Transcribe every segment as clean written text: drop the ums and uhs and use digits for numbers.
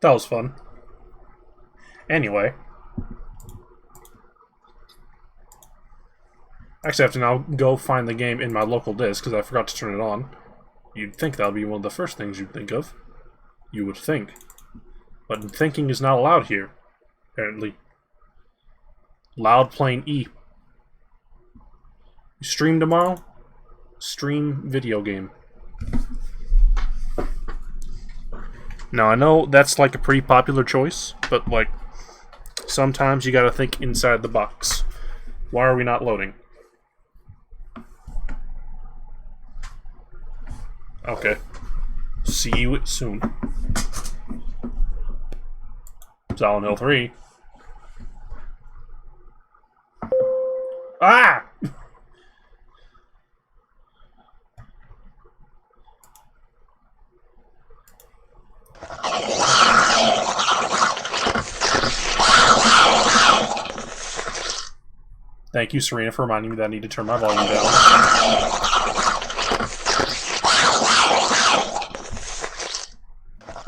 That was fun. Anyway. Actually, I have to now go find the game in my local disc, because I forgot to turn it on. You'd think that would be one of the first things you'd think of. You would think. But thinking is not allowed here, apparently. Loud playing E. You stream tomorrow? Stream video game. Now, I know that's like a pretty popular choice, but like, sometimes you gotta think inside the box. Why are we not loading? Okay. See you soon. Silent Hill 3. Ah! Thank you, Serena, for reminding me that I need to turn my volume down.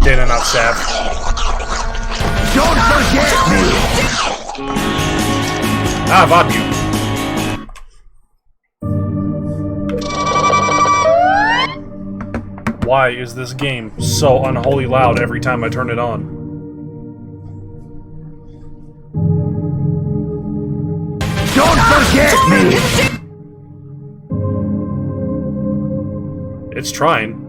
Dana, not stab. Don't forget me! Ah, Vabu. Why is this game so unholy loud every time I turn it on? Don't forget me! It's trying.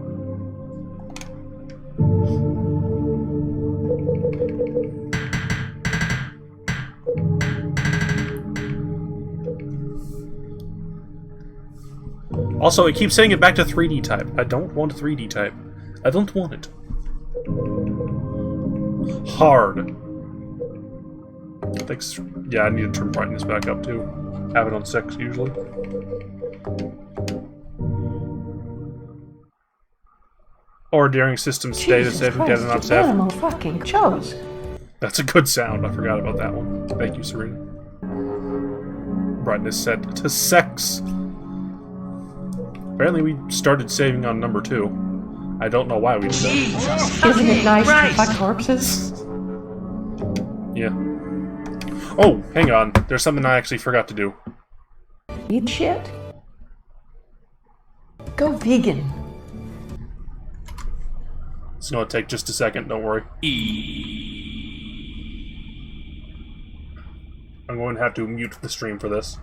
Also, it keeps saying it back to 3D type. I don't want 3D type. I don't want it. Hard. Thanks. Yeah, I need to turn brightness back up too. Have it on 6 usually. Or during system status if we get an upset. Animal fucking chose. That's a good sound. I forgot about that one. Thank you, Serena. Brightness set to 6. Apparently we started saving on number 2. I don't know why we did that. Isn't it nice to fuck corpses? Yeah. Oh, hang on. There's something I actually forgot to do. Eat shit? Go vegan. It's gonna take just a second, don't worry. I'm going to have to mute the stream for this.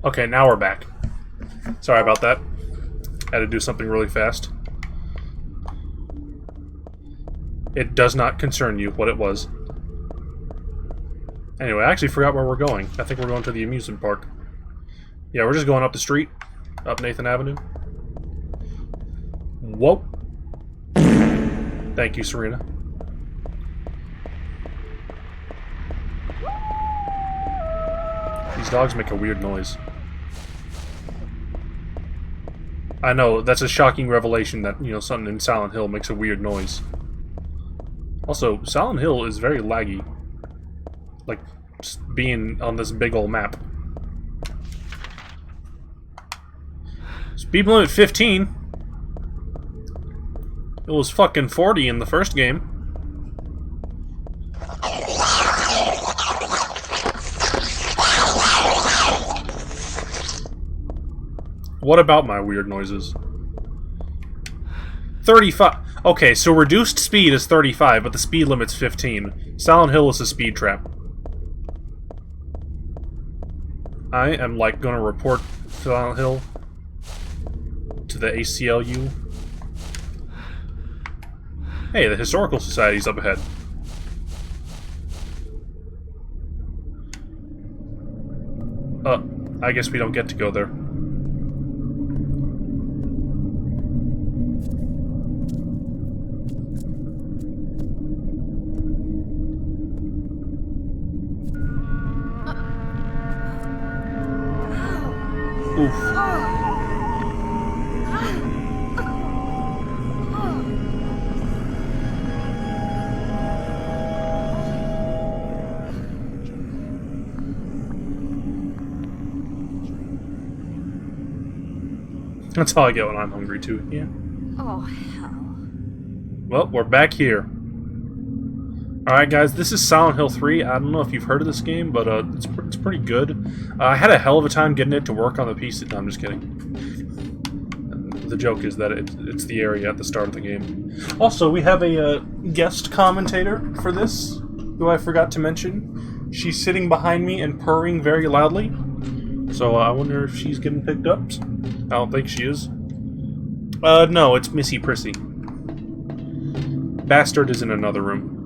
Okay, now we're back. Sorry about that. Had to do something really fast. It does not concern you what it was. Anyway, I actually forgot where we're going. I think we're going to the amusement park. Yeah, we're just going up the street. Up Nathan Avenue. Whoa. Thank you, Serena. These dogs make a weird noise. I know, that's a shocking revelation that, you know, something in Silent Hill makes a weird noise. Also, Silent Hill is very laggy. Like, just being on this big old map. Speed limit 15. It was fucking 40 in the first game. What about my weird noises? 35. Okay, so reduced speed is 35, but the speed limit's 15. Silent Hill is a speed trap. I am, like, gonna report Silent Hill to the ACLU. Hey, the Historical Society's up ahead. I guess we don't get to go there. Oof. That's all I get when I'm hungry, too. Yeah. Oh, hell. Well, we're back here. Alright, guys, this is Silent Hill 3. I don't know if you've heard of this game, but it's pretty good. I had a hell of a time getting it to work on the PC. No, I'm just kidding. The joke is that it's the area at the start of the game. Also, we have a guest commentator for this, who I forgot to mention. She's sitting behind me and purring very loudly. So I wonder if she's getting picked up. I don't think she is. No, it's Missy Prissy. Bastard is in another room.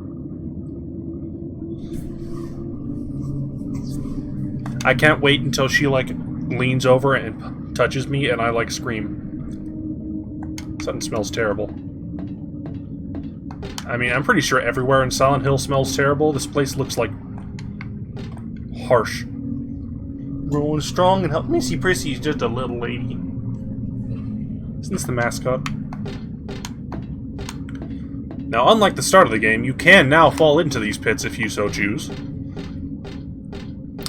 I can't wait until she, like, leans over and touches me and I, like, scream. Something smells terrible. I mean, I'm pretty sure everywhere in Silent Hill smells terrible. This place looks, like, harsh. Growing strong and help. Missy Prissy's just a little lady. Isn't this the mascot? Now, unlike the start of the game, you can now fall into these pits if you so choose.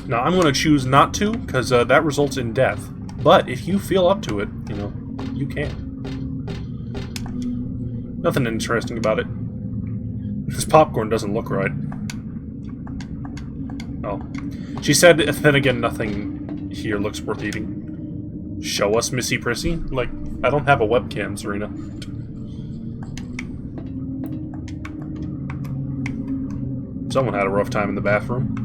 Now, I'm going to choose not to, because that results in death. But if you feel up to it, you know, you can. Nothing interesting about it. This popcorn doesn't look right. Oh. She said, then again, nothing here looks worth eating. Show us, Missy Prissy? Like, I don't have a webcam, Serena. Someone had a rough time in the bathroom.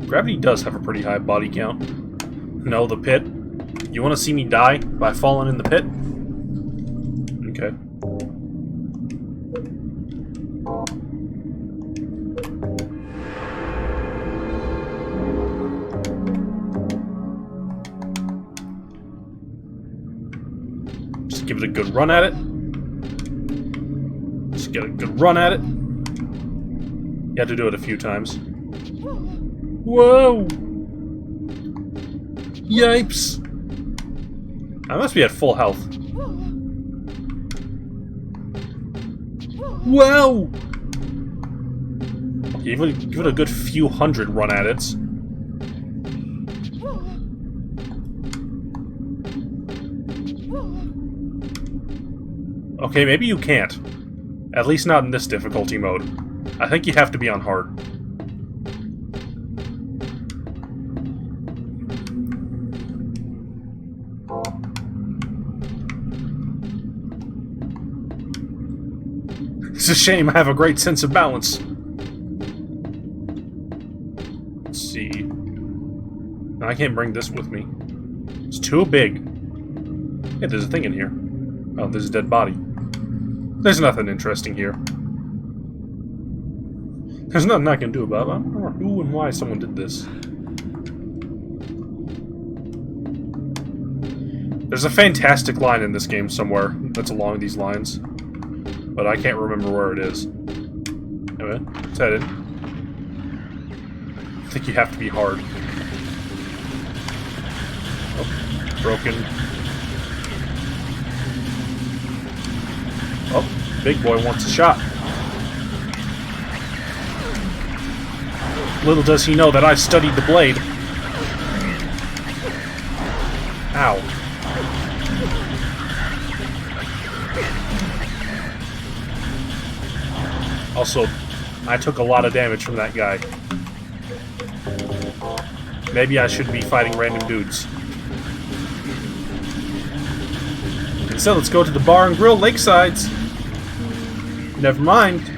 Gravity does have a pretty high body count. No, the pit. You want to see me die by falling in the pit? Okay. Just give it a good run at it. Just get a good run at it. You have to do it a few times. Whoa! Yipes! I must be at full health. Whoa! Give it a good few hundred run at it. Okay, maybe you can't. At least not in this difficulty mode. I think you have to be on hard. It's a shame I have a great sense of balance. Let's see. No, I can't bring this with me. It's too big. Yeah, there's a thing in here. Oh, there's a dead body. There's nothing interesting here. There's nothing I can do about it. I don't know who and why someone did this. There's a fantastic line in this game somewhere that's along these lines. But I can't remember where it is. Anyway, let's head in. I think you have to be hard. Oh, broken. Oh, big boy wants a shot. Little does he know that I've studied the blade. Ow. Also, I took a lot of damage from that guy. Maybe I should be fighting random dudes. Instead, let's go to the bar and grill Lakesides. Never mind.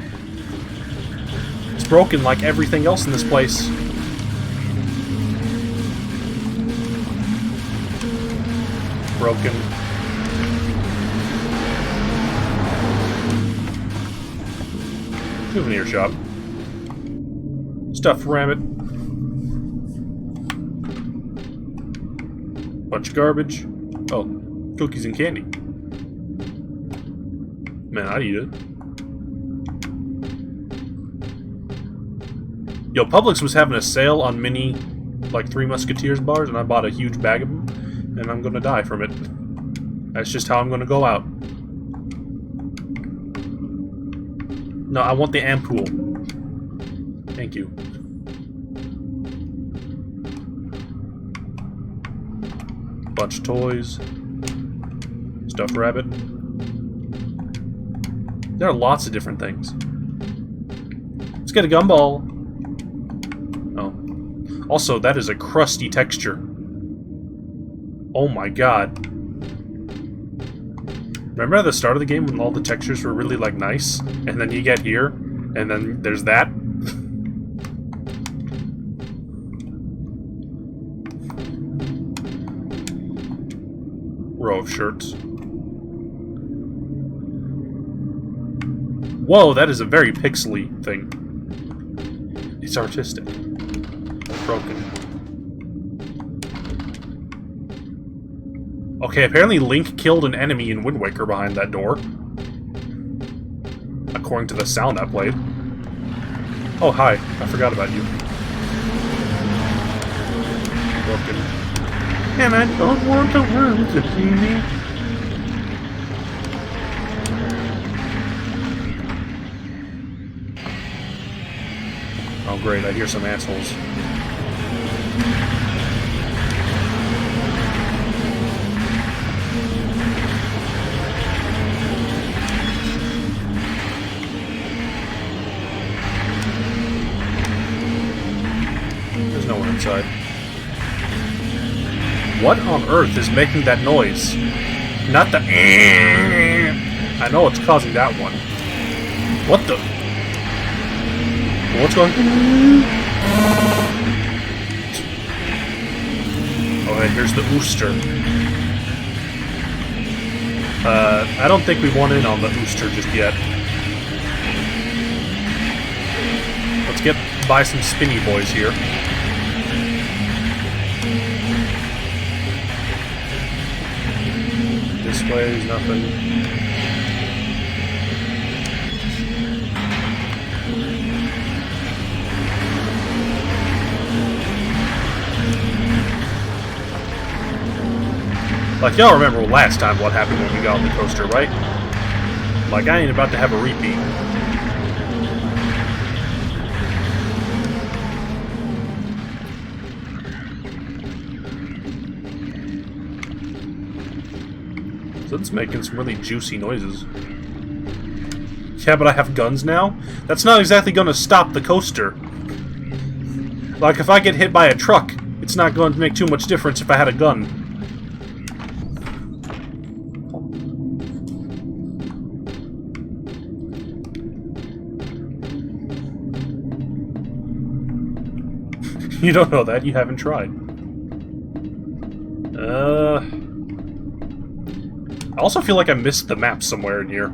It's broken like everything else in this place. Broken. Souvenir shop. Stuffed rabbit. Bunch of garbage. Oh, cookies and candy. Man, I'd eat it. Yo, Publix was having a sale on mini, like, Three Musketeers bars, and I bought a huge bag of them, and I'm gonna die from it. That's just how I'm gonna go out. No, I want the ampoule. Thank you. Bunch of toys. Stuffed rabbit. There are lots of different things. Let's get a gumball. Oh. Also, that is a crusty texture. Oh my god. Remember at the start of the game when all the textures were really, like, nice? And then you get here, and then there's that? Row of shirts. Whoa, that is a very pixely thing. It's artistic. Broken. Okay, apparently Link killed an enemy in Wind Waker behind that door. According to the sound I played. Oh, hi. I forgot about you. Broken. And I don't want the world to see me. Oh, great. I hear some assholes. There's no one inside. What on earth is making that noise? Not the I know it's causing that one. What the? What's going on? Oh, hey, here's the Ooster. I don't think we want in on the Ooster just yet. Let's get by some spinny boys here. This way is nothing. Like, y'all remember last time what happened when we got on the coaster, right? Like, I ain't about to have a repeat. So it's making some really juicy noises. Yeah, but I have guns now? That's not exactly gonna stop the coaster. Like, if I get hit by a truck, it's not going to make too much difference if I had a gun. You don't know that, you haven't tried. I also feel like I missed the map somewhere in here.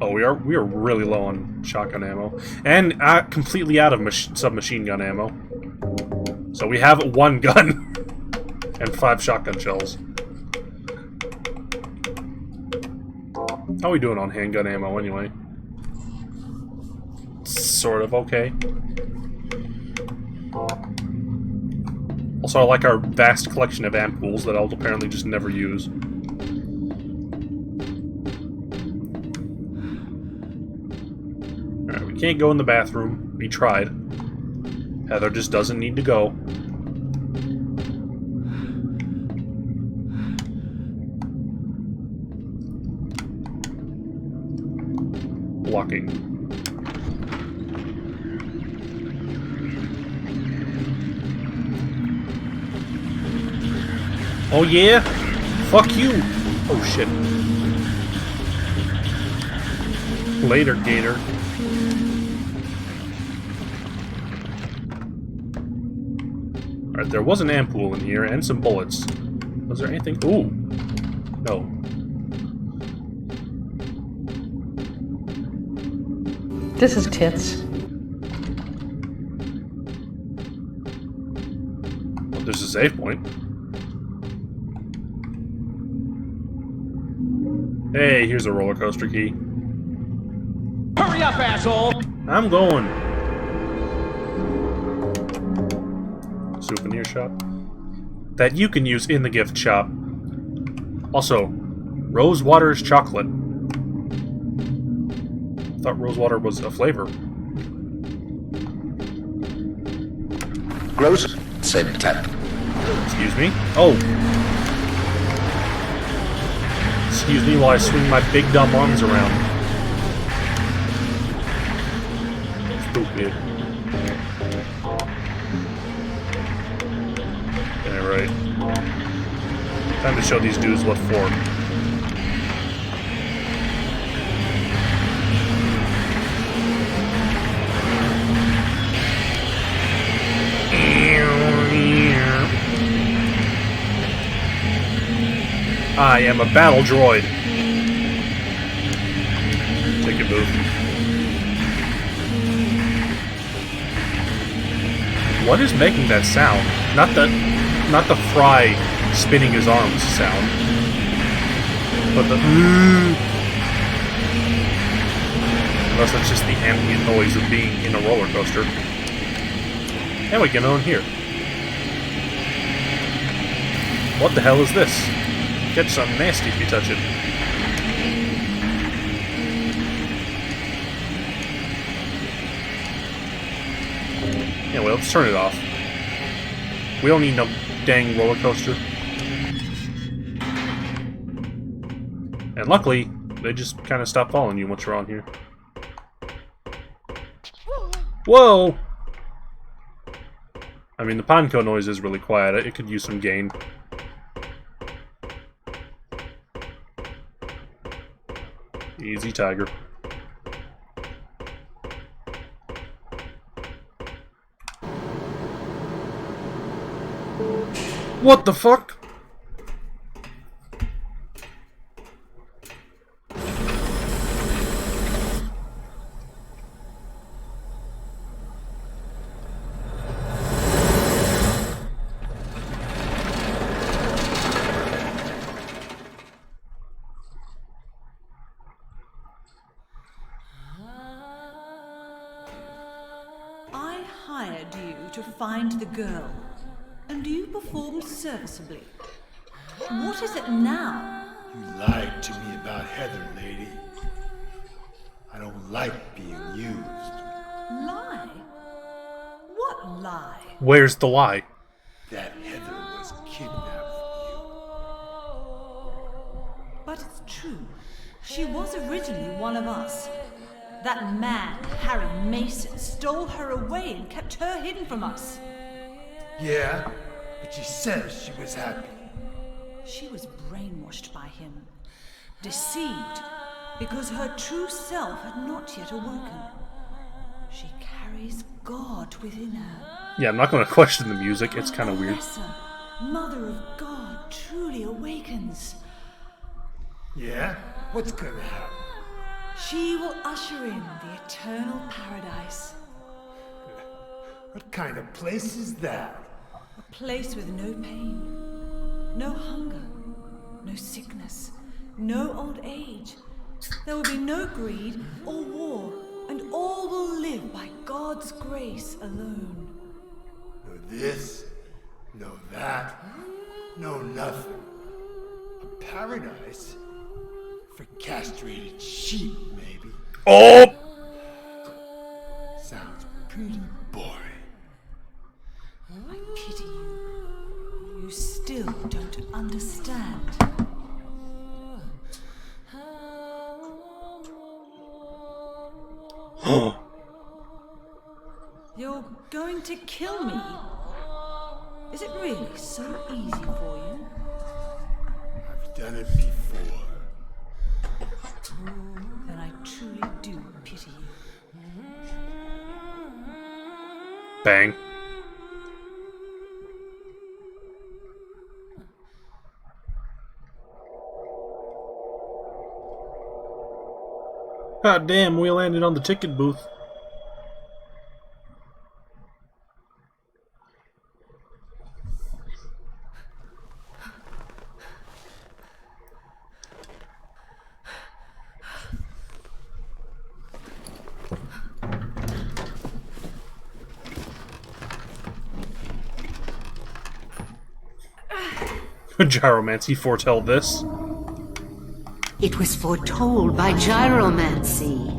Oh, we are really low on shotgun ammo. And completely out of submachine gun ammo. So we have one gun and 5 shotgun shells. How are we doing on handgun ammo, anyway? Sort of okay. Also, I like our vast collection of ampoules that I'll apparently just never use. Alright, we can't go in the bathroom. We tried. Heather just doesn't need to go. blocking. Oh yeah? Fuck you! Oh shit. Later, Gator. Alright, there was an ampoule in here and some bullets. Was there anything? Ooh. No. This is Tits. Well, there's a save point. Hey, here's a roller coaster key. Hurry up, asshole! I'm going. Souvenir shop. That you can use in the gift shop. Also, Rosewater's chocolate. I thought Rosewater was a flavor. Gross. Same tap. Excuse me? Oh. Excuse me while I swing my big dumb arms around. Stupid. Alright. Time to show these dudes what for. I am a battle droid. Take a move. What is making that sound? Not the Fry spinning his arms sound, but the unless that's just the ambient noise of being in a roller coaster. And we get on here. What the hell is this? Gets some nasty if you touch it. Yeah, well, let's turn it off. We don't need no dang roller coaster. And luckily, they just kind of stop following you once you're on here. Whoa! I mean, the Panko noise is really quiet. It could use some gain. Easy, Tiger. What the fuck? I hired you to find the girl, and you performed serviceably. What is it now? You lied to me about Heather, lady. I don't like being used. Lie? What lie? Where's the lie? That Heather was kidnapped But it's true. She was originally one of us. That man, Harry Mason, stole her away and kept her hidden from us. from you. Yeah, but she says she was happy. She was brainwashed by him, deceived, because her true self had not yet awoken. She carries God within her. Yeah, I'm not going to question the music. It's kind of weird. Bless her. Mother of God truly awakens. Yeah? What's gonna happen? She will usher in the eternal paradise. What kind of place is that? A place with no pain, no hunger, no sickness, no old age. There will be no greed or war, and all will live by God's grace alone. No this, no that, no nothing. A paradise? For castrated sheep, maybe. Oh! Sounds pretty boring. I pity you. You still don't understand. going to kill me? Is it really so easy for you? I've done it before. Then I truly do pity you. Bang. God damn, we landed on the ticket booth. Gyromancy foretell this. It was foretold by gyromancy.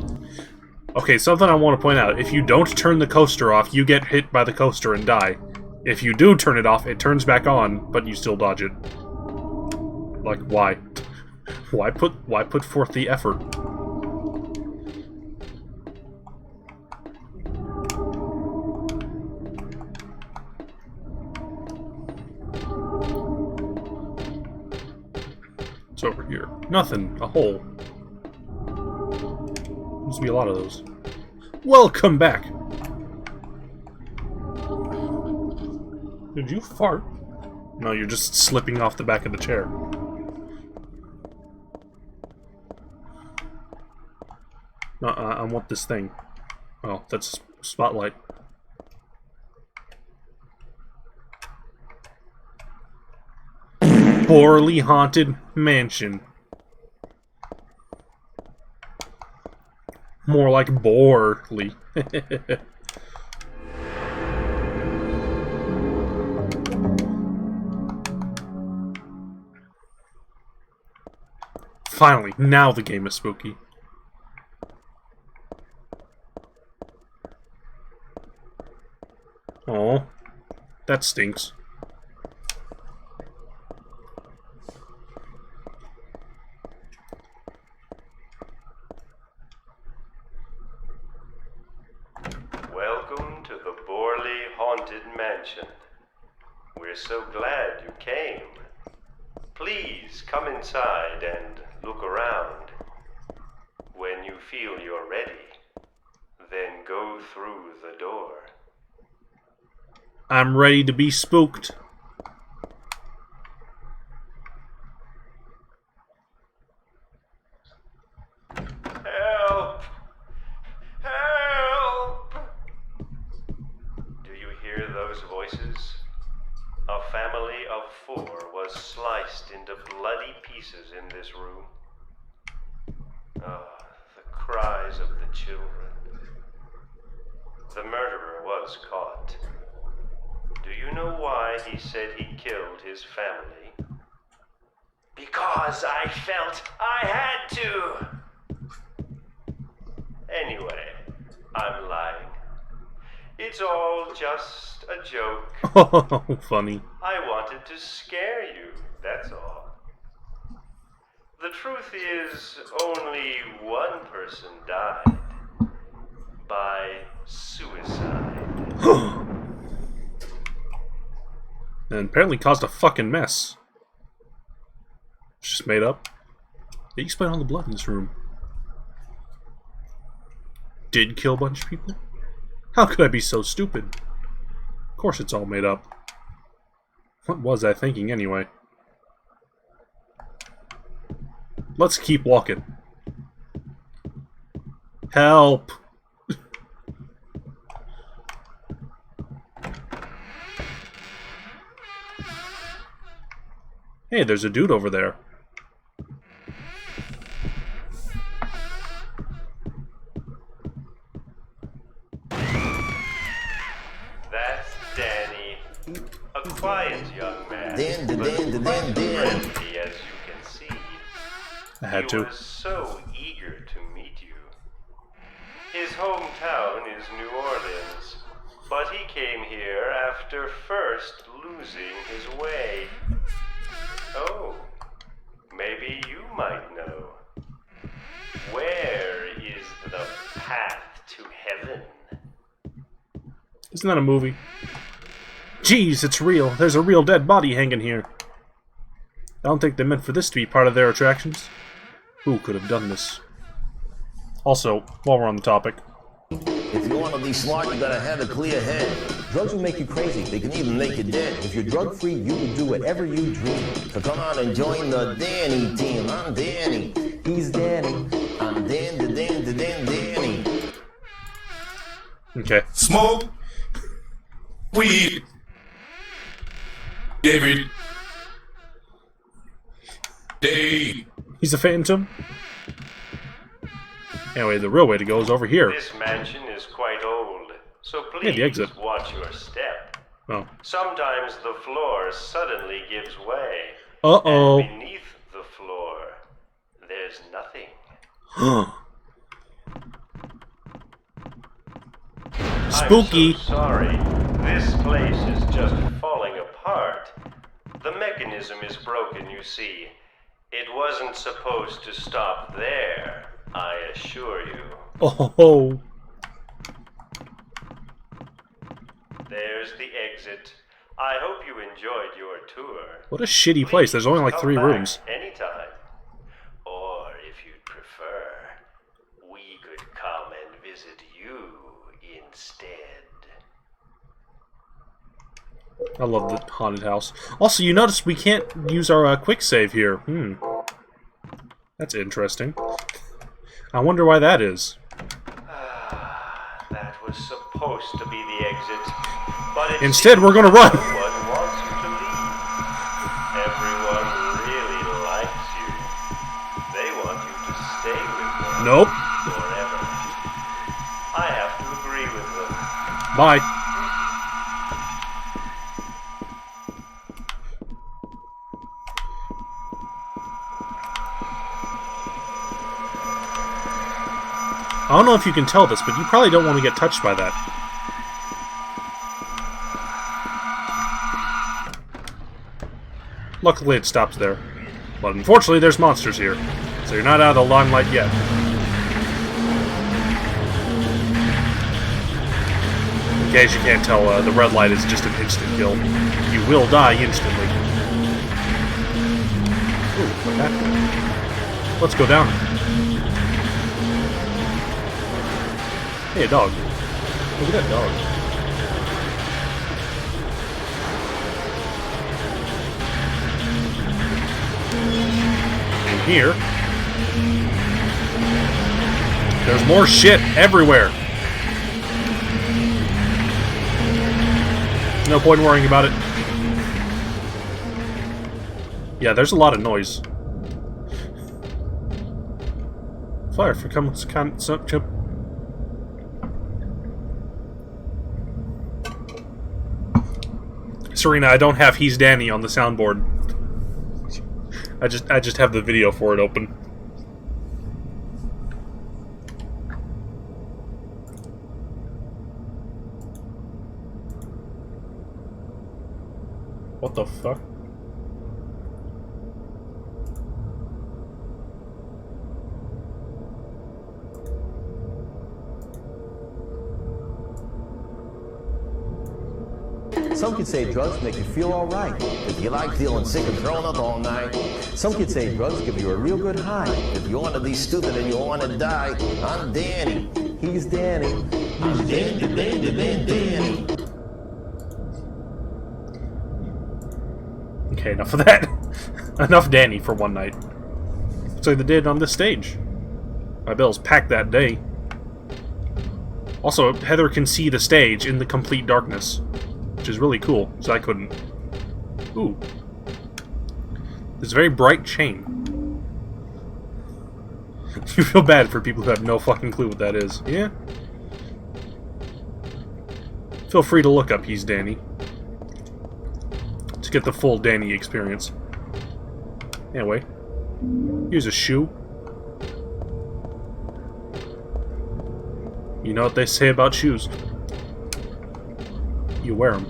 Okay, something I want to point out. If you don't turn the coaster off, you get hit by the coaster and die. If you do turn it off, it turns back on, but you still dodge it. Like, why? Why put forth the effort? What's over here? Nothing. A hole. Seems to be a lot of those. Welcome back! Did you fart? No, you're just slipping off the back of the chair. No, I want this thing. Oh, that's a spotlight. Poorly haunted mansion. More like Borley. Finally, now the game is spooky. Oh, that stinks. Welcome to the Borley Haunted Mansion. We're so glad you came. Please come inside and look around. When you feel you're ready, then go through the door. I'm ready to be spooked. Help! Help! Do you hear those voices? A family of 4 was sliced into bloody pieces in this room. Ah, the cries of the children. The murderer was caught. Do you know why he said he killed his family? Because I felt I had to! Anyway, I'm lying. It's all just a joke. Oh, funny. I wanted to scare you, that's all. The truth is, only one person died. By suicide. And apparently caused a fucking mess. It's just made up. They explain all the blood in this room. Did kill a bunch of people? How could I be so stupid? Of course it's all made up. What was I thinking anyway? Let's keep walking. Help! Hey, there's a dude over there. That's Danny. A quiet young man. But friendly, as you can see. I had He to. was so eager to meet you. His hometown is New Orleans, but he came here after first losing his way. Oh, maybe you might know. Where is the path to heaven? Isn't that a movie? Jeez, it's real. There's a real dead body hanging here. I don't think they meant for this to be part of their attractions. Who could have done this? Also, while we're on the topic, if you want to be smart, you gotta have a clear head. Drugs will make you crazy. They can even make you dead. If you're drug-free, you can do whatever you dream. So come on and join the Danny team. I'm Danny. He's Danny. I'm Danny. okay. Smoke weed, David. Day. He's a phantom. Anyway, the real way to go is over here. This mansion is quite old, so Yeah, please the exit. watch your step. Oh. Sometimes the floor suddenly gives way. Uh-oh. And beneath the floor, there's nothing. Spooky. I'm so sorry. This place is just falling apart. The mechanism is broken, you see. It wasn't supposed to stop there, I assure you. Oh. There's the exit. I hope you enjoyed your tour. What a shitty place. There's only like Come 3 back rooms. Anytime. Or if you'd prefer, we could come and visit you instead. I love the haunted house. Also, you notice we can't use our quick save here. That's interesting. I wonder why that is. That was supposed to be the exit, but it Instead, we're gonna run. No one wants you to leave. Everyone really likes you. They want you to stay with them. Nope. Forever. I have to agree with them. Bye. I don't know if you can tell this, but you probably don't want to get touched by that. Luckily it stops there. But unfortunately there's monsters here, so you're not out of the limelight yet. In case you can't tell, the red light is just an instant kill. You will die instantly. Ooh, what happened? Let's go down. Hey, a dog. Look at that dog. In here, there's more shit everywhere. No point in worrying about it. Yeah, there's a lot of noise. Fire for comes chip. Serena, I don't have He's Danny on the soundboard. I just have the video for it open. What the fuck? Some could say drugs make you feel alright, if you like feeling sick and thrown up all night. Some could say drugs give you a real good high, if you want to be stupid and you want to die. I'm Danny, he's Danny, I'm Danny. Okay, enough of that. Enough Danny for one night. Looks like they did on this stage. My bill's packed that day. Also, Heather can see the stage in the complete darkness, which is really cool, because I couldn't. Ooh. This very bright chain. You feel bad for people who have no fucking clue what that is. Yeah? Feel free to look up He's Danny to get the full Danny experience. Anyway, here's a shoe. You know what they say about shoes. You wear them.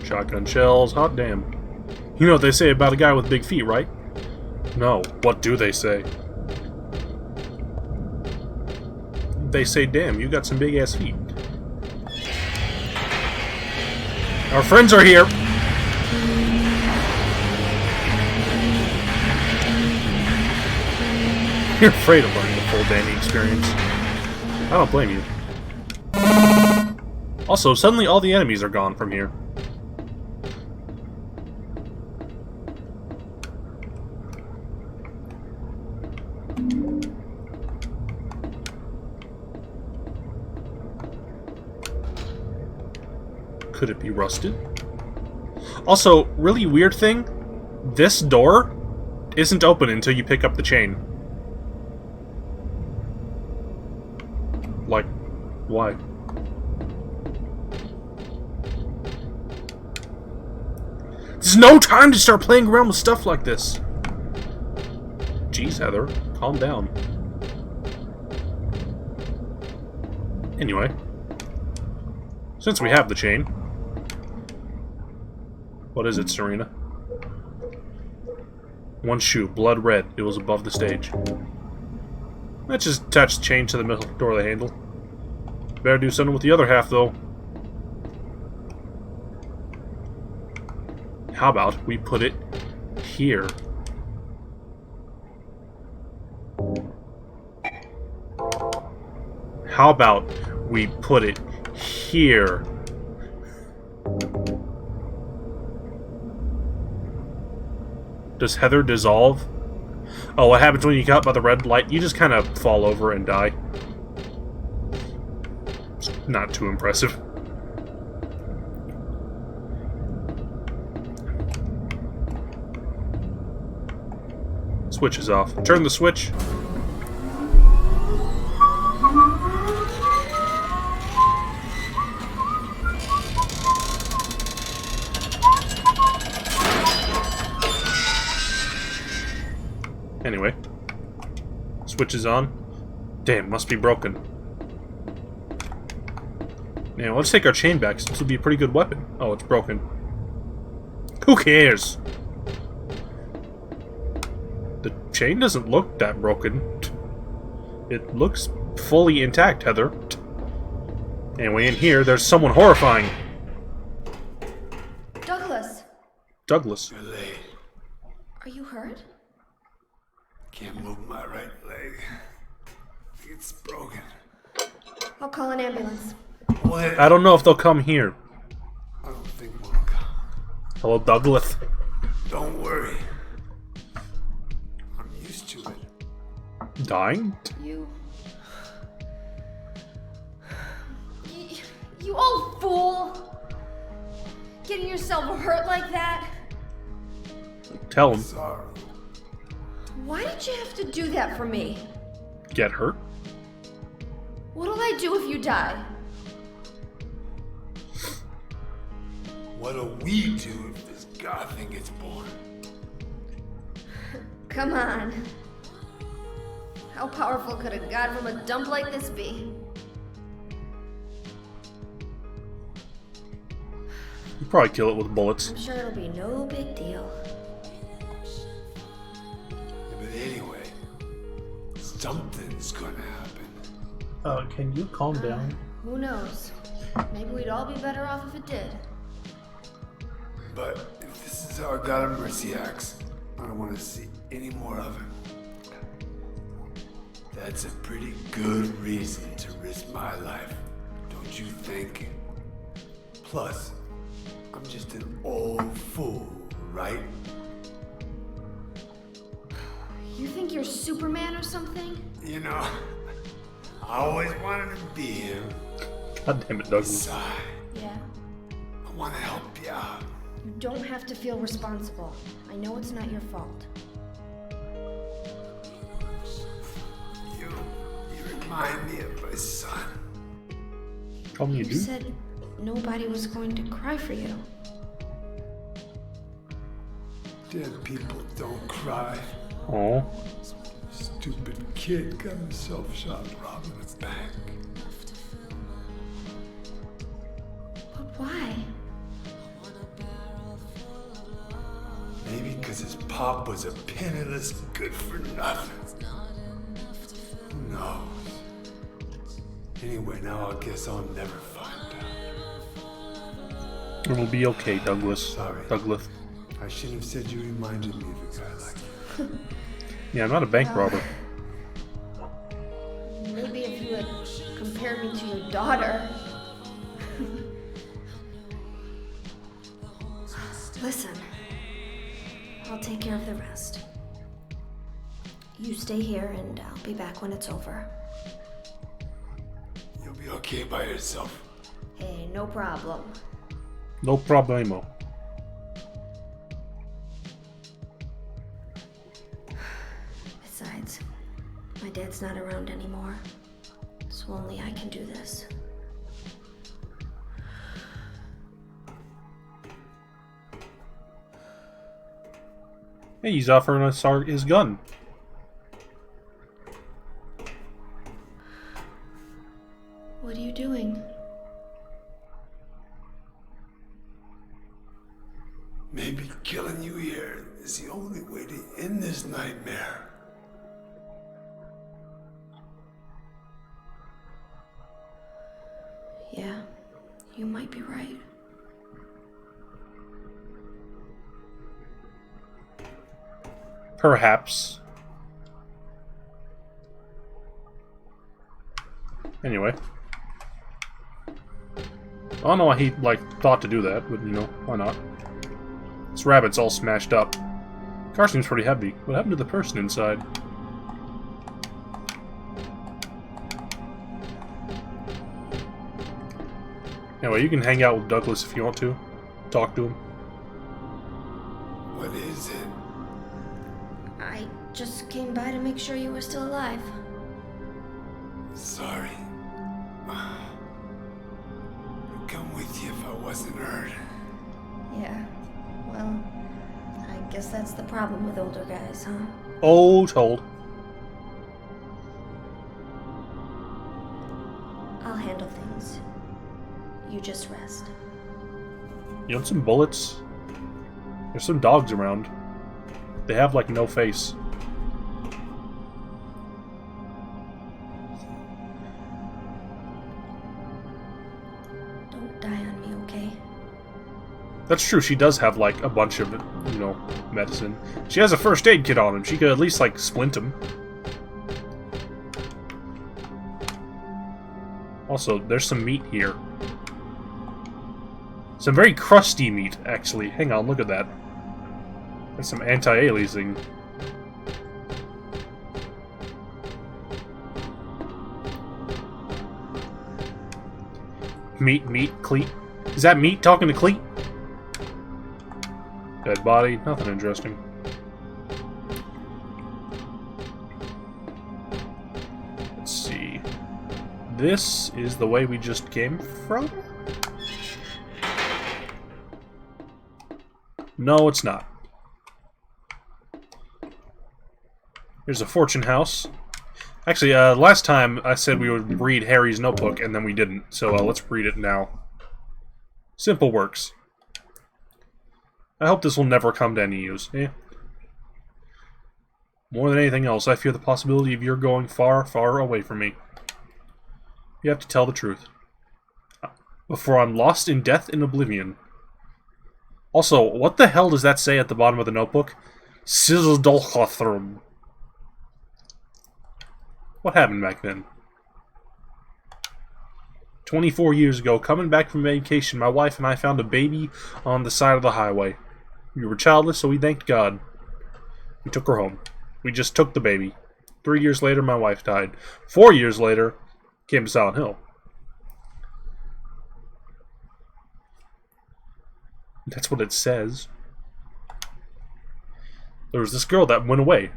Shotgun shells, hot damn. You know what they say about a guy with big feet, right? No, what do they say? they say, damn, you got some big ass feet. Our friends are here! You're afraid of learning the full Danny experience. I don't blame you. Also, suddenly all the enemies are gone from here. Could it be rusted? Also, really weird thing, this door isn't open until you pick up the chain. Like, why? There's no time to start playing around with stuff like this. Jeez, Heather, calm down. Anyway, since we have the chain, what is it, Serena? One shoe, blood red. It was above the stage. Let's just attach the chain to the middle door of the handle. Better do something with the other half, though. How about we put it here? How about we put it here? Does Heather dissolve? Oh, what happens when you get up by the red light? You just kind of fall over and die. It's not too impressive. Switch is off. Turn the switch. Anyway. Switch is on. Damn, must be broken. Now, let's take our chain back. This will be a pretty good weapon. Oh, it's broken. Who cares? The chain doesn't look that broken. It looks fully intact, Heather. Anyway, in here, there's someone horrifying. Douglas. Douglas. You're late. Are you hurt? Can't move my right leg. It's broken. I'll call an ambulance. What? I don't know if they'll come here. I don't think we'll come. Hello, Douglas. Don't worry. I'm used to it. Dying? You old fool! Getting yourself hurt like that? Tell him. Sorry. Why did you have to do that for me? Get hurt? What'll I do if you die? What'll we do if this god thing gets born? Come on. How powerful could a god from a dump like this be? You probably kill it with bullets. I'm sure it'll be no big deal. But anyway, something's gonna happen. Can you calm down? Who knows? Maybe we'd all be better off if it did. But if this is how God of Mercy acts, I don't want to see any more of him. That's a pretty good reason to risk my life, don't you think? Plus, I'm just an old fool, right? You think you're Superman or something? You know, I always wanted to be him. God damn it, Douglas. Besides, Yeah. I want to help you out. You don't have to feel responsible. I know it's not your fault. You remind me of my son. Tell me you You do. said nobody was going to cry for you. Dead people don't cry. Oh. Stupid kid got himself shot robbing his bank. But why? Maybe because his pop was a penniless good-for-nothing. Who knows? Anyway, now I guess I'll never find out. It'll be okay, Douglas. Sorry. Douglas. I shouldn't have said you reminded me of a guy like you. Yeah, I'm not a bank robber. Maybe if you had compared me to your daughter. Listen, I'll take care of the rest. You stay here and I'll be back when it's over. You'll be okay by yourself. Hey, no problem. No problemo. Besides, my dad's not around anymore, so only I can do this. Hey, he's offering us his gun. What are you doing? Maybe killing you here is the only way to end this nightmare. Yeah, you might be right. Perhaps. Anyway. I don't know why he, thought to do that, but, why not? This rabbit's all smashed up. Car seems pretty heavy. What happened to the person inside? Anyway, you can hang out with Douglas if you want to. Talk to him. What is it? I just came by to make sure you were still alive. Sorry. I'd come with you if I wasn't hurt. Yeah, well, I guess that's the problem with older guys, huh? Oh, told. I'll handle things. You just rest. You want some bullets? There's some dogs around. They have, no face. Don't die on me, okay? That's true, she does have, a bunch of, medicine. She has a first aid kit on him. She could at least, splint him. Also, there's some meat here. Some very crusty meat, actually. Hang on, look at that. There's some anti-aliasing. Meat, Cleet. Is that meat talking to Cleet? Dead body, nothing interesting. Let's see. This is the way we just came from? No, it's not. Here's a fortune house. Actually, last time I said we would read Harry's notebook, and then we didn't. So let's read it now. Simple works. I hope this will never come to any use. More than anything else, I fear the possibility of your going far, far away from me. You have to tell the truth. Before I'm lost in death and oblivion. Also, what the hell does that say at the bottom of the notebook? Sizzledolchothrum. What happened back then? 24 years ago, coming back from vacation, my wife and I found a baby on the side of the highway. We were childless, so we thanked God. We took her home. We just took the baby. 3 years later, my wife died. 4 years later, came to Silent Hill. That's what it says. There was this girl that went away.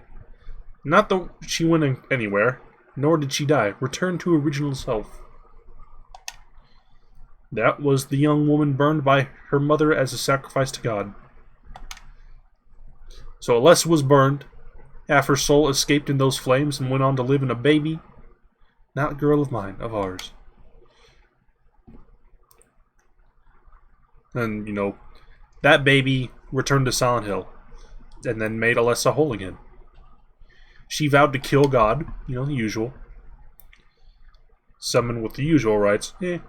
Not that she went anywhere, nor did she die. Returned to original self. That was the young woman burned by her mother as a sacrifice to God. So Alessa was burned. Half her soul escaped in those flames and went on to live in a baby. Not girl of mine, of ours. And, that baby returned to Silent Hill. And then made Alessa whole again. She vowed to kill God, the usual. Summon with the usual rights. Eh.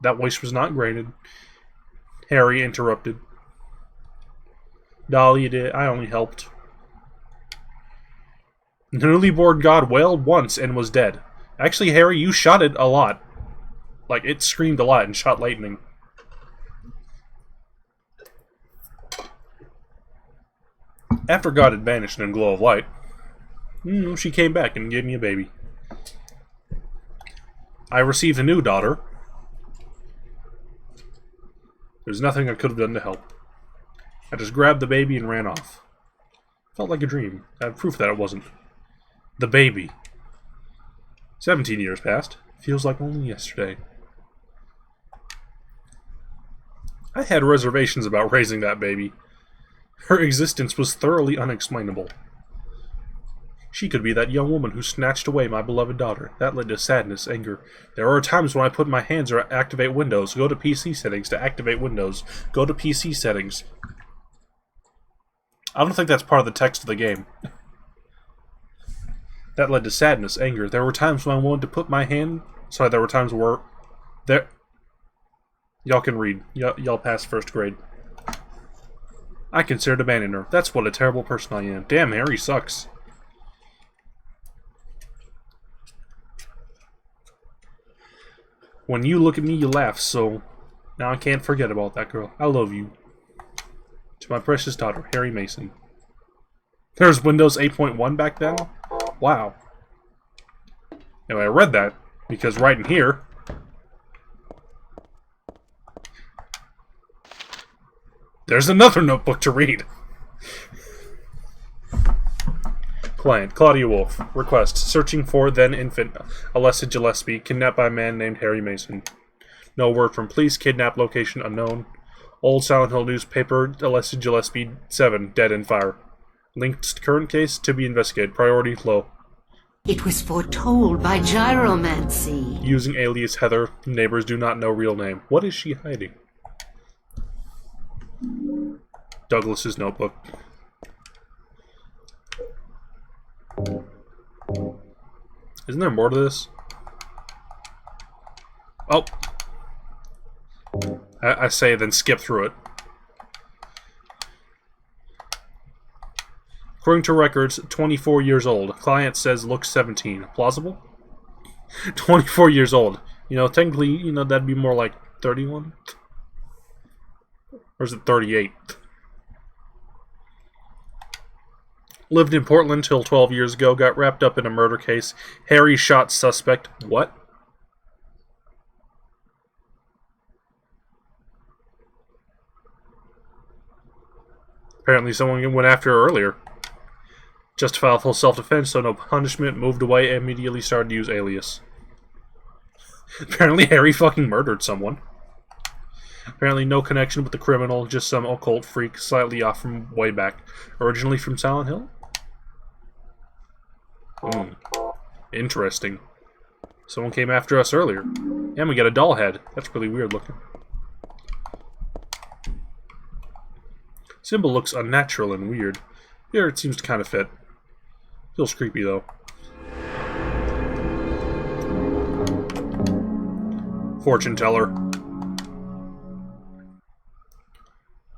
That wish was not granted. Harry interrupted. Dolly, you did. I only helped. The newly born god wailed once and was dead. Actually, Harry, you shot it a lot. Like, it screamed a lot and shot lightning. After God had vanished in a glow of light, she came back and gave me a baby. I received a new daughter. There's nothing I could have done to help. I just grabbed the baby and ran off. Felt like a dream. I have proof that it wasn't. The baby. 17 years passed. Feels like only yesterday. I had reservations about raising that baby. Her existence was thoroughly unexplainable. She could be that young woman who snatched away my beloved daughter. That led to sadness, anger. There are times when I put my hands or activate Windows. Go to PC settings to activate Windows. Go to PC settings. I don't think that's part of the text of the game. That led to sadness, anger. There were times when I wanted to put my hand... Sorry, there were times where... There... Y'all can read. Y'all passed first grade. I considered abandoning her. That's what a terrible person I am. Damn, Harry sucks. When you look at me, you laugh, so... Now I can't forget about that girl. I love you. To my precious daughter, Harry Mason. There's Windows 8.1 back then? Wow. Anyway, I read that, because right in here... There's another notebook to read! Client, Claudia Wolf. Request, searching for then-infant Alessa Gillespie, kidnapped by a man named Harry Mason. No word from police, kidnap location unknown. Old Silent Hill newspaper, Alessa Gillespie, 7, dead in fire. Linked current case, to be investigated. Priority low. It was foretold by gyromancy. Using alias Heather, neighbors do not know real name. What is she hiding? Douglas's notebook. Isn't there more to this? Oh! I say then skip through it. According to records, 24 years old. Client says looks 17. Plausible? 24 years old. You know, technically, you know, that'd be more like 31? Or is it 38? Lived in Portland till 12 years ago. Got wrapped up in a murder case. Harry shot suspect. What? Apparently someone went after her earlier. Justifiable self-defense, so no punishment. Moved away, immediately started to use alias. Apparently Harry fucking murdered someone. Apparently no connection with the criminal, just some occult freak, slightly off from way back. Originally from Silent Hill? Interesting. Someone came after us earlier. And we got a doll head. That's really weird looking. Symbol looks unnatural and weird. Here it seems to kind of fit. Feels creepy though. Fortune teller.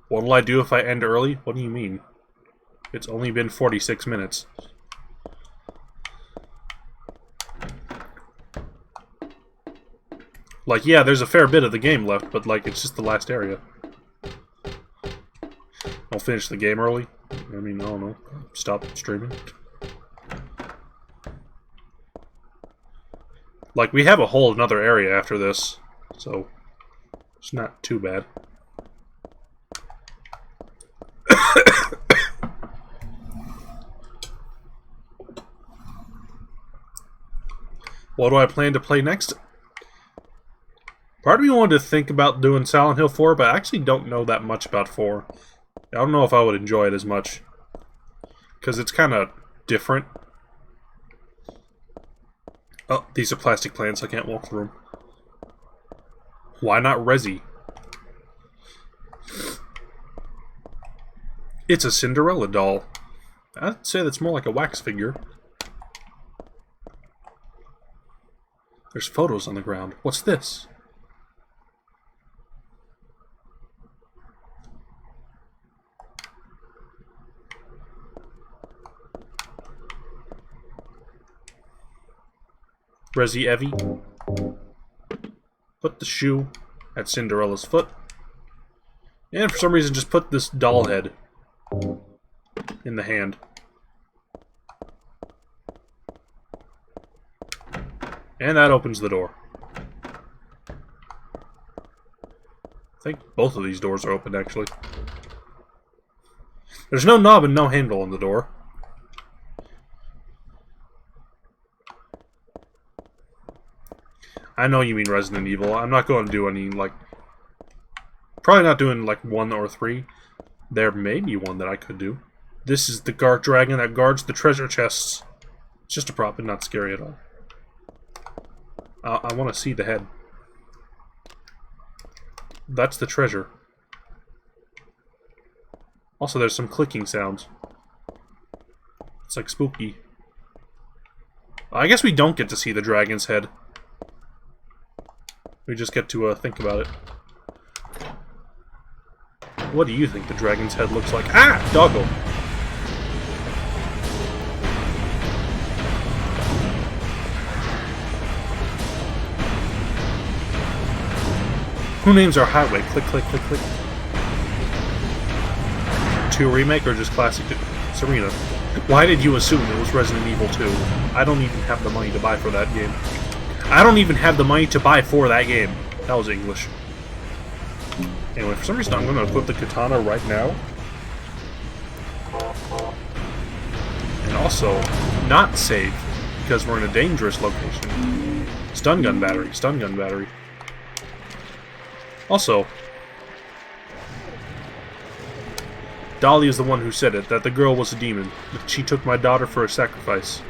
What'll I do if I end early? What do you mean? It's only been 46 minutes. Like, yeah, there's a fair bit of the game left, but, like, it's just the last area. I'll finish the game early. I mean, I don't know. Stop streaming. Like, we have a whole another area after this, so it's not too bad. What do I plan to play next? Part of me wanted to think about doing Silent Hill 4, but I actually don't know that much about 4. I don't know if I would enjoy it as much. Because it's kind of different. Oh, these are plastic plants. I can't walk through them. Why not Resi? It's a Cinderella doll. I'd say that's more like a wax figure. There's photos on the ground. What's this? Resi Evie. Put the shoe at Cinderella's foot. And for some reason just put this doll head in the hand. And that opens the door. I think both of these doors are open, actually. There's no knob and no handle on the door. I know you mean Resident Evil. I'm not going to do any, like... Probably not doing, like, 1 or 3. There may be one that I could do. This is the guard dragon that guards the treasure chests. It's just a prop and not scary at all. I want to see the head. That's the treasure. Also, there's some clicking sounds. It's like spooky. I guess we don't get to see the dragon's head. We just get to think about it. What do you think the dragon's head looks like? Ah! Doggo! Who names our highway? Click, click, click, click. 2 remake or just classic Serena? Why did you assume it was Resident Evil 2? I don't even have the money to buy for that game. I don't even have the money to buy for that game. That was English. Anyway, for some reason I'm going to equip the katana right now. And also, not save, because we're in a dangerous location. Stun gun battery, stun gun battery. Also, Dolly is the one who said it, that the girl was a demon. That she took my daughter for a sacrifice.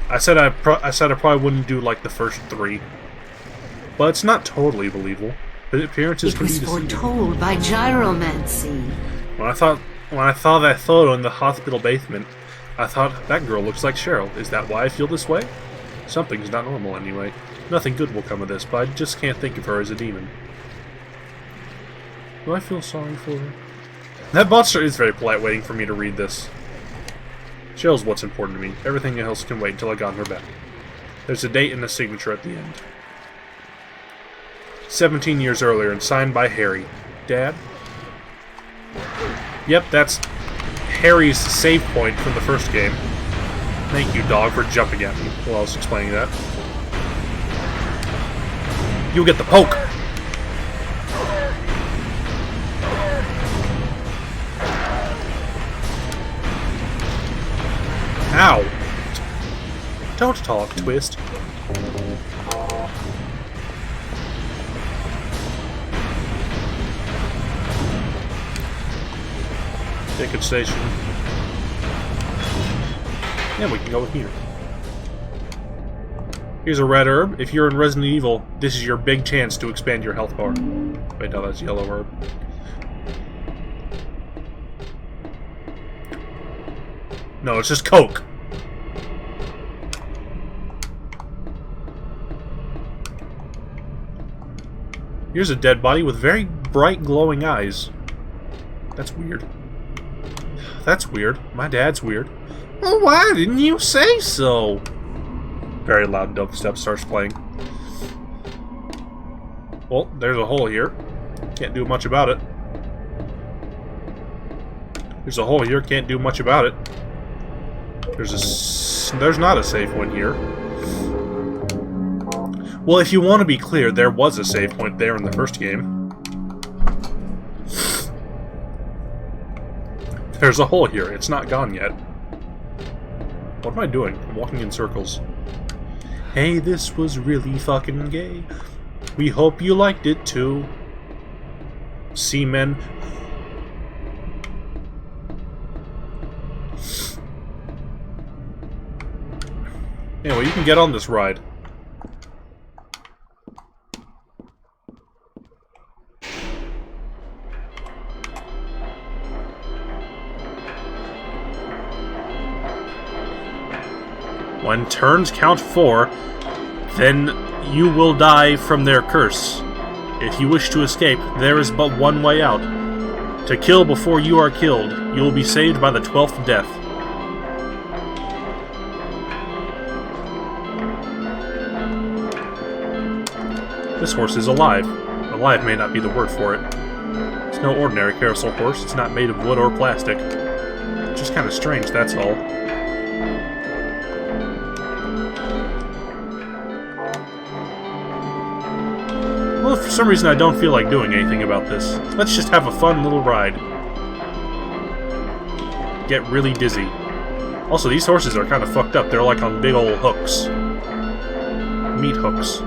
I said I probably wouldn't do like the first 3, but it's not totally believable. But appearances can be deceiving. It was foretold by gyromancy. When I saw that photo in the hospital basement, I thought that girl looks like Cheryl. Is that why I feel this way? Something's not normal anyway. Nothing good will come of this, but I just can't think of her as a demon. Do I feel sorry for her? That monster is very polite, waiting for me to read this. Cheryl's what's important to me. Everything else can wait until I got her back. There's a date and a signature at the end. 17 years earlier and signed by Harry. Dad? Yep, that's Harry's save point from the first game. Thank you, dog, for jumping at me while I was explaining that. You'll get the poke! Ow! Don't talk, Twist. Ticket station. And we can go here. Here's a red herb. If you're in Resident Evil, this is your big chance to expand your health bar. Wait, no, that's yellow herb. No, it's just Coke. Here's a dead body with very bright glowing eyes. That's weird. That's weird. My dad's weird. Well, why didn't you say so? Very loud dubstep starts playing. Well, there's a hole here. Can't do much about it. There's a hole here. Can't do much about it. There's not a safe one here. Well, if you want to be clear, there was a save point there in the first game. There's a hole here. It's not gone yet. What am I doing? I'm walking in circles. Hey, this was really fucking gay. We hope you liked it too. Seamen. Anyway, you can get on this ride. When turns count 4, then you will die from their curse. If you wish to escape, there is but one way out. To kill before you are killed, you will be saved by the 12th death. This horse is alive. Alive may not be the word for it. It's no ordinary carousel horse. It's not made of wood or plastic. It's just kind of strange, that's all. Well, for some reason I don't feel like doing anything about this. Let's just have a fun little ride. Get really dizzy. Also, these horses are kind of fucked up. They're like on big old hooks. Meat hooks.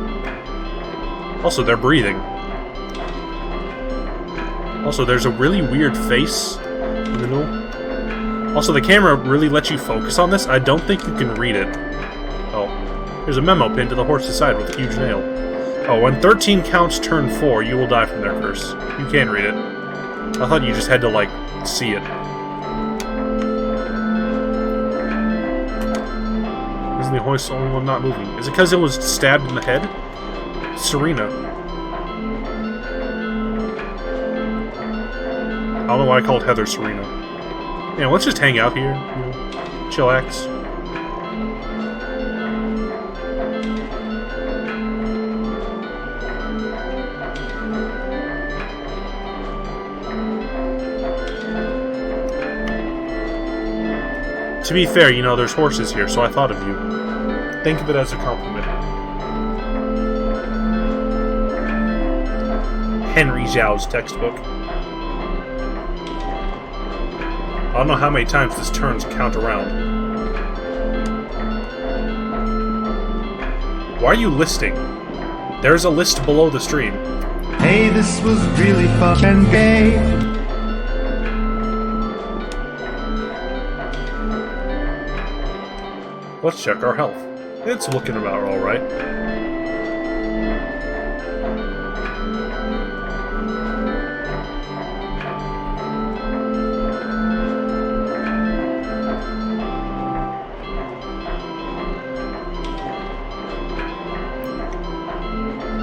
Also, they're breathing. Also, there's a really weird face in the middle. Also, the camera really lets you focus on this. I don't think you can read it. Oh. There's a memo pinned to the horse's side with a huge nail. Oh, when 13 counts turn 4, you will die from their curse. You can read it. I thought you just had to, like, see it. Isn't the horse the only one not moving? Is it because it was stabbed in the head? Serena. I don't know why I called Heather Serena. Yeah, let's just hang out here. You know, chillax. To be fair, you know, there's horses here, so I thought of you. Think of it as a compliment. Henry Zhao's textbook. I don't know how many times this turns count around. Why are you listing? There's a list below the stream. Hey, this was really fun and gay. Let's check our health. It's looking about alright.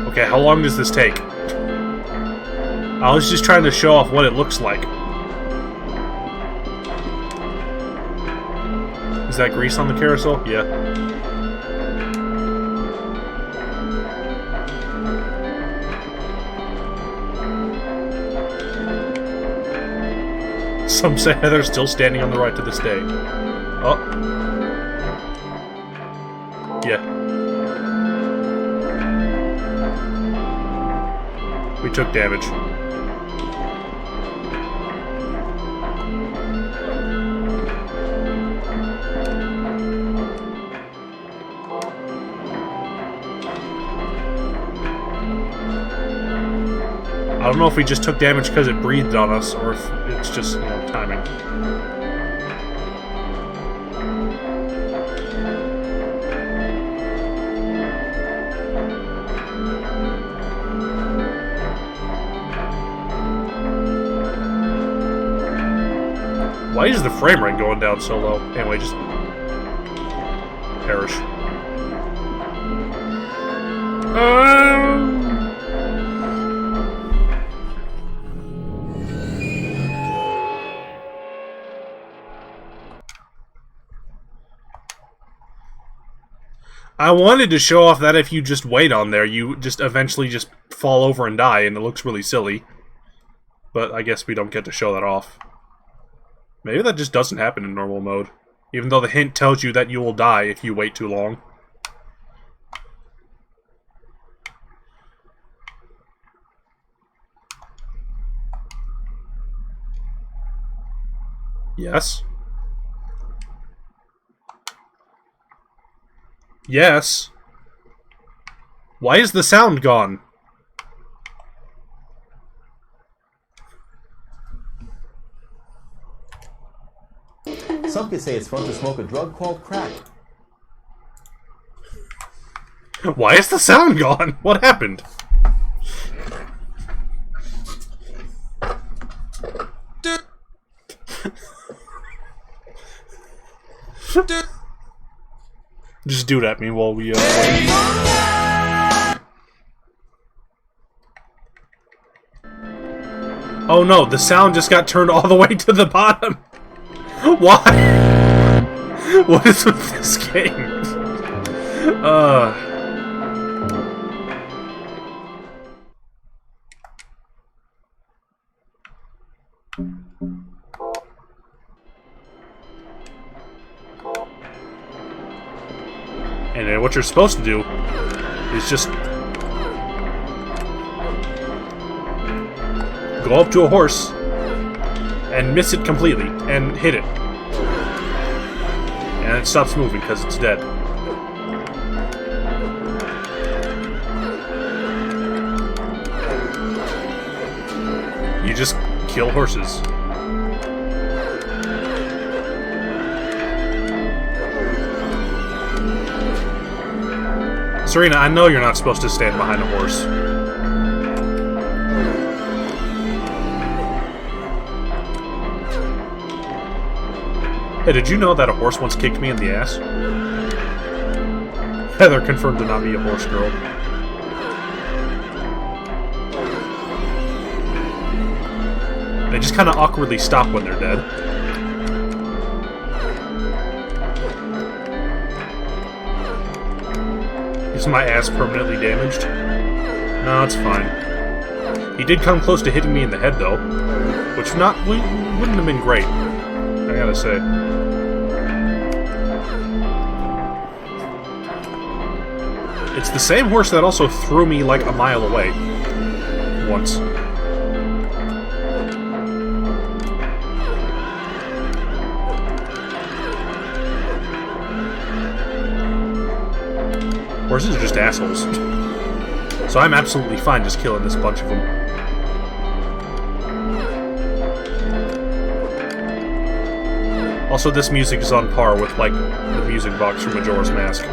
Okay, how long does this take? I was just trying to show off what it looks like. Is that grease on the carousel? Yeah. Some say Heather's still standing on the right to this day. Oh. Yeah. We took damage. I don't know if we just took damage because it breathed on us, or if it's just, you know, timing. Why is the frame rate going down so low? Anyway, just perish. I wanted to show off that if you just wait on there, you just eventually just fall over and die, and it looks really silly. But I guess we don't get to show that off. Maybe that just doesn't happen in normal mode. Even though the hint tells you that you will die if you wait too long. Yes? Yes. Why is the sound gone? Some could say it's fun to smoke a drug called crack. Why is the sound gone? What happened? Just do it at me while we, wait. Oh no, the sound just got turned all the way to the bottom! Why? What is with this game? And then what you're supposed to do is just go up to a horse and miss it completely and hit it. And it stops moving because it's dead. You just kill horses. Serena, I know you're not supposed to stand behind a horse. Hey, did you know that a horse once kicked me in the ass? Heather confirmed to not be a horse girl. They just kind of awkwardly stop when they're dead. Is my ass permanently damaged? No, it's fine. He did come close to hitting me in the head, though. Which wouldn't have been great, I gotta say. It's the same horse that also threw me like a mile away. Once. Horses are just assholes. So I'm absolutely fine just killing this bunch of them. Also, this music is on par with, like, the music box from Majora's Mask.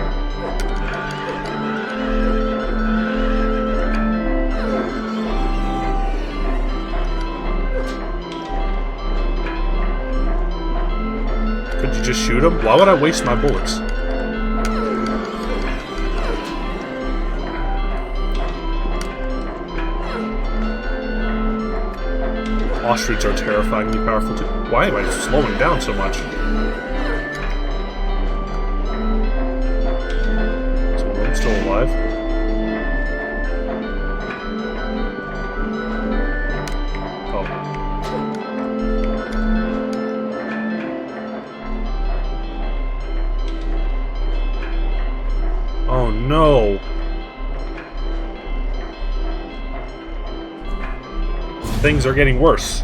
Could you just shoot him? Why would I waste my bullets? Ostriches are terrifyingly powerful too. Why am I slowing down so much? So I'm still alive. Oh. Oh no. Things are getting worse.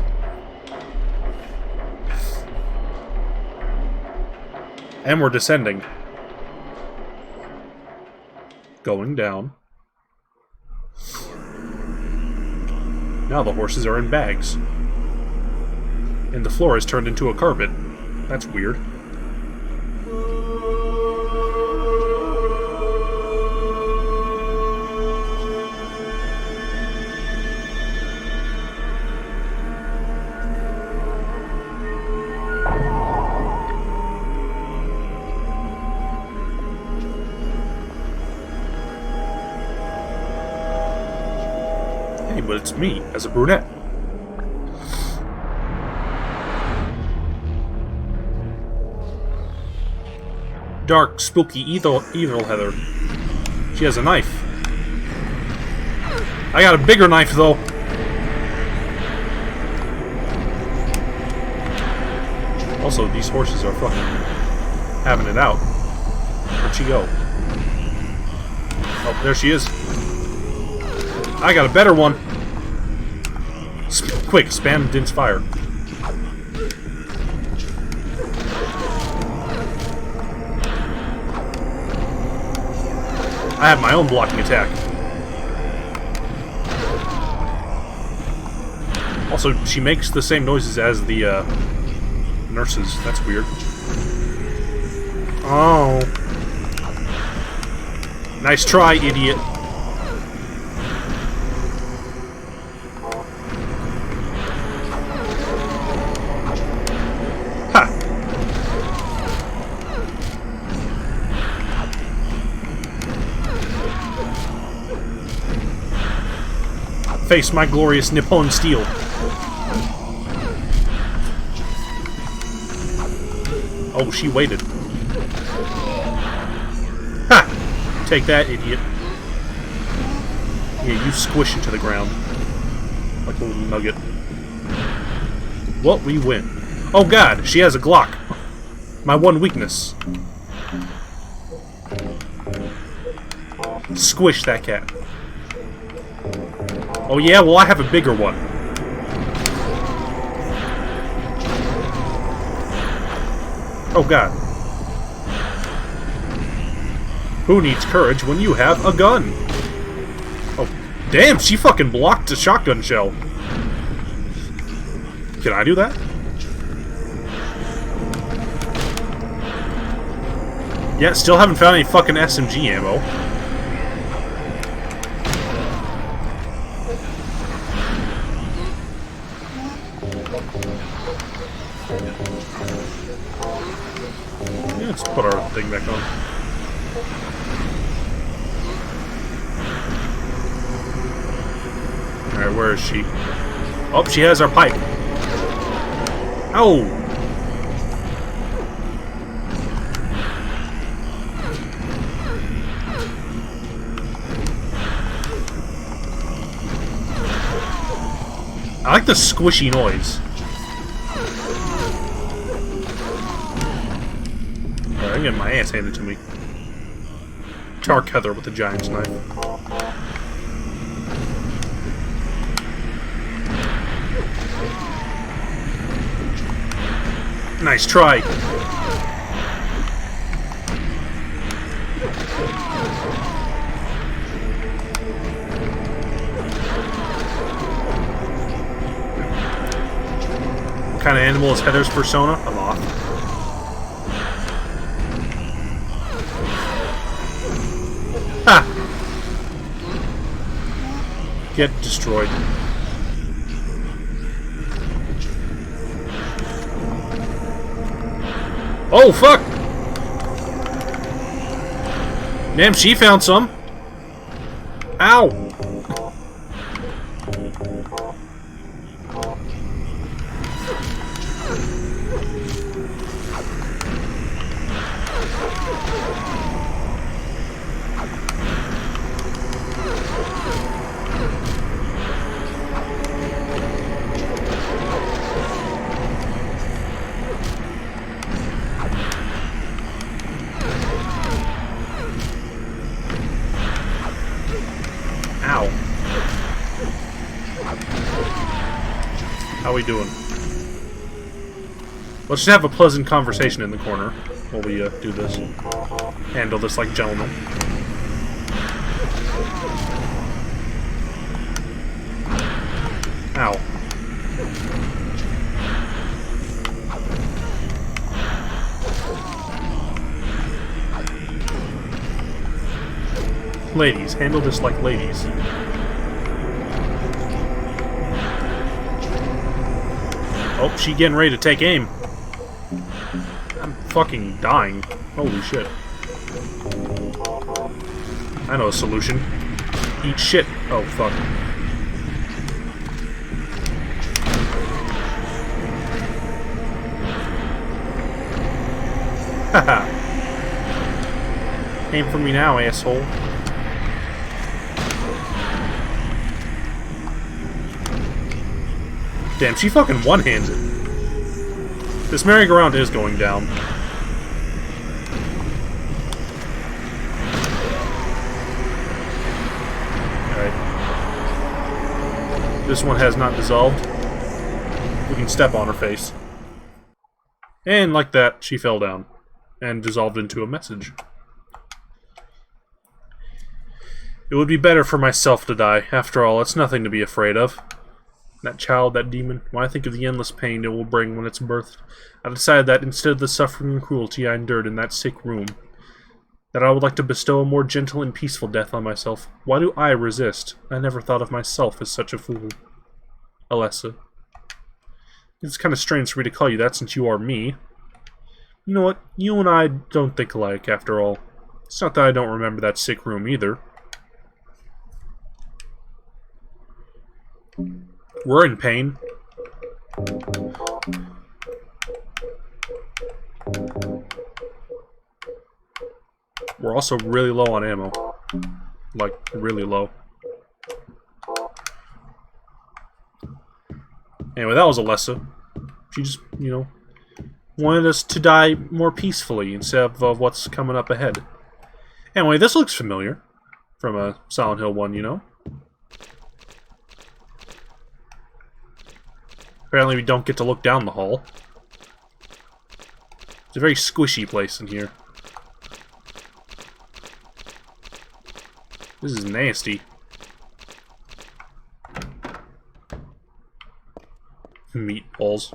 And we're descending. Going down. Now the horses are in bags. And the floor is turned into a carpet. That's weird. But it's me, as a brunette. Dark, spooky, evil Heather. She has a knife. I got a bigger knife, though. Also, these horses are fucking having it out. Where'd she go? Oh, there she is. I got a better one. Quick, spam Din's fire. I have my own blocking attack. Also, she makes the same noises as the nurses. That's weird. Oh. Nice try, idiot. face my glorious Nippon steel. Oh, she waited. Ha! Take that, idiot. Yeah, you squish into the ground. Like a little nugget. Well, we win. Oh god, she has a Glock. My one weakness. Squish that cat. Oh yeah, well I have a bigger one. Oh god. Who needs courage when you have a gun? Oh, damn, she fucking blocked a shotgun shell. Can I do that? Yeah, still haven't found any fucking SMG ammo. Yeah, let's put our thing back on. Alright, where is she? Oh, she has our pipe. Ow! I like the squishy noise. Alright, I'm getting my ass handed to me. Tark Heather with a giant's knife. Nice try. What kind of animal is Heather's persona? A moth. Ha! Get destroyed. Oh, fuck! Damn, she found some. Ow! How we doing? Let's just have a pleasant conversation in the corner while we do this. Handle this like gentlemen. Ow. Ladies, handle this like ladies. Oh, she getting ready to take aim. I'm fucking dying. Holy shit. I know a solution. Eat shit. Oh, fuck. Haha. Aim for me now, asshole. Damn, she fucking one-hands it. This merry-go-round is going down. Alright. This one has not dissolved. We can step on her face. And like that, she fell down. And dissolved into a message. It would be better for myself to die. After all, it's nothing to be afraid of. That child, that demon, when I think of the endless pain it will bring when it's birthed, I decided that instead of the suffering and cruelty I endured in that sick room, that I would like to bestow a more gentle and peaceful death on myself. Why do I resist? I never thought of myself as such a fool. Alessa. It's kind of strange for me to call you that since you are me. You know what? You and I don't think alike, after all. It's not that I don't remember that sick room, either. We're in pain. We're also really low on ammo. Like, really low. Anyway, that was Alessa. She just, you know, wanted us to die more peacefully instead of what's coming up ahead. Anyway, this looks familiar. From a Silent Hill 1, you know? Apparently we don't get to look down the hall. It's a very squishy place in here. This is nasty. Meatballs.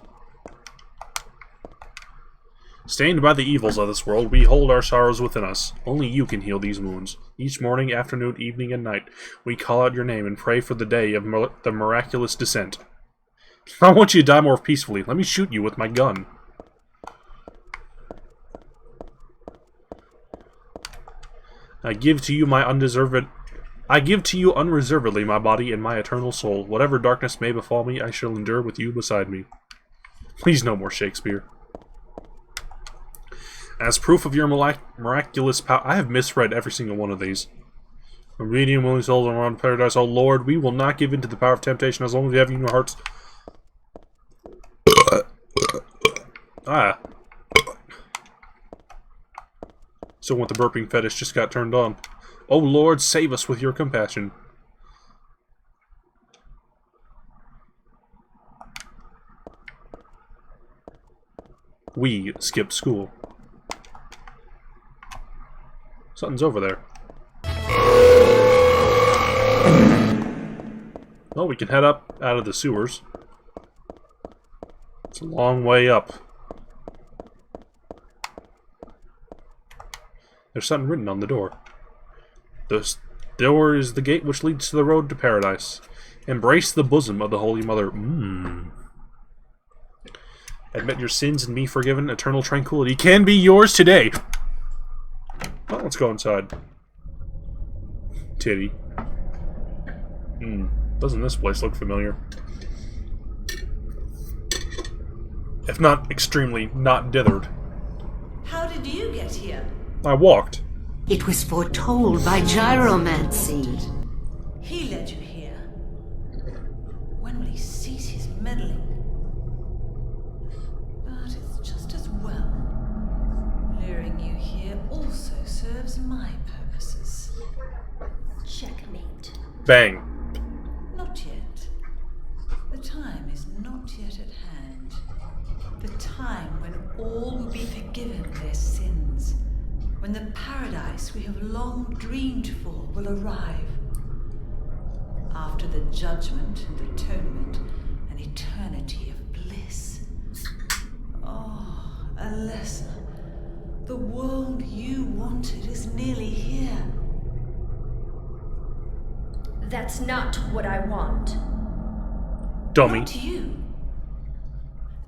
Stained by the evils of this world, we hold our sorrows within us. Only you can heal these wounds. Each morning, afternoon, evening, and night, we call out your name and pray for the day of the miraculous descent. I want you to die more peacefully. Let me shoot you with my gun. I give to you unreservedly my body and my eternal soul. Whatever darkness may befall me, I shall endure with you beside me. Please no more Shakespeare. As proof of your miraculous power... I have misread every single one of these. Obedient, willing souls around paradise. Oh Lord, we will not give in to the power of temptation as long as we have you in our hearts. Ah. So when the burping fetish just got turned on. Oh Lord, save us with your compassion. We skip school. Something's over there. Well, we can head up out of the sewers. It's a long way up. There's something written on the door. This door is the gate which leads to the road to paradise. Embrace the bosom of the Holy Mother. Admit your sins and be forgiven. Eternal tranquility can be yours today. Well, let's go inside. Titty. Doesn't this place look familiar? If not extremely not dithered. How did you get here? I walked. It was foretold by gyromancy. He led you here. When will he cease his meddling? But it's just as well. Luring you here also serves my purposes. Checkmate. Bang. Not yet. The time is not yet at hand. The time when all will be forgiven their sins. When the paradise we have long dreamed for will arrive. After the judgment and atonement, an eternity of bliss. Oh, Alessa, the world you wanted is nearly here. That's not what I want. Dummy. Not you.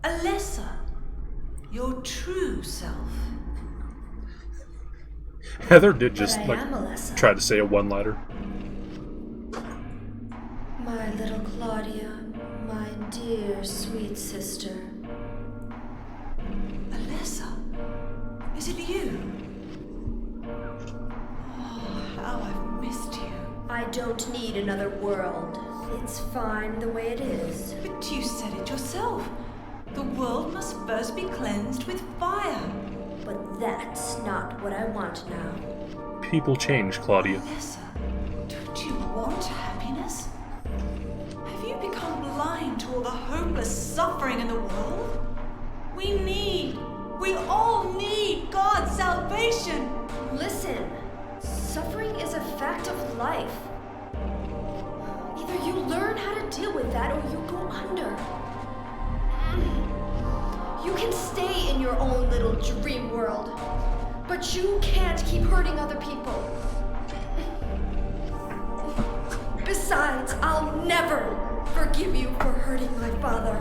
Alessa, your true self. Heather did just, But I am Alessa. try to say a one-liner. My little Claudia, my dear sweet sister. Alessa, is it you? Oh, how I've missed you. I don't need another world. It's fine the way it is. But you said it yourself. The world must first be cleansed with fire. But that's not what I want now. People change, Claudia. Alessa, don't you want happiness? Have you become blind to all the hopeless suffering in the world? We all need God's salvation. Listen, suffering is a fact of life. Either you learn how to deal with that or you go under. You can stay in your own little dream world, but you can't keep hurting other people. Besides, I'll never forgive you for hurting my father.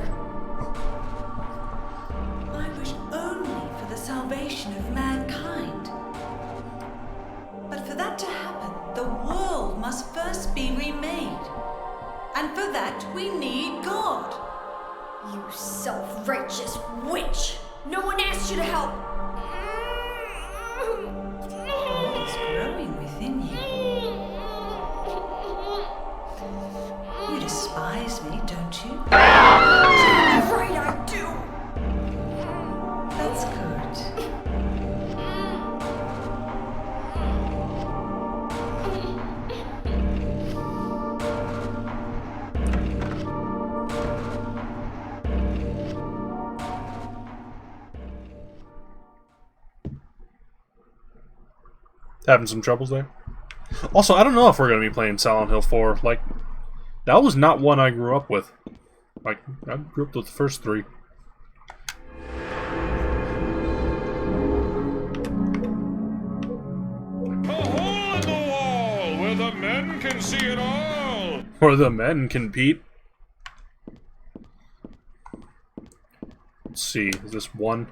I wish only for the salvation of mankind. But for that to happen, the world must first be remade. And for that, we need God. You self-righteous witch! No one asked you to help! What is growing within you? You despise me, don't you? Right, I do! That's good. Having some troubles there. Also, I don't know if we're going to be playing Silent Hill 4. Like, that was not one I grew up with. Like, I grew up with the first three. A hole in the wall where the men can see it all. Where the men compete. Let's see, is this one?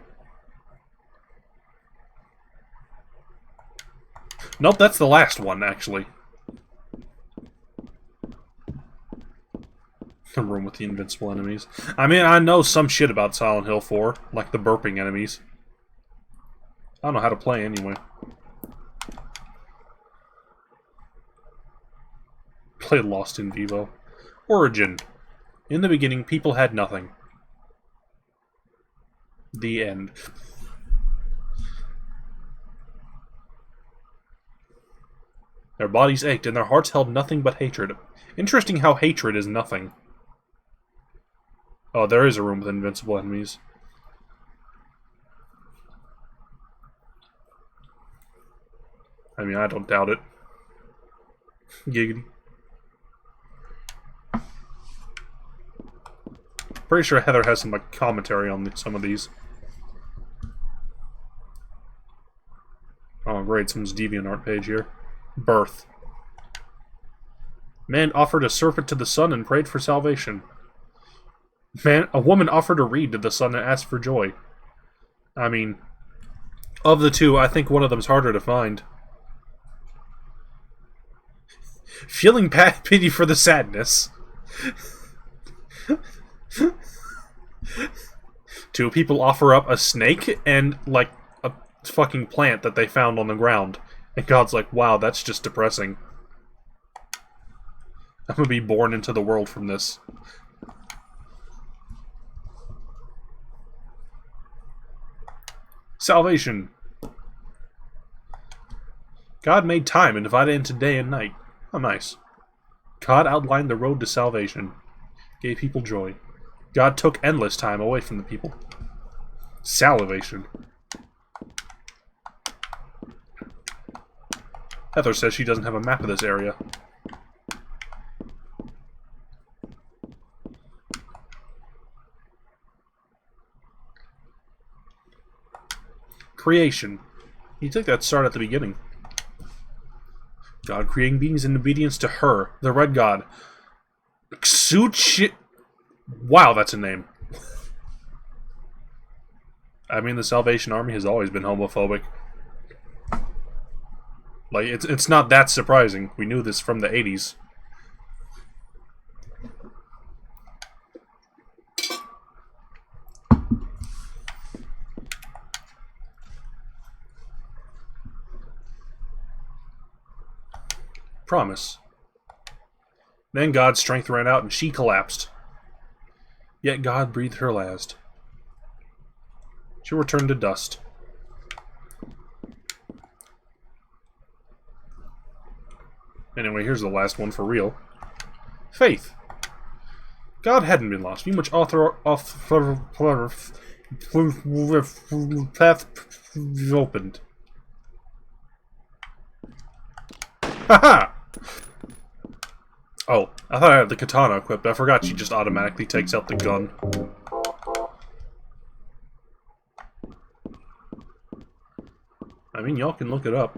Nope, that's the last one, actually. The room with the invincible enemies. I mean, I know some shit about Silent Hill 4, like the burping enemies. I don't know how to play anyway. Play Lost in Vivo. Origin. In the beginning, people had nothing. The end. Their bodies ached, and their hearts held nothing but hatred. Interesting how hatred is nothing. Oh, there is a room with invincible enemies. I mean, I don't doubt it. Giggity. Pretty sure Heather has some like commentary on some of these. Oh, great! Someone's DeviantArt page here. Birth. Man offered a serpent to the sun and prayed for salvation. A woman offered a reed to the sun and asked for joy. I mean, of the two, I think one of them's harder to find. Feeling pity for the sadness. Two people offer up a snake and, like, a fucking plant that they found on the ground. And God's like, wow, that's just depressing. I'm gonna be born into the world from this. Salvation. God made time and divided it into day and night. Oh, nice. God outlined the road to salvation. Gave people joy. God took endless time away from the people. Salivation. Heather says she doesn't have a map of this area. Creation. You think that'd start at the beginning. God creating beings in obedience to her, the Red God. Xuchi... Wow, that's a name. I mean, the Salvation Army has always been homophobic. Like, it's not that surprising. We knew this from the 80s. Promise. Then God's strength ran out and she collapsed. Yet God breathed her last. She returned to dust. Anyway, here's the last one for real. Faith. God hadn't been lost. You much path opened. Haha! Oh, I thought I had the katana equipped. I forgot she just automatically takes out the gun. I mean, y'all can look it up.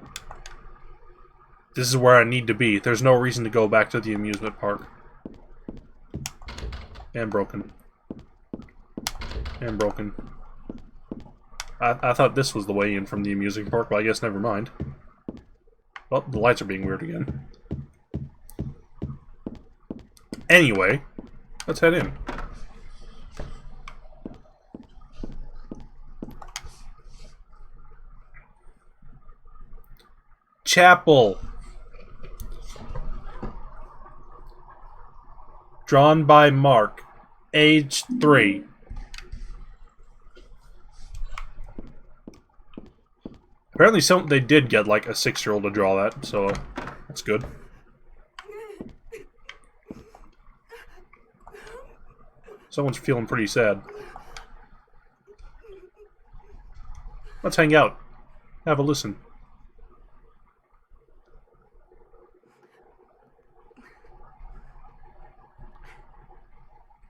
This is where I need to be. There's no reason to go back to the amusement park. And broken. And broken. I thought this was the way in from the amusement park, but I guess never mind. Well, the lights are being weird again. Anyway, let's head in. Chapel. Drawn by Mark. Age 3. Apparently they did get like a 6-year-old to draw that, so that's good. Someone's feeling pretty sad. Let's hang out. Have a listen.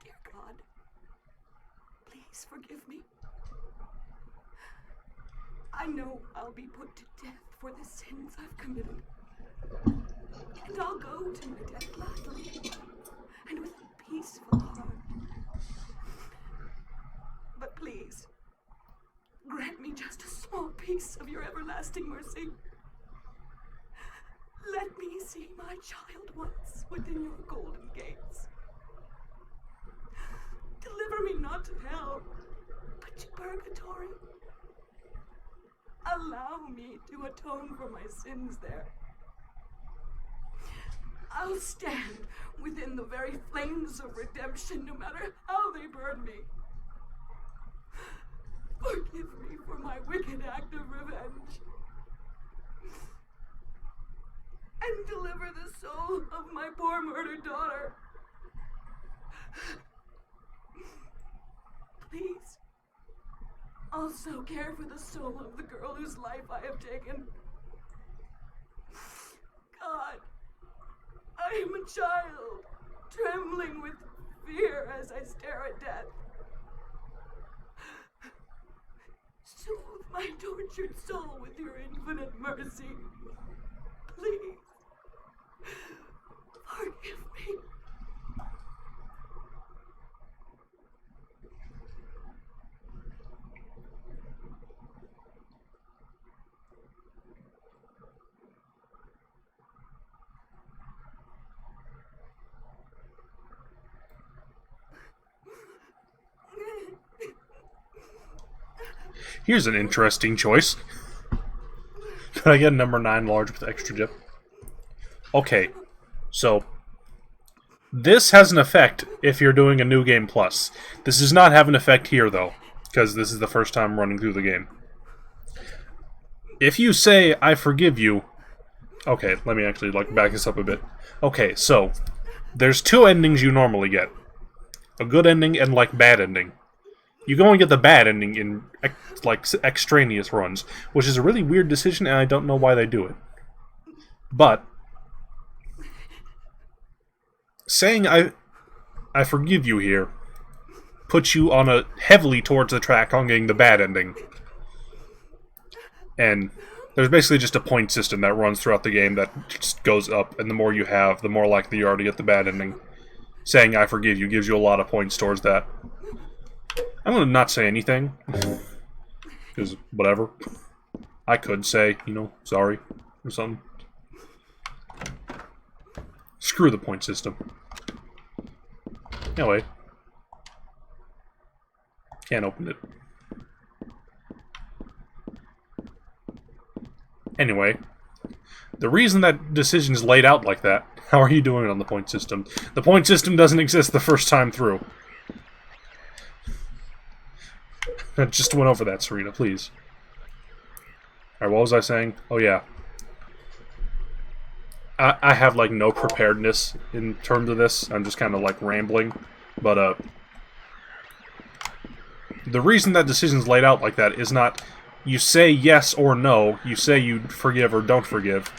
Dear God, please forgive me. I know I'll be put to death for the sins I've committed. And I'll go to my death gladly and with a peaceful heart. But please, grant me just a small piece of your everlasting mercy. Let me see my child once within your golden gates. Deliver me not to hell, but to purgatory. Allow me to atone for my sins there. I'll stand within the very flames of redemption, no matter how they burn me. Forgive me for my wicked act of revenge. And deliver the soul of my poor murdered daughter. Please, also care for the soul of the girl whose life I have taken. God, I am a child, trembling with fear as I stare at death. Soothe my tortured soul with your infinite mercy. Please, forgive me. Here's an interesting choice. Could I get a number 9 large with extra dip? Okay, so this has an effect if you're doing a New Game Plus. This does not have an effect here, though, because this is the first time running through the game. If you say, I forgive you... Okay, let me actually back this up a bit. Okay, so there's 2 endings you normally get. A good ending and, bad ending. You go and get the bad ending in, extraneous runs, which is a really weird decision, and I don't know why they do it. But saying I forgive you here puts you on a heavily towards the track on getting the bad ending. And there's basically just a point system that runs throughout the game that just goes up, and the more you have, the more likely you are to get the bad ending. Saying I forgive you gives you a lot of points towards that. I'm gonna not say anything. Because, whatever. I could say, sorry, or something. Screw the point system. Anyway. Can't open it. Anyway. The reason that decision is laid out like that, how are you doing it on the point system? The point system doesn't exist the first time through. I just went over that, Serena, please. Alright, what was I saying? Oh, yeah. I have, no preparedness in terms of this. I'm just kind of, rambling. But, the reason that decision's laid out like that is not you say yes or no, you say you forgive or don't forgive.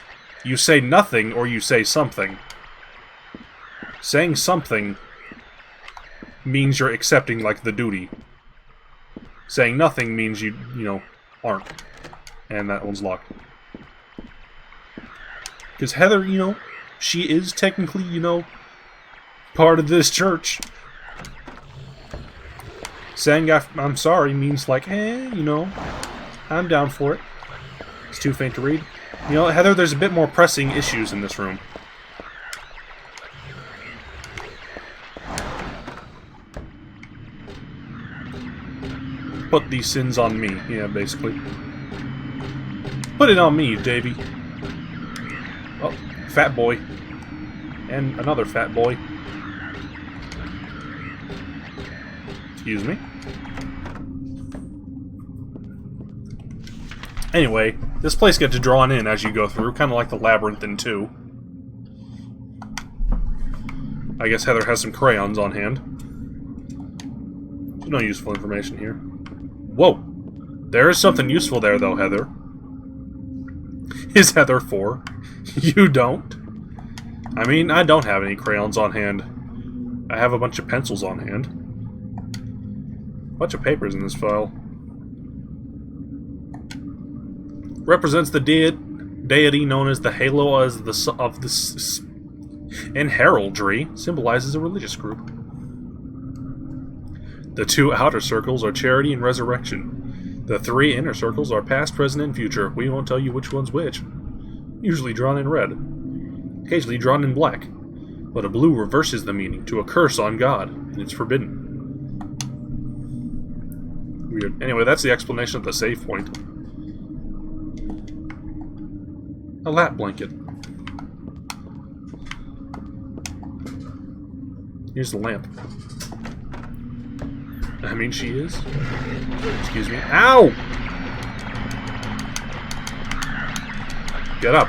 You say nothing or you say something. Saying something means you're accepting, the duty. Saying nothing means you aren't. And that one's locked. Because Heather, she is technically, part of this church. Saying I'm sorry means hey, I'm down for it. It's too faint to read. Heather, there's a bit more pressing issues in this room. Put these sins on me. Yeah, basically. Put it on me, Davy. Oh, fat boy. And another fat boy. Excuse me. Anyway, this place gets drawn in as you go through, kind of like the labyrinth in 2. I guess Heather has some crayons on hand. There's no useful information here. Whoa! There is something useful there, though, Heather. Is Heather 4? You don't? I mean, I don't have any crayons on hand. I have a bunch of pencils on hand. A bunch of papers in this file. Represents the deity known as the Halo of the and heraldry, symbolizes a religious group. The 2 outer circles are charity and resurrection. The 3 inner circles are past, present, and future. We won't tell you which one's which. Usually drawn in red. Occasionally drawn in black. But a blue reverses the meaning to a curse on God, and it's forbidden. Weird. Anyway, that's the explanation of the save point. A lap blanket. Here's the lamp. I mean, she is. Excuse me. Ow! Get up.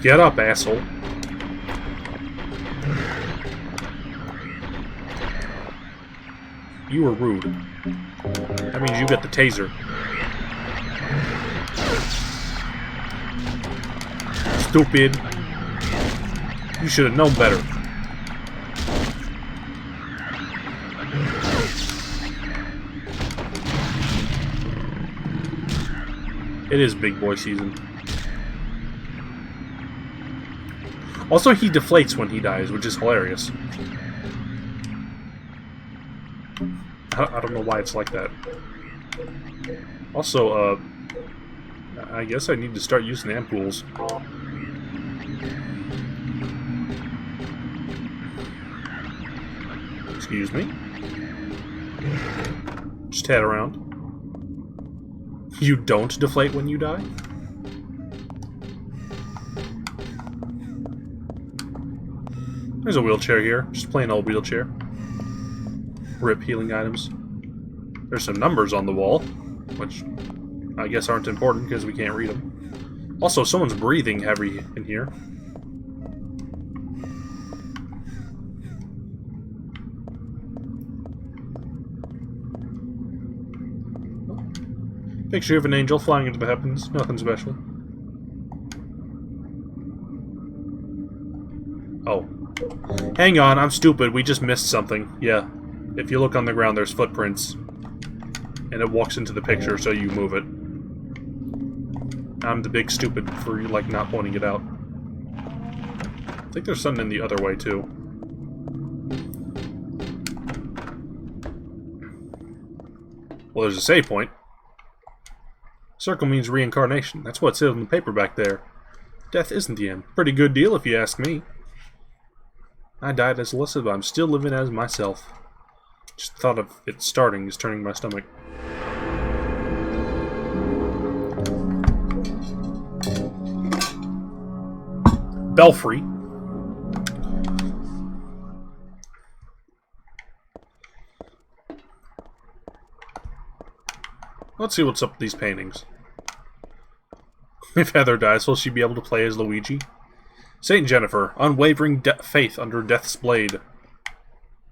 Get up, asshole. You were rude. That means you get the taser. Stupid. You should have known better. It is big boy season. Also, he deflates when he dies, which is hilarious. I don't know why it's like that. Also, I guess I need to start using ampoules. Excuse me. Just head around. You don't deflate when you die? There's a wheelchair here. Just plain old wheelchair. Rip healing items. There's some numbers on the wall, which I guess aren't important because we can't read them. Also, someone's breathing heavy in here. Picture of an angel flying into the heavens. Nothing special. Oh. Hang on, I'm stupid. We just missed something. Yeah. If you look on the ground, there's footprints. And it walks into the picture, so you move it. I'm the big stupid for, like, not pointing it out. I think there's something in the other way, too. Well, there's a save point. Circle means reincarnation. That's what it said on the paper back there. Death isn't the end. Pretty good deal, if you ask me. I died as Alyssa, but I'm still living as myself. Just the thought of it starting is turning my stomach. Belfry. Let's see what's up with these paintings. If Heather dies, will she be able to play as Luigi? Saint Jennifer, unwavering faith under Death's blade.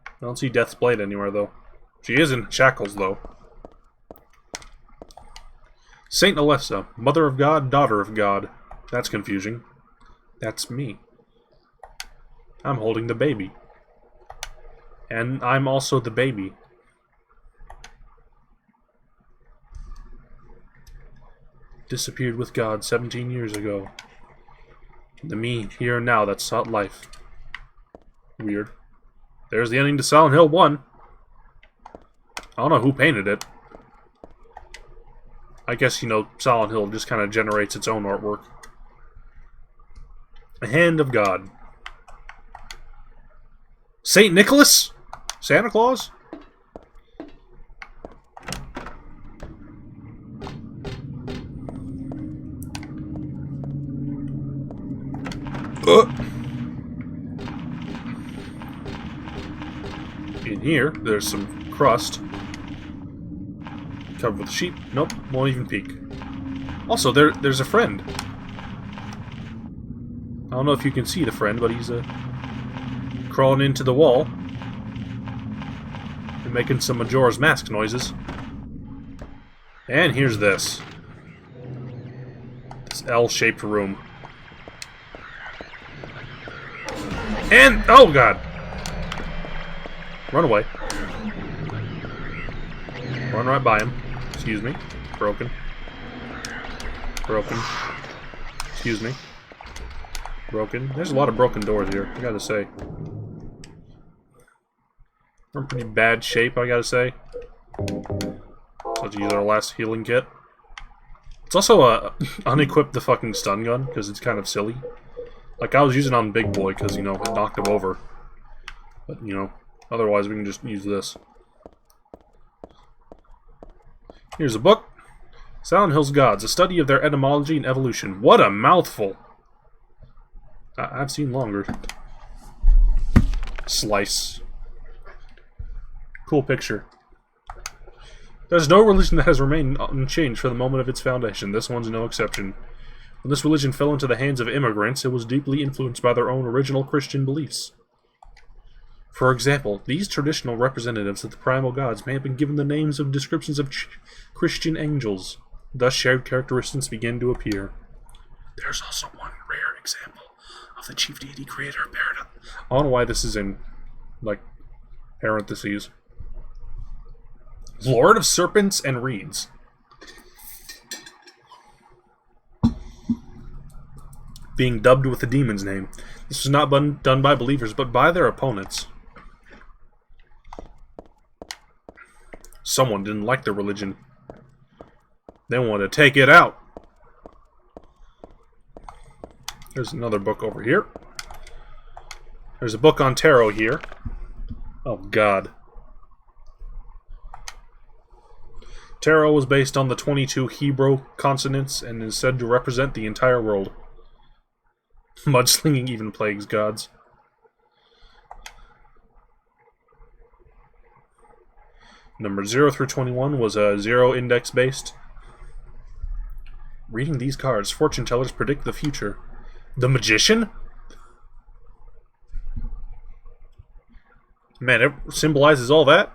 I don't see Death's blade anywhere, though. She is in shackles, though. Saint Alessa, Mother of God, Daughter of God. That's confusing. That's me. I'm holding the baby. And I'm also the baby. Disappeared with God 17 years ago. The me, here and now, that sought life. Weird. There's the ending to Silent Hill 1. I don't know who painted it. I guess, you know, Silent Hill just kind of generates its own artwork. A Hand of God. Saint Nicholas? Santa Claus? In here, there's some crust. Covered with sheep. Nope, won't even peek. Also, there's a friend. I don't know if you can see the friend, but he's crawling into the wall and making some Majora's Mask noises. And here's this. This L-shaped room. And, oh god! Run away. Run right by him. Excuse me. Broken. Broken. Excuse me. Broken. There's a lot of broken doors here, I gotta say. We're in pretty bad shape, I gotta say. So let's use our last healing kit. It's also unequipped the fucking stun gun, because it's kind of silly. Like, I was using it on Big Boy, because, you know, it knocked him over. But, you know, otherwise we can just use this. Here's a book. Silent Hill's Gods, a study of their etymology and evolution. What a mouthful! I've seen longer. Slice. Cool picture. There's no religion that has remained unchanged for the moment of its foundation. This one's no exception. When this religion fell into the hands of immigrants, it was deeply influenced by their own original Christian beliefs. For example, these traditional representatives of the primal gods may have been given the names of descriptions of Christian angels. Thus, shared characteristics begin to appear. There's also one rare example of the chief deity creator of paradise. I don't know why this is in, like, parentheses. Lord of Serpents and Reeds. Being dubbed with the demon's name. This was not done by believers, but by their opponents. Someone didn't like their religion. They wanted to take it out. There's another book over here. There's a book on tarot here. Oh, God. Tarot was based on the 22 Hebrew consonants and is said to represent the entire world. Mudslinging even plagues gods. Number 0 through 21 was zero index based. Reading these cards, fortune tellers predict the future. The magician? Man, it symbolizes all that.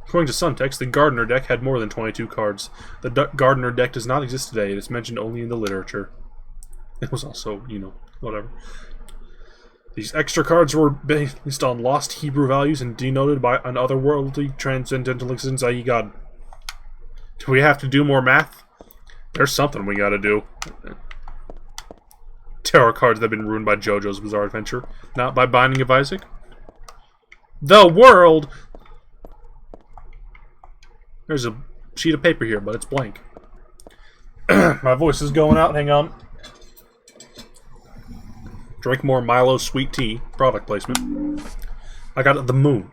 According to some texts, the Gardener deck had more than 22 cards. The Gardener deck does not exist today. It is mentioned only in the literature. It was also, you know, whatever. These extra cards were based on lost Hebrew values and denoted by an otherworldly transcendental existence, i.e. God. Do we have to do more math? There's something we gotta do. Tarot cards that have been ruined by JoJo's Bizarre Adventure, not by Binding of Isaac. The world! There's a sheet of paper here, but it's blank. My voice is going out, hang on. Drink more Milo sweet tea. Product placement. I got the moon.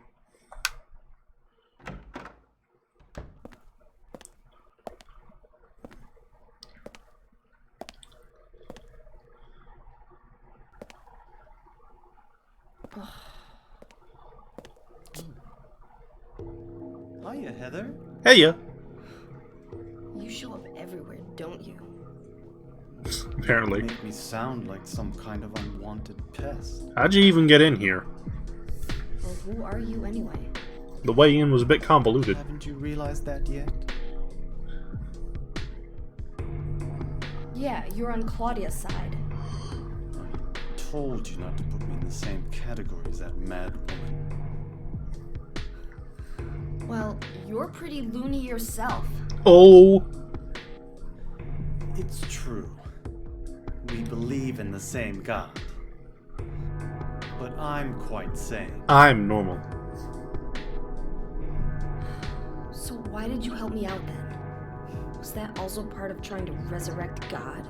Hiya, Heather. Heya. You show up everywhere, don't you? Apparently. You make me sound like some kind of unwanted pest. How'd you even get in here? Well, who are you anyway? The way in was a bit convoluted. Haven't you realized that yet? Yeah, you're on Claudia's side. I told you not to put me in the same category as that mad woman. Well, you're pretty loony yourself. Oh. It's true. We believe in the same God. But I'm quite sane. I'm normal. So why did you help me out then? Was that also part of trying to resurrect God?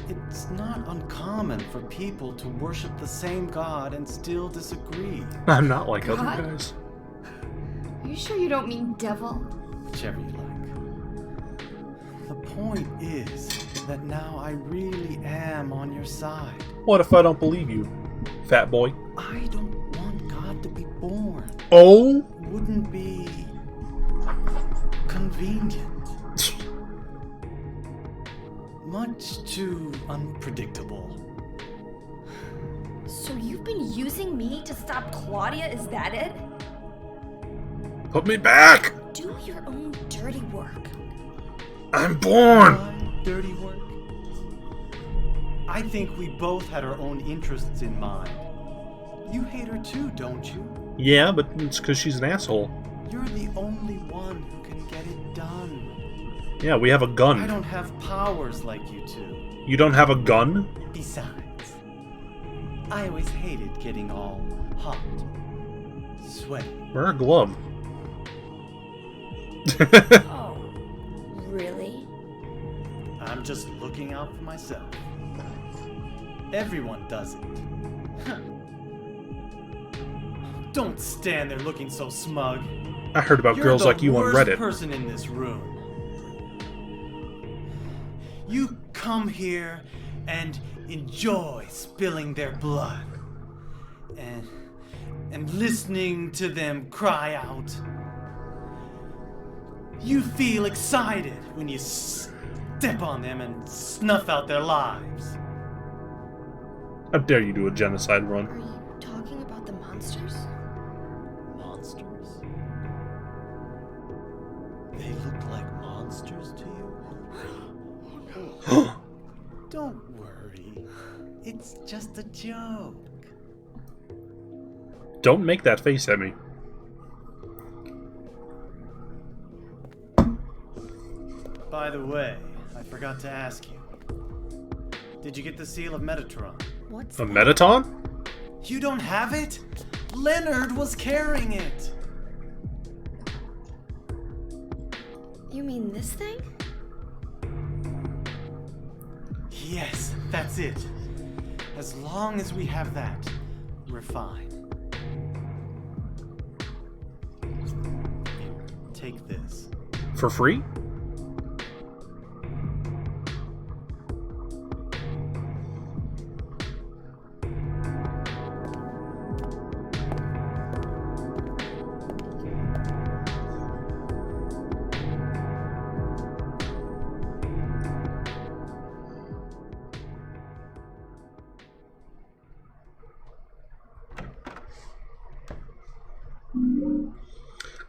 It's not uncommon for people to worship the same God and still disagree. I'm not like God? other guys. Are you sure you don't mean devil? Whichever you like. The point is that now I really am on your side. What if I don't believe you, fat boy? I don't want God to be born. Oh? Wouldn't be convenient. Much too unpredictable. So you've been using me to stop Claudia, is that it? Put me back! Do your own dirty work. I'm born! My dirty work? I think we both had our own interests in mind. You hate her too, don't you? Yeah, but it's because she's an asshole. You're the only one who can get it done. Yeah, we have a gun. I don't have powers like you two. You don't have a gun? Besides, I always hated getting all hot, sweaty. Wear a glove. Oh, really? I'm just looking out for myself. Everyone does it. Don't stand there looking so smug. I heard about girls like you on Reddit. You're the worst person in this room. You come here and enjoy spilling their blood and listening to them cry out. You feel excited when you step on them and snuff out their lives. How dare you do a genocide run? Are you talking about the monsters? Monsters? They look like monsters to you? Don't worry. It's just a joke. Don't make that face at me. By the way, I forgot to ask you. Did you get the seal of Metatron? What's a Metaton? You don't have it? Leonard was carrying it. You mean this thing? Yes, that's it. As long as we have that, we're fine. Here, take this. For free?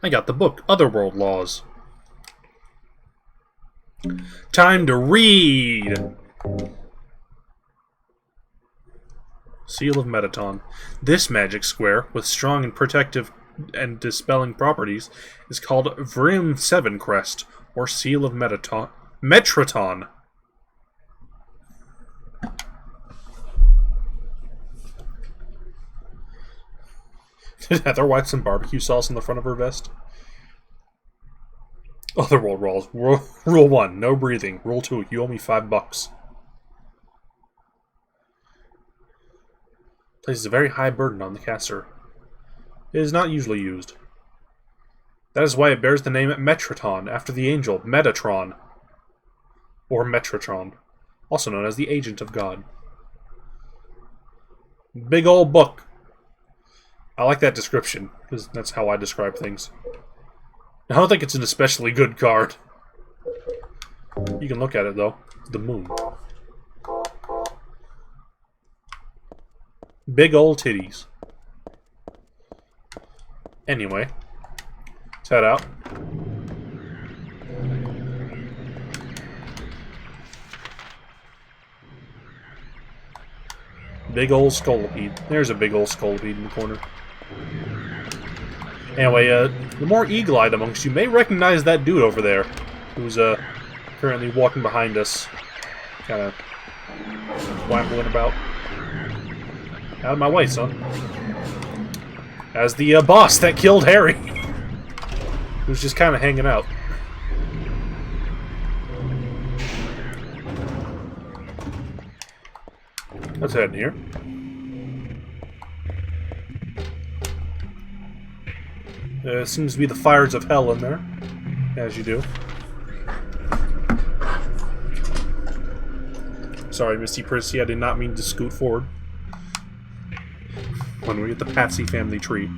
I got the book, Otherworld Laws. Time to read! Seal of Metaton. This magic square, with strong and protective and dispelling properties, is called Vrim 7 Crest, or Seal of Metraton. Did Heather wipe some barbecue sauce on the front of her vest? Otherworld rules. Rule 1, no breathing. Rule 2, you owe me $5. Places a very high burden on the caster. It is not usually used. That is why it bears the name Metraton, after the angel Metatron, or Metratron, also known as the Agent of God. Big old book. I like that description, because that's how I describe things. I don't think it's an especially good card. You can look at it, though. The moon. Big old titties. Anyway, let's head out. Big old scolipede. There's a big old scolipede in the corner. Anyway, the more eagle-eyed amongst you may recognize that dude over there, who's currently walking behind us, kind of wambling about. Out of my way, son. As the boss that killed Harry, who's just kind of hanging out. Let's head in here. Seems to be the fires of hell in there, as you do. Sorry, Misty Prissy, I did not mean to scoot forward. When we get the Patsy family tree.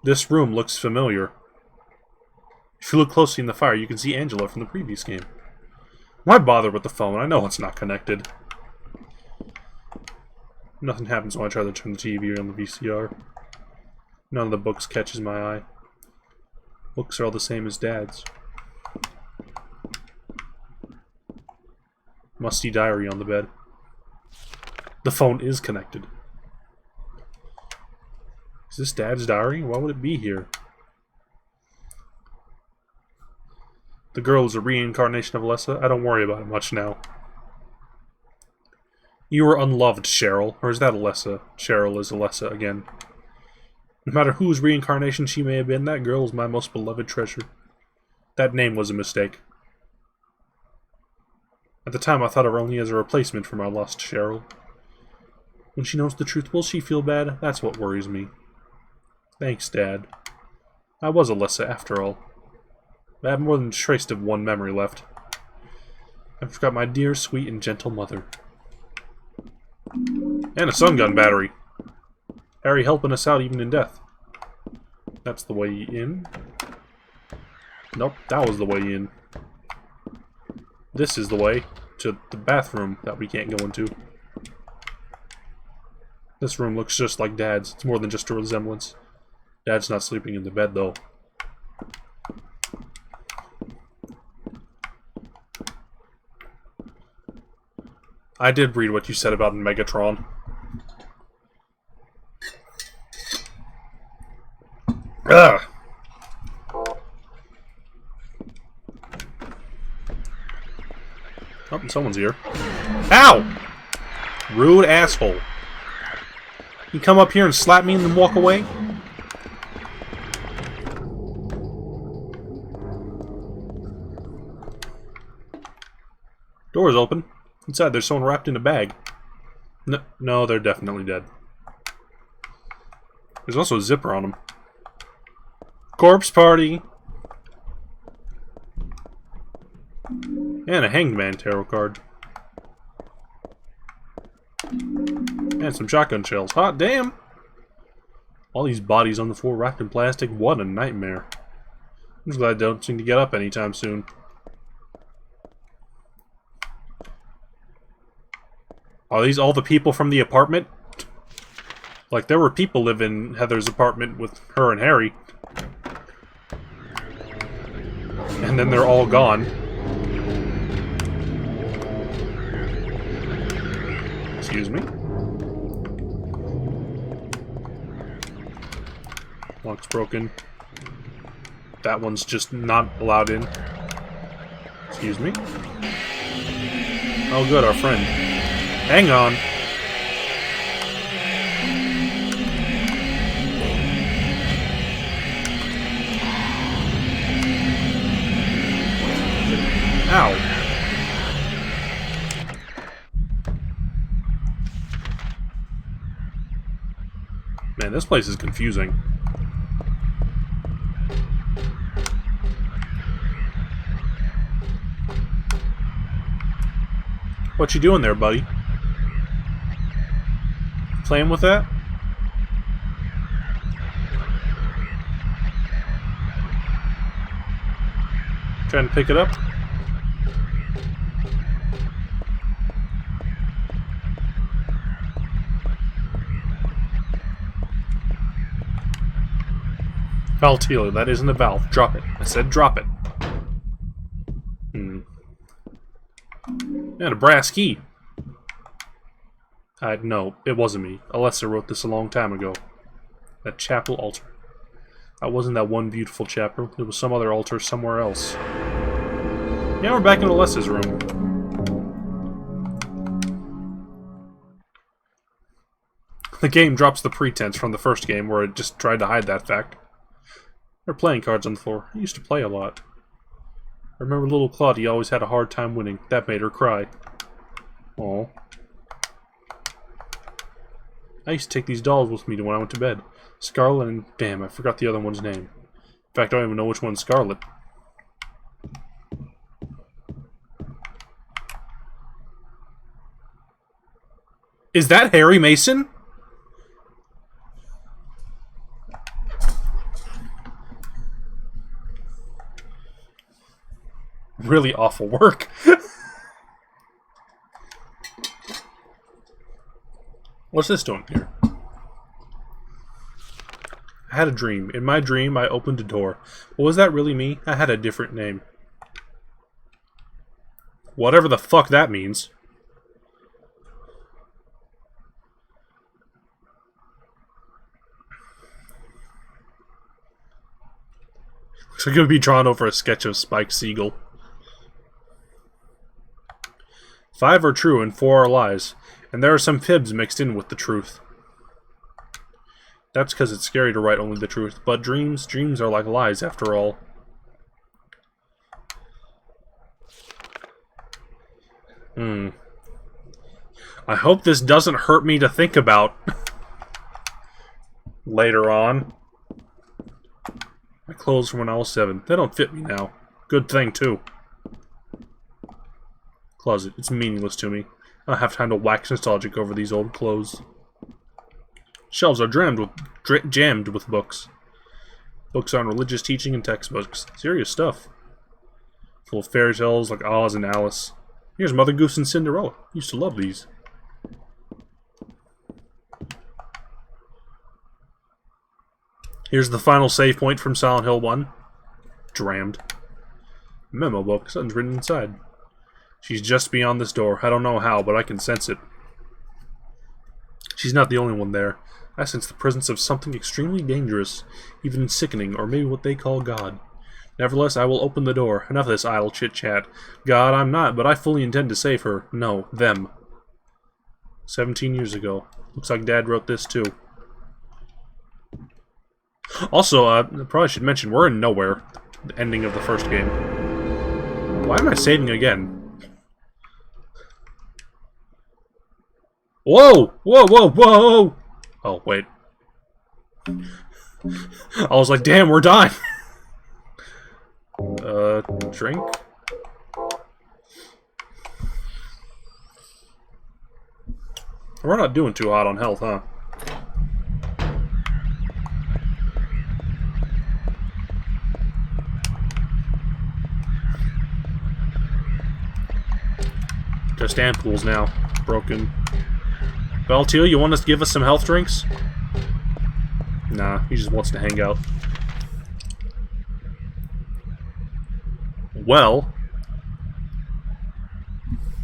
This room looks familiar. If you look closely in the fire, you can see Angela from the previous game. Why bother with the phone? I know it's not connected. Nothing happens when I try to turn the TV on the VCR. None of the books catches my eye. Books are all the same as Dad's. Musty diary on the bed. The phone is connected. Is this Dad's diary? Why would it be here? The girl is a reincarnation of Alessa. I don't worry about it much now. You were unloved, Cheryl. Or is that Alessa? Cheryl is Alessa again. No matter whose reincarnation she may have been, that girl is my most beloved treasure. That name was a mistake. At the time, I thought of her only as a replacement for my lost Cheryl. When she knows the truth, will she feel bad? That's what worries me. Thanks, Dad. I was Alessa after all. I have more than a trace of one memory left. I forgot my dear, sweet, and gentle mother. And a sun gun battery. Harry helping us out even in death. That's the way in. Nope, that was the way in. This is the way to the bathroom that we can't go into. This room looks just like Dad's. It's more than just a resemblance. Dad's not sleeping in the bed, though. I did read what you said about Megatron. Ugh! Oh, and someone's here. Ow! Rude asshole. You come up here and slap me and then walk away? Door's open. Inside there's someone wrapped in a bag. No, they're definitely dead. There's also a zipper on them. Corpse party! And a Hanged Man tarot card. And some shotgun shells. Hot damn! All these bodies on the floor wrapped in plastic. What a nightmare. I'm just glad they don't seem to get up anytime soon. Are these all the people from the apartment? Like, there were people living in Heather's apartment with her and Harry. And then they're all gone. Excuse me. Lock's broken. That one's just not allowed in. Excuse me. Oh good, our friend. Hang on. Ow. Man, this place is confusing. What you doing there, buddy? Playing with that? Trying to pick it up? Valtila, that isn't a valve. Drop it. I said drop it. And a brass key. No, it wasn't me. Alessa wrote this a long time ago. That chapel altar. That wasn't that one beautiful chapel. It was some other altar somewhere else. Now we're back in Alessa's room. The game drops the pretense from the first game where it just tried to hide that fact. There are playing cards on the floor. I used to play a lot. I remember little Claudia always had a hard time winning. That made her cry. Aww. I used to take these dolls with me when I went to bed. Scarlet and... damn, I forgot the other one's name. In fact, I don't even know which one's Scarlet. Is that Harry Mason? Really awful work. What's this doing here? I had a dream. In my dream, I opened a door. But was that really me? I had a different name. Whatever the fuck that means. Looks like it would be drawn over a sketch of Spike Siegel. 5 are true and 4 are lies, and there are some fibs mixed in with the truth. That's because it's scary to write only the truth, but dreams are like lies after all. I hope this doesn't hurt me to think about later on. My clothes from when I was 7. They don't fit me now. Good thing, too. Closet. It's meaningless to me. I don't have time to wax nostalgic over these old clothes. Shelves are jammed with books. Books on religious teaching and textbooks. Serious stuff. Full of fairy tales like Oz and Alice. Here's Mother Goose and Cinderella. Used to love these. Here's the final save point from Silent Hill 1. Drammed. Memo book. Something's written inside. She's just beyond this door. I don't know how, but I can sense it. She's not the only one there. I sense the presence of something extremely dangerous, even sickening, or maybe what they call God. Nevertheless, I will open the door. Enough of this idle chit-chat. God, I'm not, but I fully intend to save her. No, them. 17 years ago. Looks like Dad wrote this, too. Also, I probably should mention, we're in Nowhere. The ending of the first game. Why am I saving again? Whoa! Whoa, whoa, whoa! Oh, wait. I was like, damn, we're dying! Drink? We're not doing too hot on health, huh? Just ampoules now. Broken. Valtiel, you want us to give us some health drinks? Nah, he just wants to hang out. Well...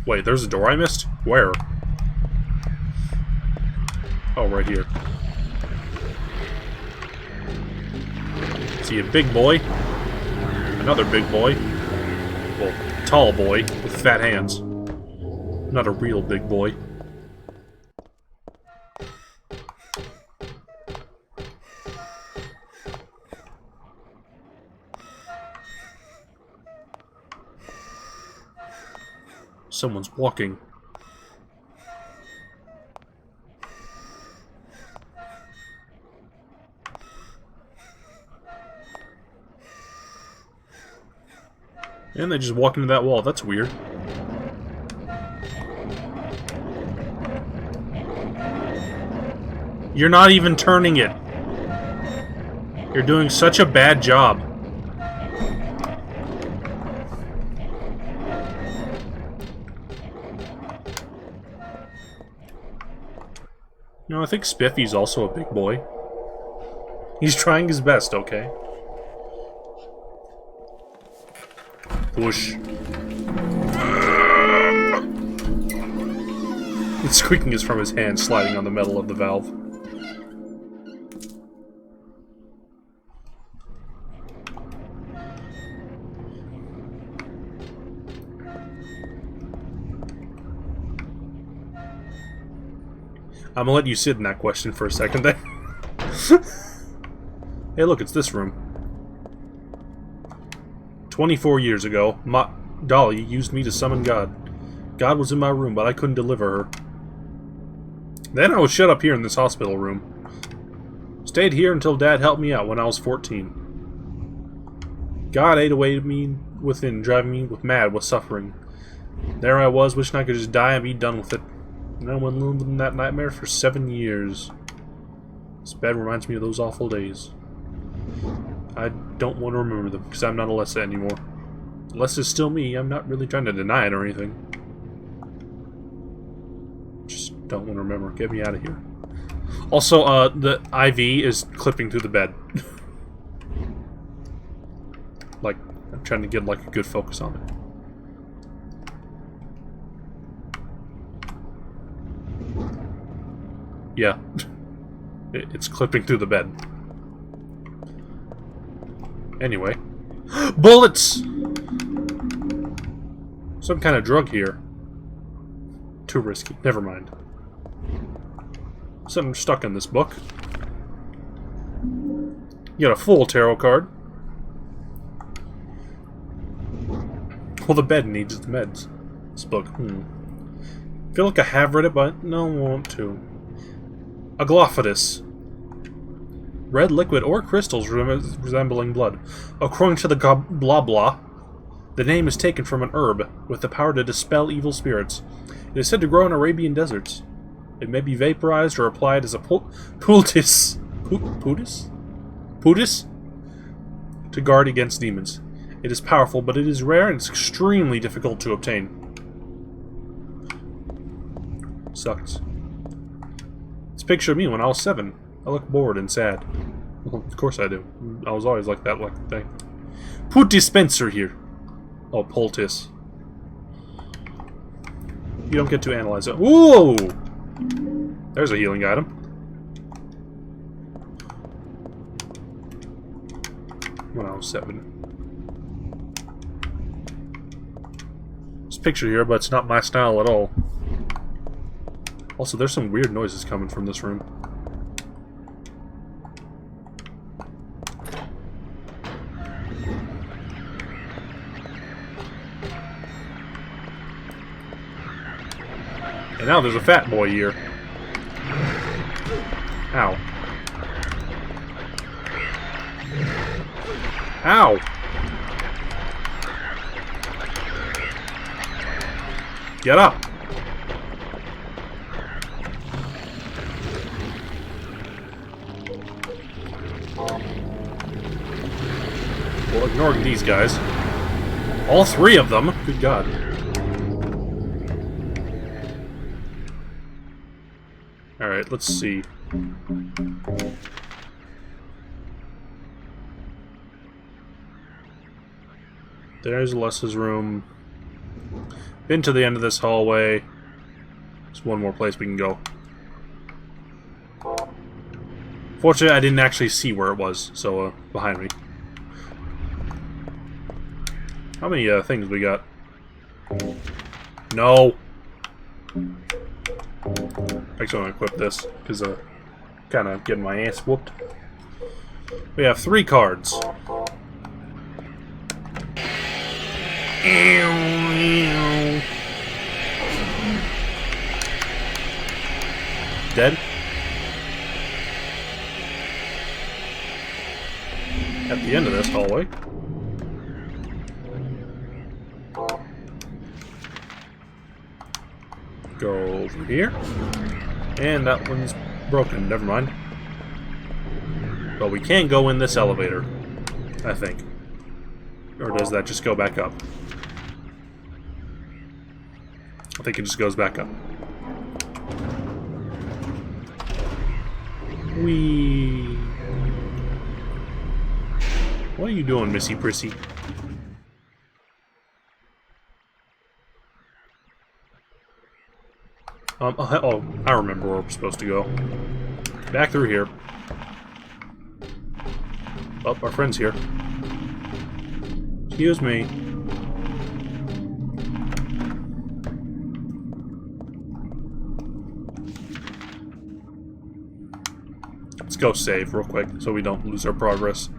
Wait, there's a door I missed? Where? Oh, right here. See a big boy. Another big boy. Well, tall boy with fat hands. Not a real big boy. Someone's walking. And they just walk into that wall. That's weird. You're not even turning it. You're doing such a bad job. You know, I think Spiffy's also a big boy. He's trying his best, okay? Push. The squeaking is from his hand sliding on the metal of the valve. I'm gonna let you sit in that question for a second there. Hey look, it's this room. 24 years ago, Dolly used me to summon God. God was in my room, but I couldn't deliver her. Then I was shut up here in this hospital room. Stayed here until Dad helped me out when I was 14. God ate away me within, driving me mad with suffering. There I was, wishing I could just die and be done with it. And I went living in that nightmare for 7 years. This bed reminds me of those awful days. I don't want to remember them, because I'm not Alessa anymore. Alessa's still me, I'm not really trying to deny it or anything. Just don't want to remember. Get me out of here. Also, the IV is clipping through the bed. Like, I'm trying to get, like, a good focus on it. Yeah. It's clipping through the bed. Anyway. Bullets! Some kind of drug here. Too risky. Never mind. Something stuck in this book. You got a full tarot card. Well, the bed needs its meds. This book. Feel like I have read it, but no, want to. Aglophidus. Red liquid or crystals resembling blood. According to the blah blah, the name is taken from an herb with the power to dispel evil spirits. It is said to grow in Arabian deserts. It may be vaporized or applied as a poultice to guard against demons. It is powerful, but it is rare and it's extremely difficult to obtain. Sucks. It's a picture of me when I was 7. I look bored and sad. Well, of course I do. I was always like that thing. Put dispenser here. Oh, poultice. You don't get to analyze it. Whoa! There's a healing item. When I was 7. This picture here, but it's not my style at all. Also, there's some weird noises coming from this room. And now there's a fat boy here. Ow. Ow! Get up! Well, ignoring these guys. All 3 of them? Good God. Alright, let's see. There's Alessa's room. Been to the end of this hallway. There's one more place we can go. Fortunately, I didn't actually see where it was, so, behind me. How many, things we got? No! Actually, I'm gonna equip this, because, kinda getting my ass whooped. We have 3 cards. Dead? At the end of this hallway. Go over here. And that one's broken, never mind. But we can go in this elevator, I think. Or does that just go back up? I think it just goes back up. Whee! What are you doing, Missy Prissy? Oh, I remember where we're supposed to go. Back through here. Oh, our friend's here. Excuse me. Let's go save real quick so we don't lose our progress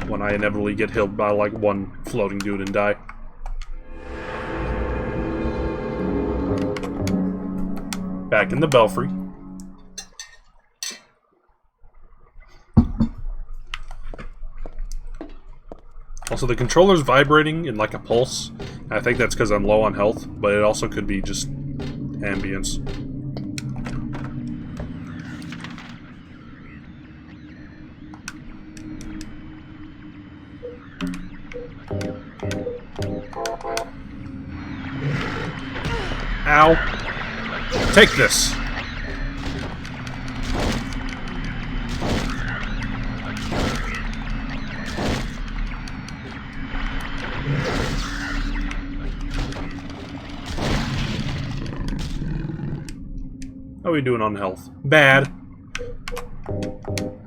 when I inevitably get hit by like one floating dude and die. Back in the belfry. Also, the controller's vibrating in like a pulse. I think that's because I'm low on health, but it also could be just ambience. Ow. Take this. How are we doing on health? Bad.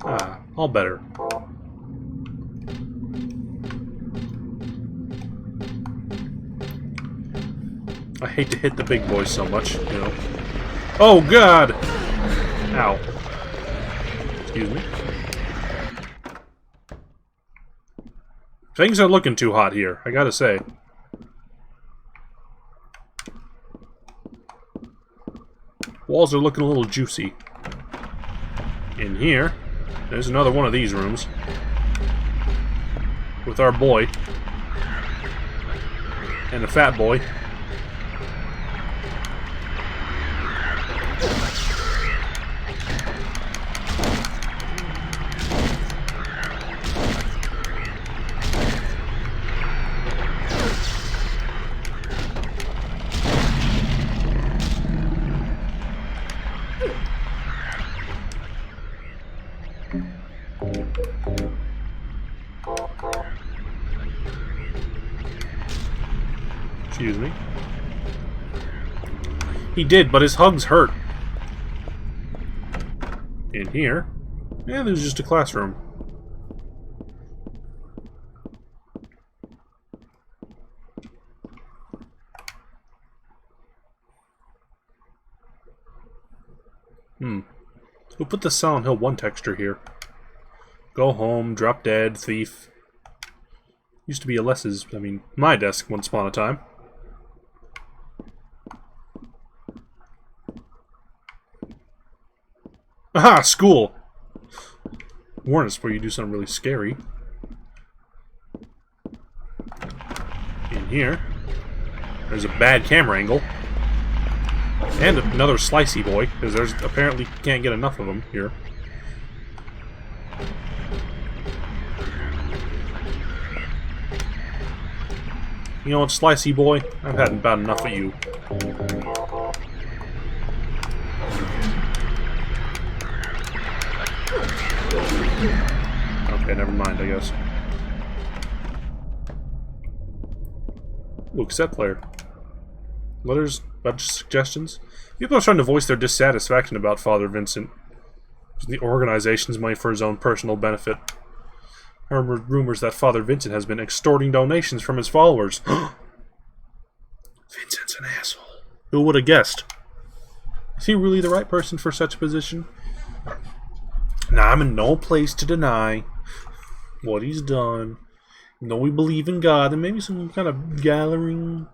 Ah, all better. I hate to hit the big boys so much, you know. Oh, God! Ow. Excuse me. Things are looking too hot here, I gotta say. Walls are looking a little juicy. In here, there's another one of these rooms. With our boy. And a fat boy. Excuse me. He did, but his hugs hurt. In here, yeah, there's just a classroom. Who put the Silent Hill 1 texture here? Go home, drop dead, thief. Used to be my desk once upon a time. Aha! School! Warn us before you do something really scary. In here, there's a bad camera angle. And another slicey boy, because there's apparently can't get enough of them here. You know what, slicey boy? I've had about enough of you. Okay, never mind, I guess. Ooh, cassette player. Letters, bunch of suggestions. People are trying to voice their dissatisfaction about Father Vincent. The organization's money for his own personal benefit. Rumors that Father Vincent has been extorting donations from his followers. Vincent's an asshole. Who would have guessed? Is he really the right person for such a position? Now, I'm in no place to deny what he's done. You know, we believe in God, and maybe some kind of gathering.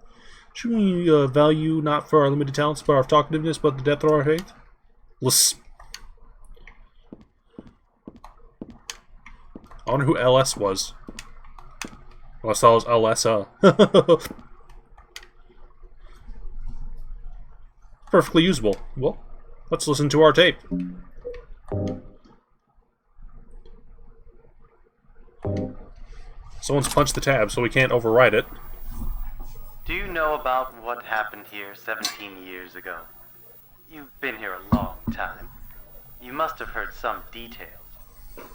Should we value not for our limited talents, but our talkativeness, but the depth of our faith? I wonder who LS was. Unless that was LS. Perfectly usable. Well, let's listen to our tape. Someone's punched the tab, so we can't override it. Do you know about what happened here 17 years ago? You've been here a long time. You must have heard some details.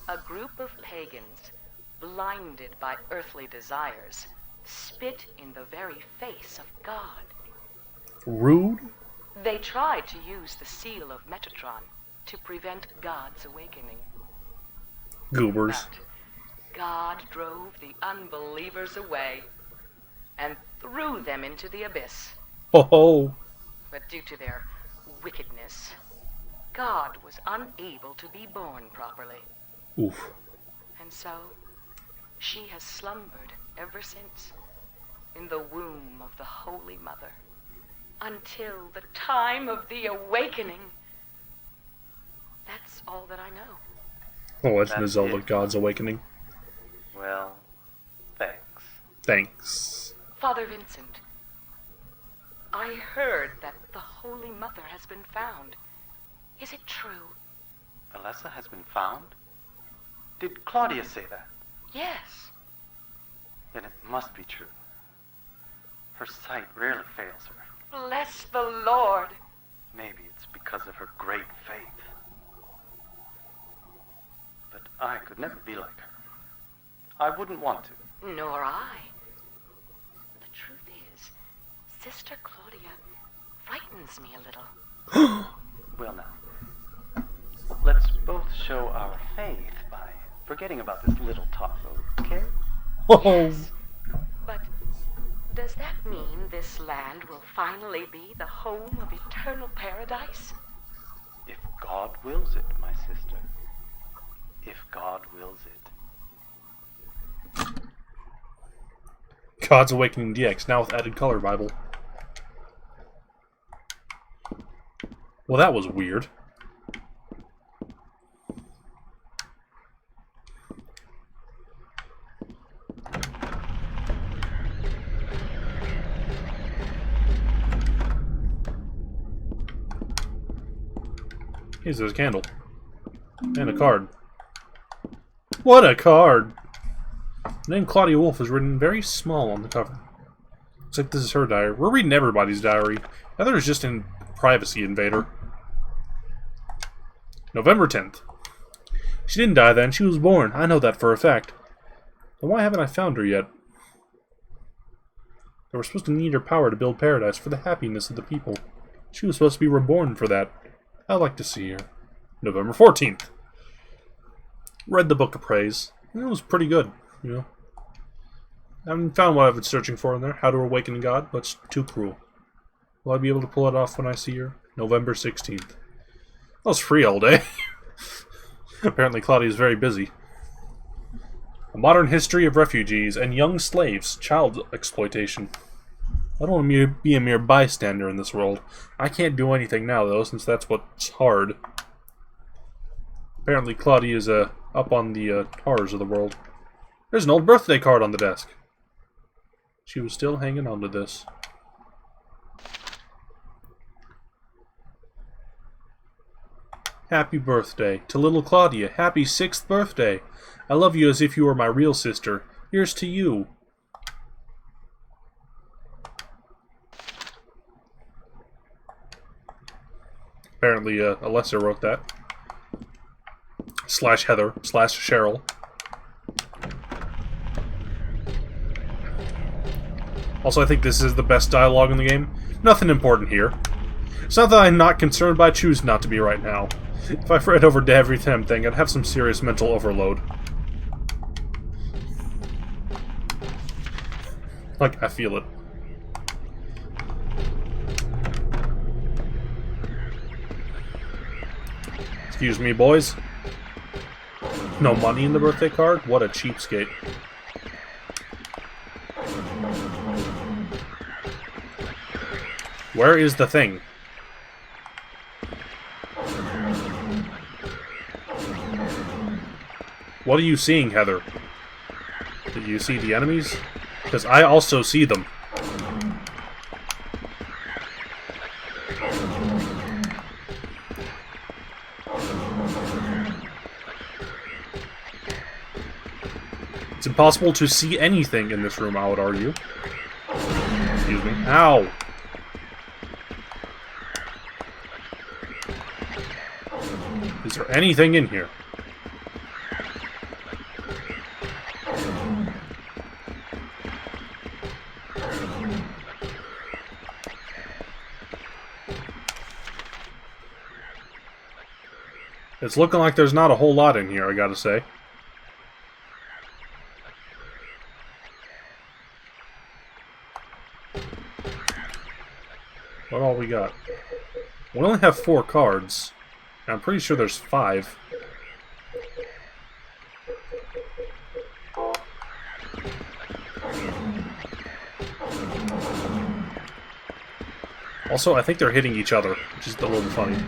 A group of pagans, blinded by earthly desires, spit in the very face of God. Rude? They tried to use the seal of Metatron to prevent God's awakening. Goobers. But God drove the unbelievers away and threw them into the abyss. Ho ho! But due to their wickedness, God was unable to be born properly. Oof. And so, she has slumbered ever since, in the womb of the Holy Mother, until the time of the awakening. That's all that I know. The Legend of Zelda: God's Awakening. Well, thanks. Thanks. Father Vincent, I heard that the Holy Mother has been found. Is it true? Alessa has been found? Did Claudia say that? Yes. Then it must be true. Her sight rarely fails her. Bless the Lord. Maybe it's because of her great faith. But I could never be like her. I wouldn't want to. Nor I. The truth is, Sister Claudia frightens me a little. Well now, let's both show our faith by forgetting about this little talk, okay? Yes. But does that mean this land will finally be the home of eternal paradise? If God wills it, my sister. If God wills it. God's Awakening DX, now with added color Bible. Well, that was weird. Here's a candle. And a card. What a card! The name Claudia Wolf is written very small on the cover. Looks like this is her diary. We're reading everybody's diary. Heather is just in privacy invader. November 10th. She didn't die then. She was born. I know that for a fact. Then why haven't I found her yet? They were supposed to need her power to build paradise for the happiness of the people. She was supposed to be reborn for that. I'd like to see her. November 14th. Read the Book of Praise. It was pretty good, you know. I haven't found what I've been searching for in there. How to Awaken God, but it's too cruel. Will I be able to pull it off when I see her? November 16th. I was free all day. Apparently Claudia is very busy. A Modern History of Refugees and Young Slaves. Child Exploitation. I don't want to be a mere bystander in this world. I can't do anything now, though, since that's what's hard. Apparently Claudia is up on the horrors of the world. There's an old birthday card on the desk. She was still hanging on to this. Happy birthday. To little Claudia, happy 6th birthday. I love you as if you were my real sister. Here's to you. Apparently, Alessa wrote that. / Heather / Cheryl. Also, I think this is the best dialogue in the game. Nothing important here. It's not that I'm not concerned, but I choose not to be right now. If I read over every damn thing, I'd have some serious mental overload. Like, I feel it. Excuse me, boys. No money in the birthday card? What a cheapskate. Where is the thing? What are you seeing, Heather? Did you see the enemies? Because I also see them. It's impossible to see anything in this room, I would argue. Excuse me. Ow! Is there anything in here? It's looking like there's not a whole lot in here, I gotta say. What all we got? We only have 4 cards. I'm pretty sure there's 5. Also, I think they're hitting each other, which is a little funny.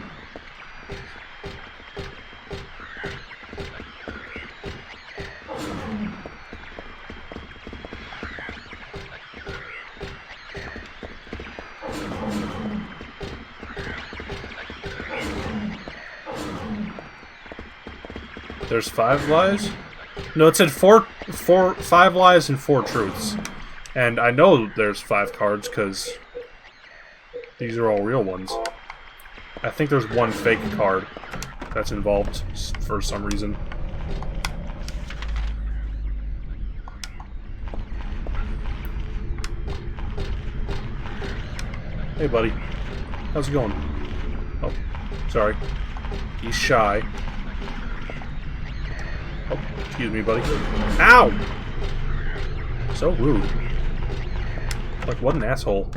There's 5 lies? No, it said 5 lies and 4 truths. And I know there's 5 cards, because these are all real ones. I think there's 1 fake card that's involved for some reason. Hey, buddy. How's it going? Oh, sorry. He's shy. Oh, excuse me, buddy. Ow! So rude. Like, what an asshole.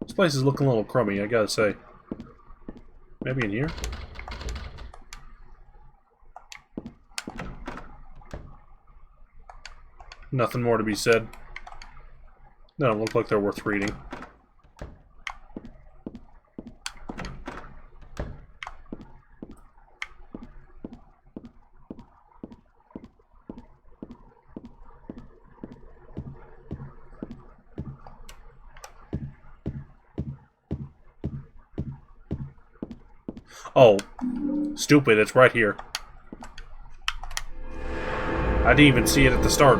This place is looking a little crummy, I gotta say. Maybe in here? Nothing more to be said. They don't look like they're worth reading. Oh, stupid, it's right here. I didn't even see it at the start.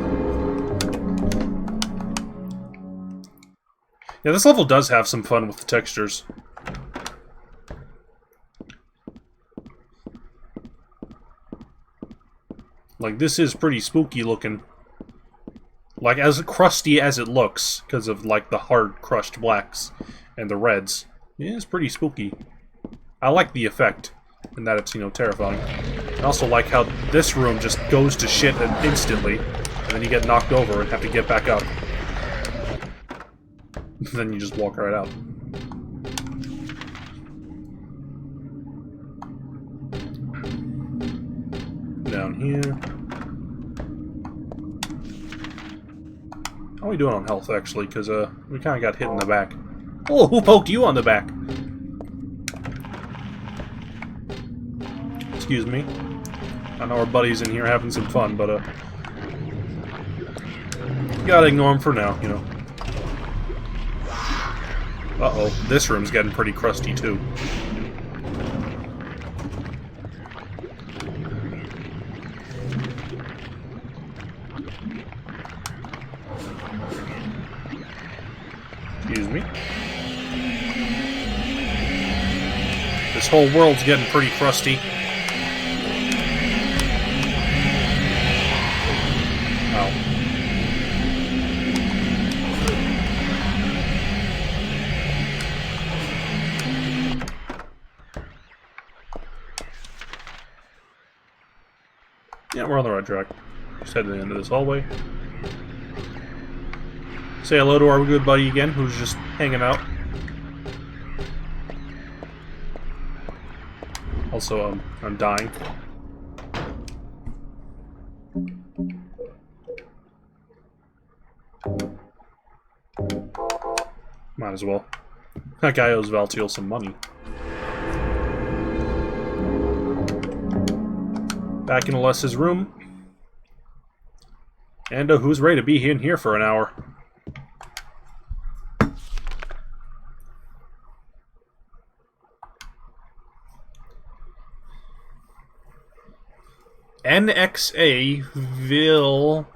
Yeah, this level does have some fun with the textures. Like, this is pretty spooky looking. Like, as crusty as it looks, because of, like, the hard crushed blacks and the reds. It is pretty spooky. I like the effect, and that it's, you know, terrifying. I also like how this room just goes to shit instantly, and then you get knocked over and have to get back up. Then you just walk right out. Down here. How are we doing on health, actually? Because, we kind of got hit in the back. Oh, who poked you on the back? Excuse me. I know our buddies in here having some fun, but, you gotta ignore them for now, you know. Uh-oh, this room's getting pretty crusty, too. Excuse me. This whole world's getting pretty crusty. Ow. Yeah, we're on the right track. Just head to the end of this hallway. Say hello to our good buddy again, who's just hanging out. Also, I'm dying. Might as well. That guy owes Valtiel some money. Back in Alessa's room. And who's ready to be in here for an hour? NXA Vil.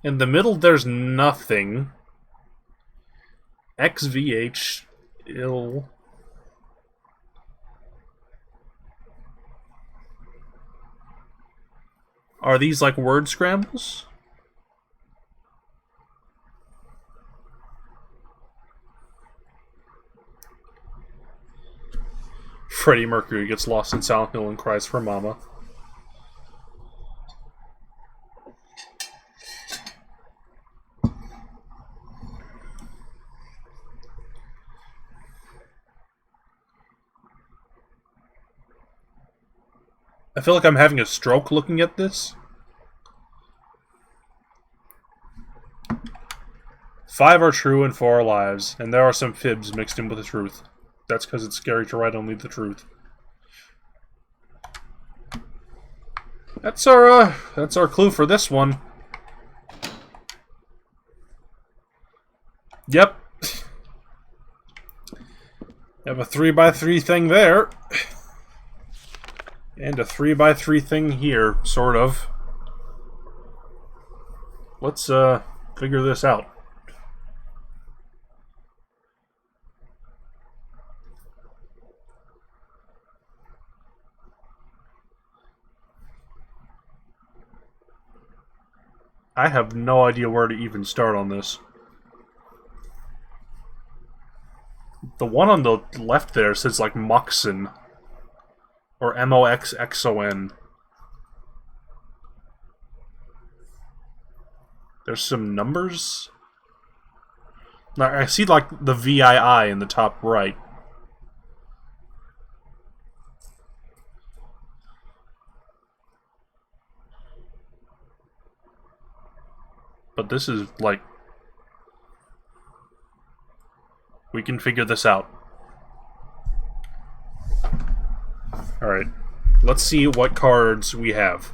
In the middle, there's nothing. XVH ill. Are these like word scrambles? Freddie Mercury gets lost in Silent Hill and cries for Mama. I feel like I'm having a stroke looking at this. 5 are true and 4 are lies, and there are some fibs mixed in with the truth. That's because it's scary to write only the truth. That's our clue for this one. Yep. Have a 3x3 thing there. And a 3x3 thing here, sort of. Let's figure this out. I have no idea where to even start on this. The one on the left there says like Moxon. Or Moxxon. There's some numbers? Now, I see like the VII in the top right. But this is like... We can figure this out. Alright. Let's see what cards we have.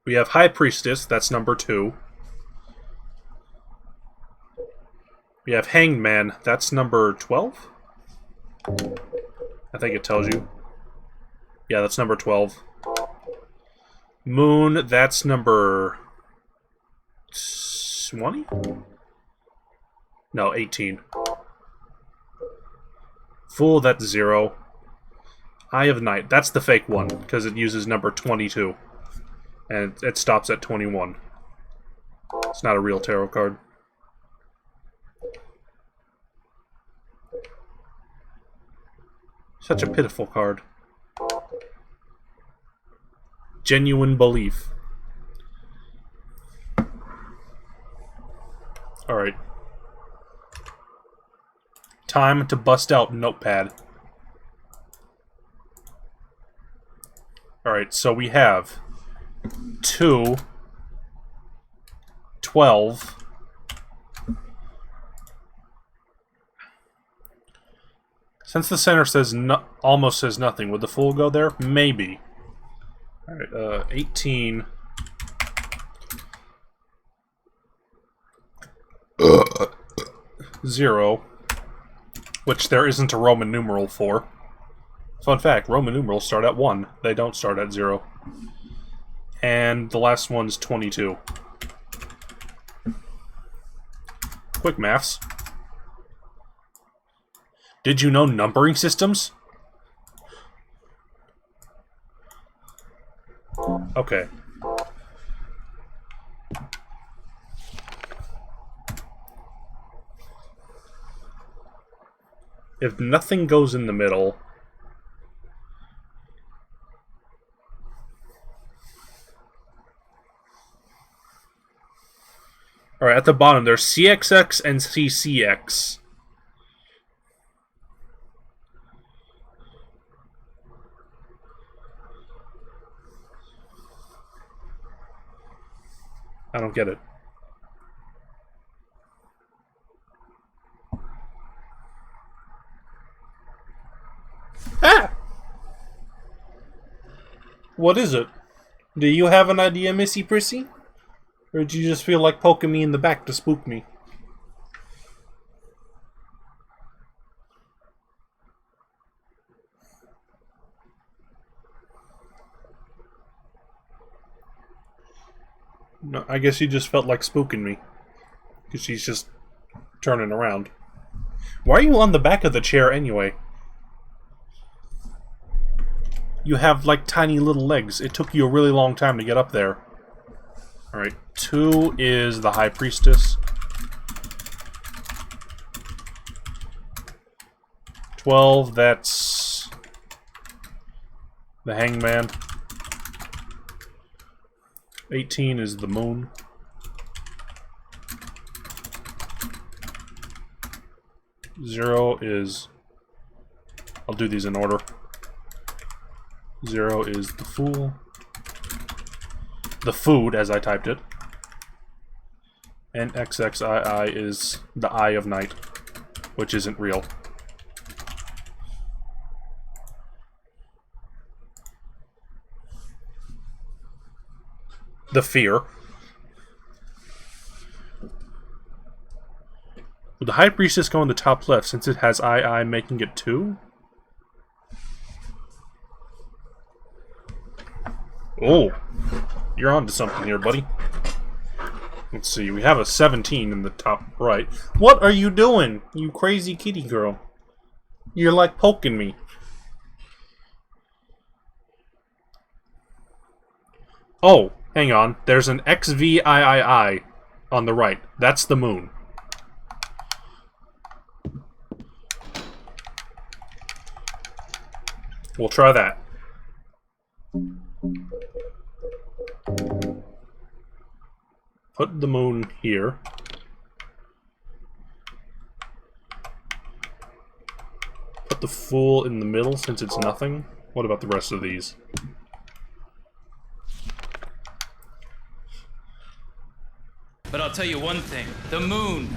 We have High Priestess, that's number 2. We have Hanged Man, that's number 12? I think it tells you. Yeah, that's number 12. Moon, that's number 20? No, 18. Fool, that's 0. Eye of Night, that's the fake one, because it uses number 22. And it stops at 21. It's not a real tarot card. Such a pitiful card. Genuine Belief. Alright. Time to bust out Notepad. Alright, so we have 2, 12, since the center says almost says nothing, would the Fool go there? Maybe. Alright, 18. Zero, which there isn't a Roman numeral for. Fun fact, Roman numerals start at 1. They don't start at 0. And the last one's 22. Quick maths. Did you know numbering systems? Okay. If nothing goes in the middle... Alright, at the bottom there's CXX and CCX. I don't get it. Ah! What is it? Do you have an idea, Missy Prissy? Or did you just feel like poking me in the back to spook me? No, I guess you just felt like spooking me. Because she's just turning around. Why are you on the back of the chair anyway? You have like tiny little legs. It took you a really long time to get up there. Alright, 2 is the High Priestess. 12, that's the Hangman. 18 is the Moon. Zero is... I'll do these in order. 0 is the Fool. The Food, as I typed it. And XXII is the Eye of Night, which isn't real. The Fear. Would the High Priestess go in the top left since it has II making it 2? Oh, you're on to something here, buddy. Let's see, we have a 17 in the top right. What are you doing, you crazy kitty girl? You're like poking me. Oh, hang on. There's an XVIII on the right. That's the moon. We'll try that. Put the moon here. Put the Fool in the middle since it's nothing. What about the rest of these? But I'll tell you one thing. The moon.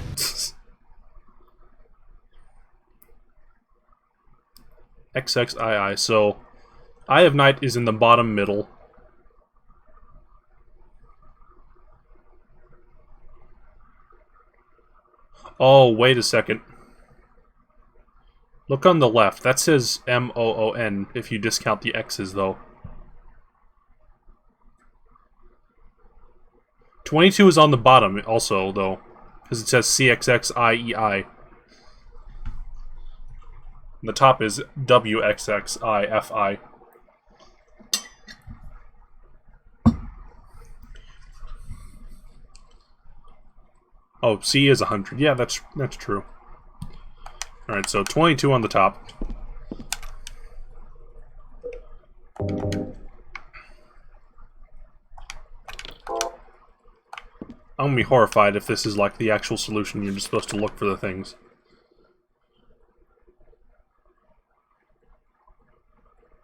XXII. So, Eye of Night is in the bottom middle. Oh, wait a second. Look on the left. That says MOON if you discount the X's, though. 22 is on the bottom also, though, because it says CXXIEI. The top is WXXIFI. Oh, C is 100. Yeah, that's true. Alright, so 22 on the top. I'm gonna be horrified if this is like the actual solution. You're just supposed to look for the things.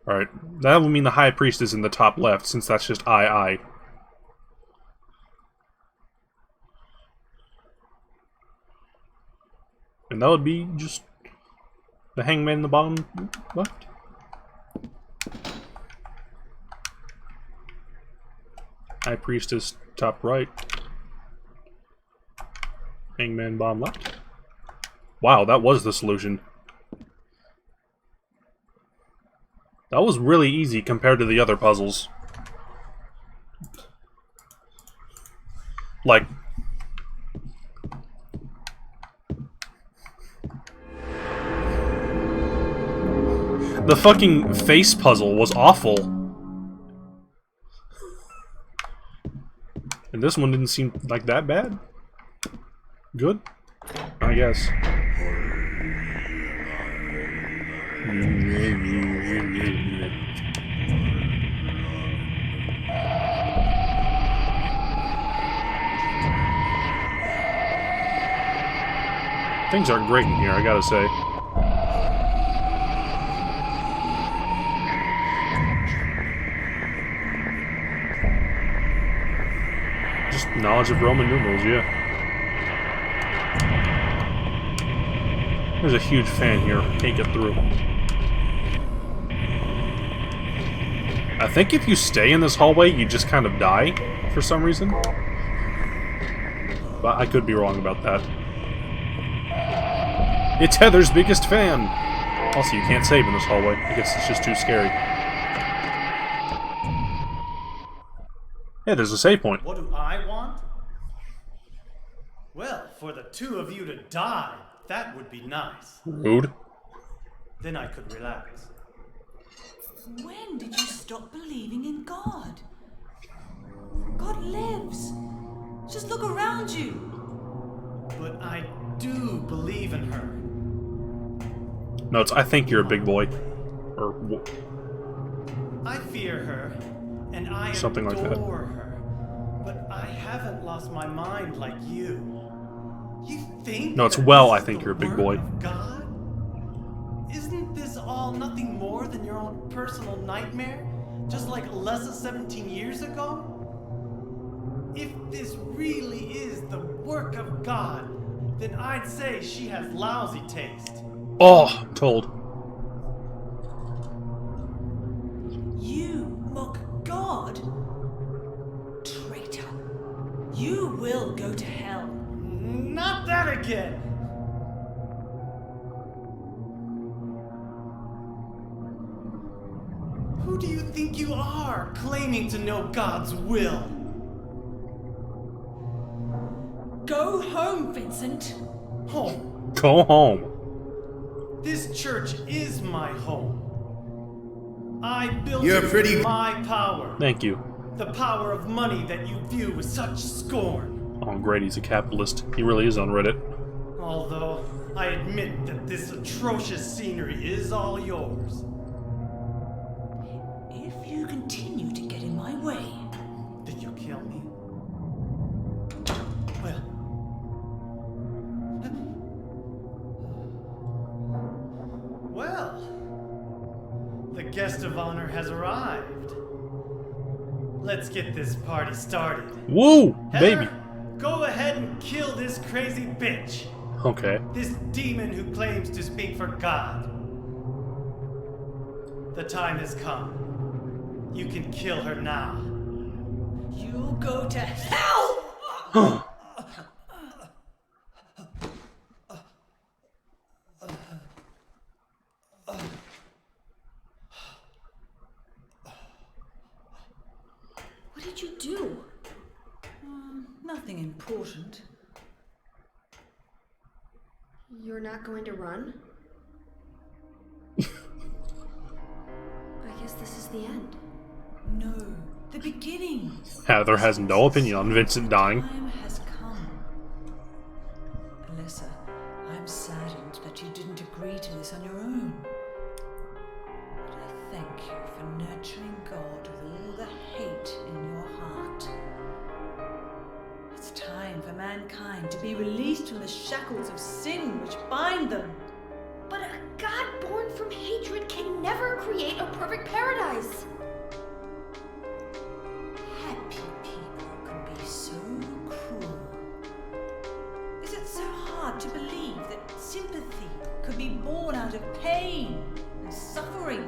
Alright, that would mean the High Priest is in the top left, since that's just II. And that would be just the Hangman in the bottom left. High Priest is top right. Hangman bottom left. Wow, that was the solution. That was really easy compared to the other puzzles. Like... the fucking face puzzle was awful. And this one didn't seem like that bad. Good? I guess. Things aren't great in here, I gotta say. Just knowledge of Roman numerals, yeah. There's a huge fan here. Can't get through. I think if you stay in this hallway, you just kind of die for some reason. But I could be wrong about that. It's Heather's biggest fan! Also, you can't save in this hallway. I guess it's just too scary. Yeah, there's a save point. What do I want? Well, for the two of you to die, that would be nice. Rude. Then I could relax. When did you stop believing in God? God lives. Just look around you. But I do believe in her. No, it's I think you're a big boy. Or... I fear her, and I something like that. adore her. But I haven't lost my mind like you. You think? No, it's well, I think you're a big boy. God? Isn't this all nothing more than your own personal nightmare? Just like less than 17 years ago? If this really is the work of God, then I'd say she has lousy taste. Oh, I'm told. You mock God? Traitor. You will go to hell. Not that again! You are claiming to know God's will. Go home, Vincent. Home. Go home. This church is my home. I built You're it pretty- with my power. Thank you. The power of money that you view with such scorn. Oh, great, he's a capitalist. He really is on Reddit. Although, I admit that this atrocious scenery is all yours. If you continue to get in my way... Did you kill me? Well... Well... The guest of honor has arrived. Let's get this party started. Woo! Heather, Baby! go ahead and kill this crazy bitch. Okay. This demon who claims to speak for God. The time has come. You can kill her now. You'll go to hell! What did you do? Nothing important. You're not going to run? I guess this is the end. No, the beginning. Heather has no opinion on Vincent dying. Time has come. Alyssa, I'm saddened that you didn't agree to this on your own. But I thank you for nurturing God with all the hate in your heart. It's time for mankind to be released from the shackles of sin which bind them. But a God born from hatred can never create a perfect paradise. Happy people can be so cruel. Is it so hard to believe that sympathy could be born out of pain and suffering?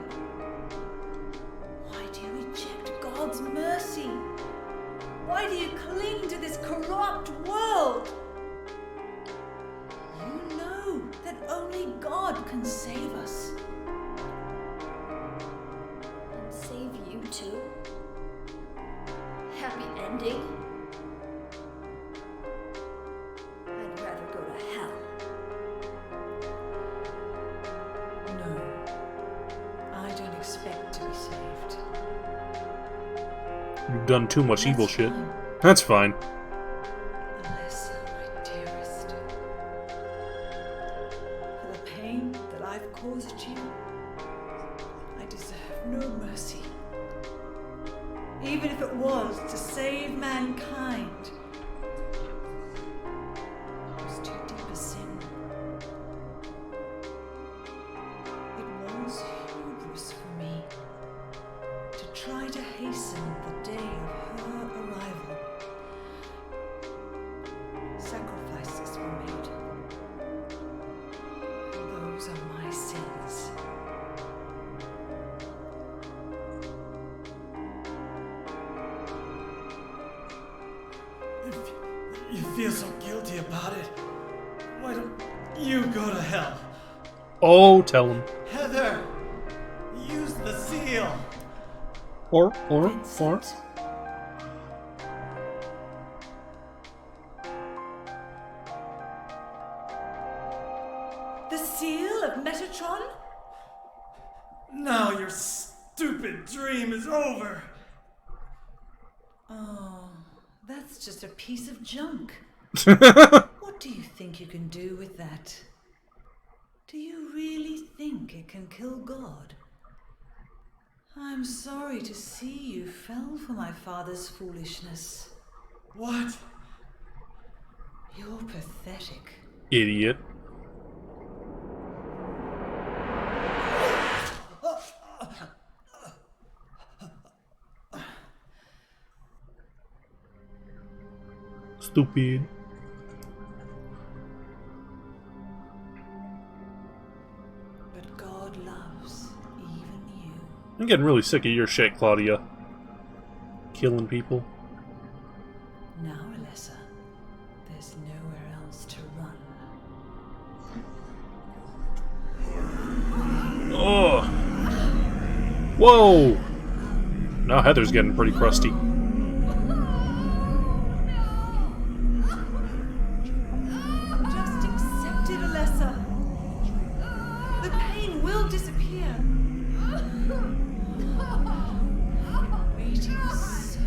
Why do you reject God's mercy? Why do you cling to this corrupt world? You know that only God can save us. And save you too? Happy ending? I'd rather go to hell. No, I don't expect to be saved. You've done too much evil shit. That's fine. Alyssa, my dearest. For the pain that I've caused you, I deserve no mercy. Even if it was to save mankind. It was too deep a sin. It was hubris for me to try to hasten the day of her arrival. Sacrifices were made. And those are my sins. If you feel so guilty about it, why don't you go to hell? Oh, tell him. Heather, use the seal. Or. The seal of Metatron? Now your stupid dream is over. Oh, that's just a piece of junk. What do you think you can do with that? Do you really think it can kill God? I'm sorry to see you fell for my father's foolishness. What? You're pathetic. Idiot. Stupid. But God loves even you. I'm getting really sick of your shit, Claudia. Killing people. Now, Alyssa, there's nowhere else to run. Oh. Whoa. Now Heather's getting pretty crusty. Just accept it, Alessa. The pain will disappear. Waiting so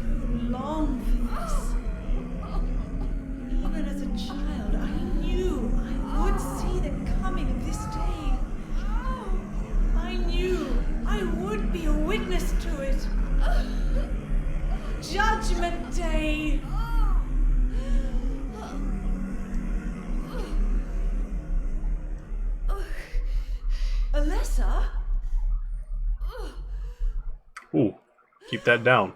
long for this. Even as a child, I knew I would see the coming of this day. I knew I would be a witness to it. Judgment Day. Alessa? Ooh, keep that down.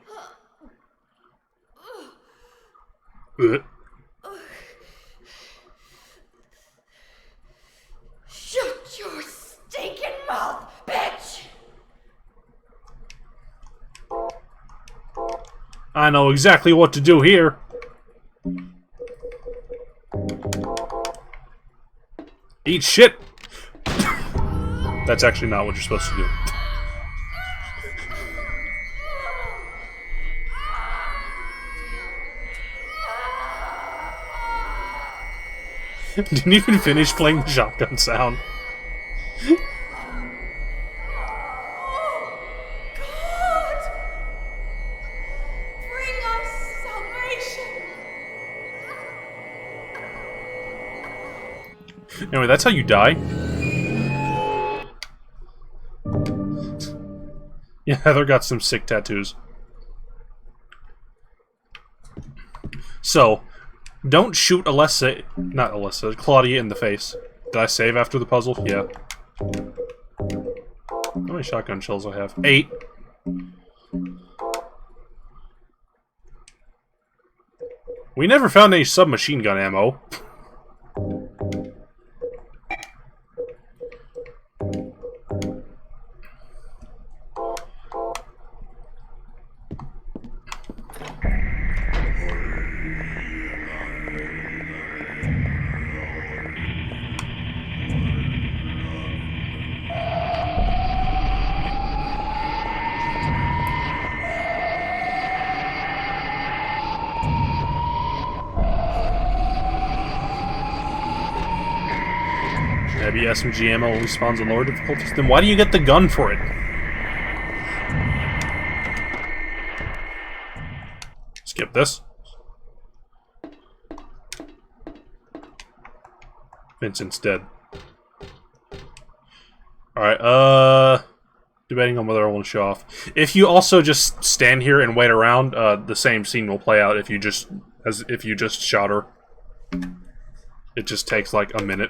Shut your stinking mouth, bitch! I know exactly what to do here. Eat shit! That's actually not what you're supposed to do. Didn't even finish playing the shotgun sound. Anyway, that's how you die. Yeah, Heather got some sick tattoos. So, don't shoot Claudia in the face. Did I save after the puzzle? Yeah. How many shotgun shells do I have? 8. We never found any submachine gun ammo. Maybe SMG ammo only spawns on lower difficulties. Then why do you get the gun for it? Skip this. Vincent's dead. Alright, debating on whether I want to show off. If you also just stand here and wait around, the same scene will play out if you just shot her. It just takes like a minute.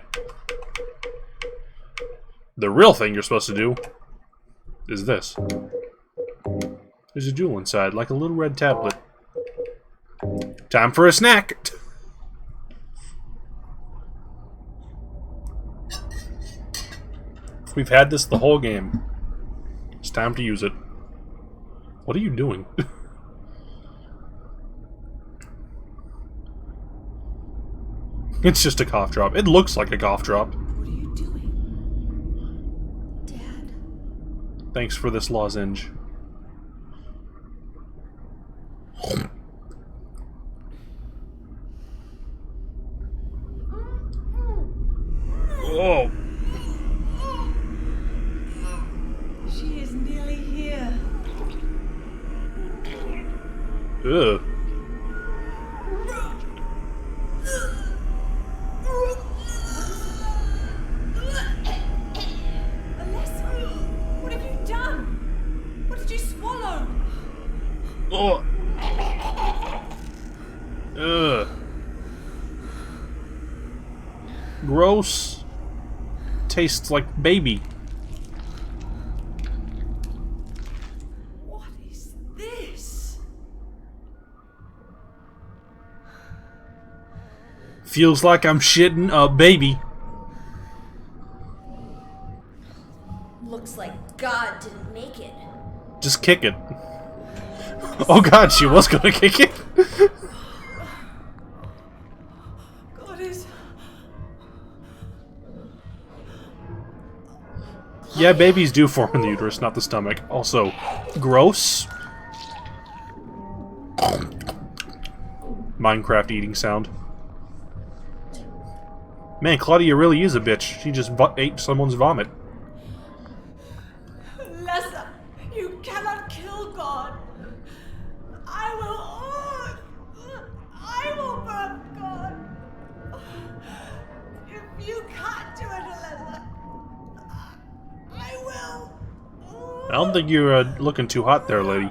The real thing you're supposed to do is this. There's a jewel inside, like a little red tablet. Time for a snack! We've had this the whole game. It's time to use it. What are you doing? It's just a cough drop. It looks like a cough drop. Thanks for this lozenge. Whoa! She is nearly here. Ugh. Oh. Ugh. Gross. Tastes like baby. What is this? Feels like I'm shitting a baby. Looks like God didn't make it. Just kick it. Oh god, she was gonna kick it. God is... Yeah, babies do form in the uterus, not the stomach. Also, gross. Minecraft eating sound. Man, Claudia really is a bitch. She just ate someone's vomit. Lessa, you cannot kill God. I will burn God. If you can't do it, Lessa, I will. I don't think you're looking too hot there, lady.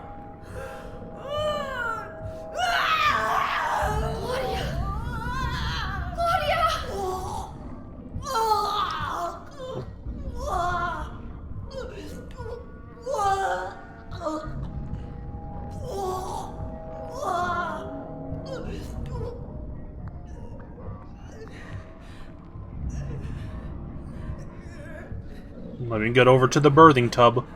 Let me get over to the birthing tub.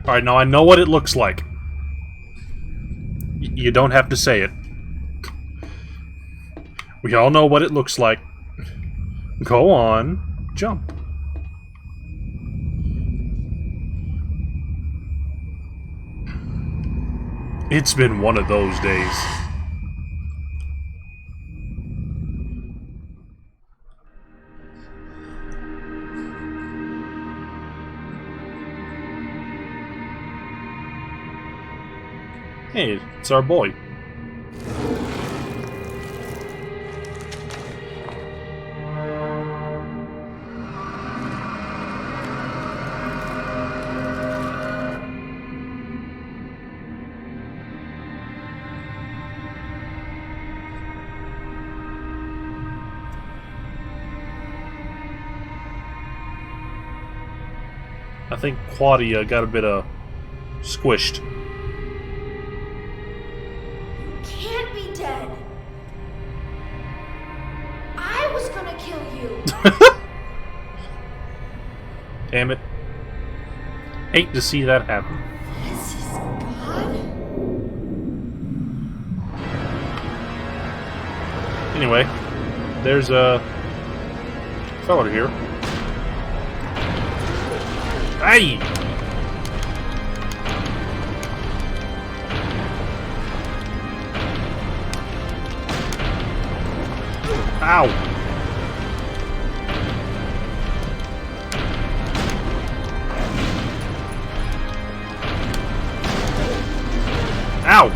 Alright, now I know what it looks like. You don't have to say it. We all know what it looks like. Go on. Jump. It's been one of those days. Hey, it's our boy. I think Claudia got a bit squished. Can't be dead. I was gonna kill you. Damn it. Hate to see that happen. This is God? Anyway, there's a fella here. Hey! Ow! Ow!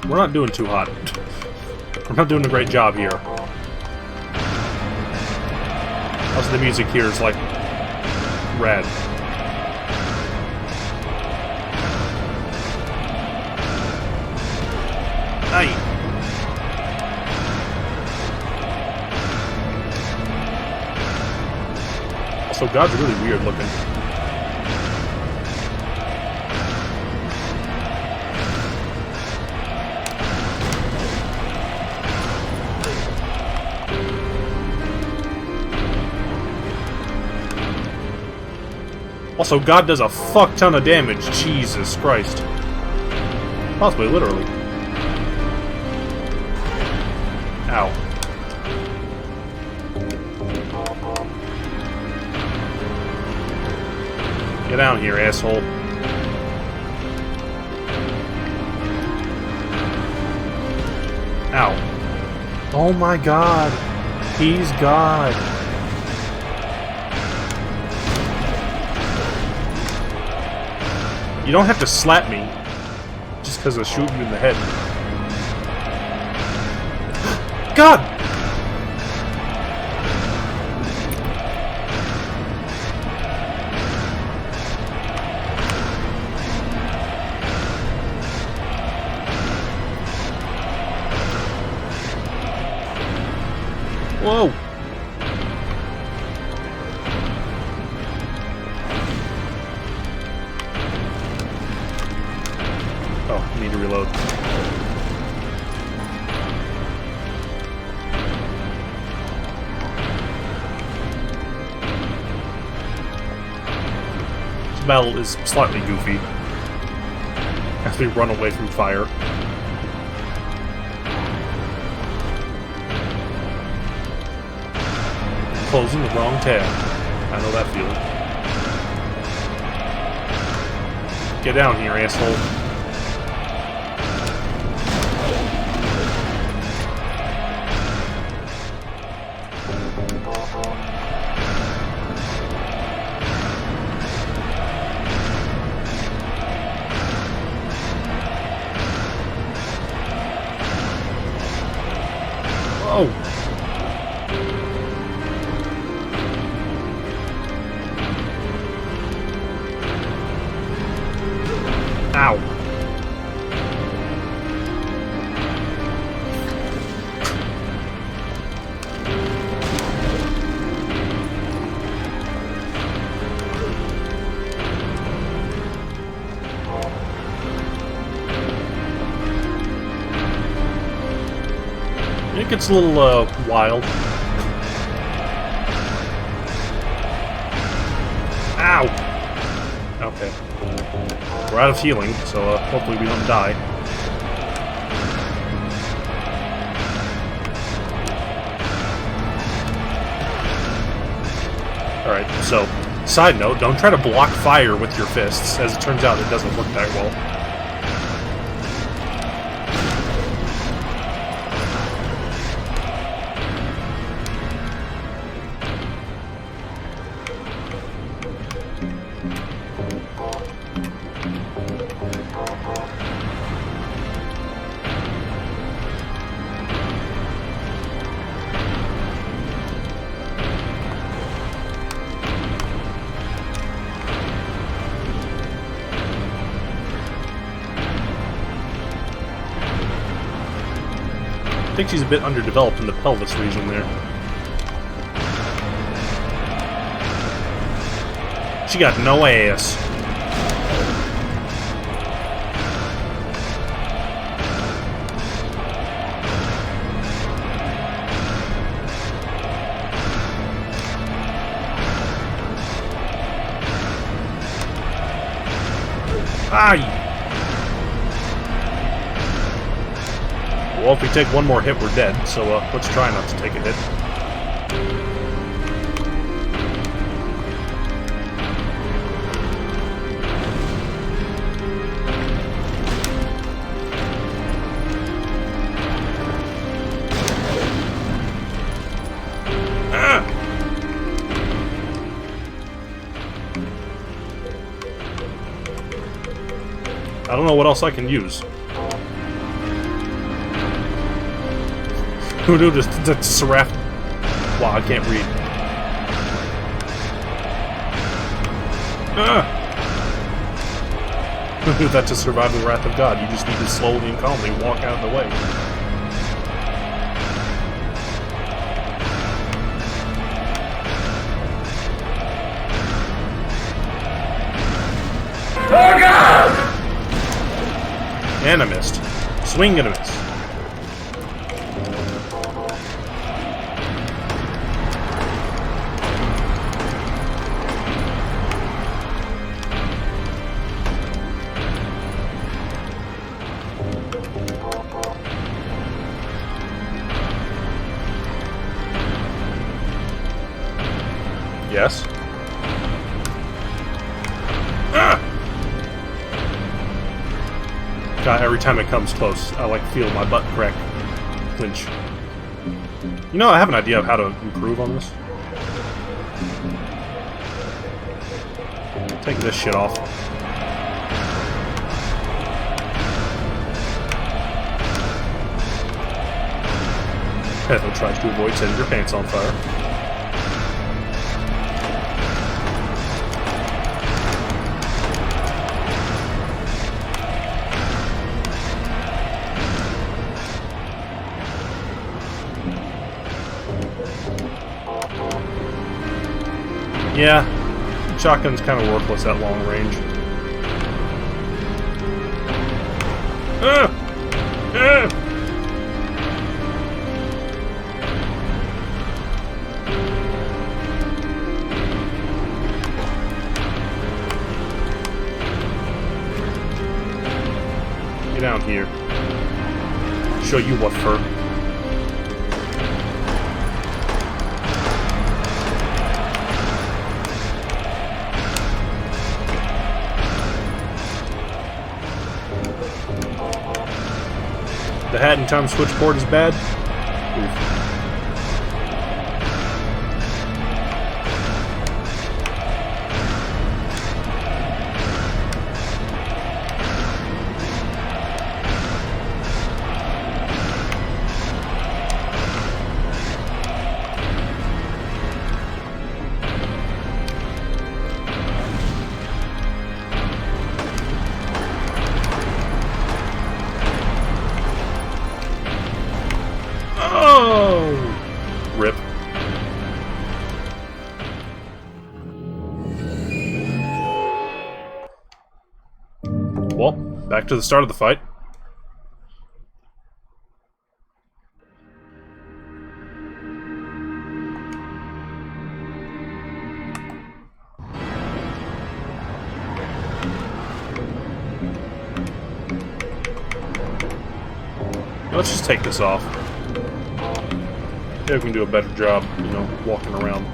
We're not doing too hot. We're not doing a great job here. Also, the music here is like rad. Hey! Also, God's really weird looking. Also, God does a fuck ton of damage. Jesus Christ. Possibly literally. Ow. Get down here, asshole. Ow. Oh my God. He's God. You don't have to slap me just because I shoot you in the head. God! Whoa! Oh, I need to reload. This battle is slightly goofy as we run away from fire. Closing the wrong tab. I know that feeling. Get down here, asshole. Oh! Ow. It gets a little, wild. Ow! Okay. We're out of healing, so hopefully we don't die. Alright, so, side note, don't try to block fire with your fists. As it turns out, it doesn't work that well. I think she's a bit underdeveloped in the pelvis region there. She got no ass. Aye! Well, if we take one more hit, we're dead, so let's try not to take a hit. Ah! I don't know what else I can use. Who knew that Seraph? Wow, I can't read. Ah! Who knew that to survive the wrath of God, you just need to slowly and calmly walk out of the way. Oh God! And I missed. Swing and a miss. Yes. Ah! God, every time it comes close, I like feel my butt crack clinch. You know, I have an idea of how to improve on this. Take this shit off. Heather tries to avoid setting your pants on fire. Yeah, shotgun's kind of worthless at long range. Get down here. Show you what for. The hat and time switchboard is bad. Oof. Rip. Well, back to the start of the fight. Let's just take this off. Maybe we can do a better job, you know, walking around.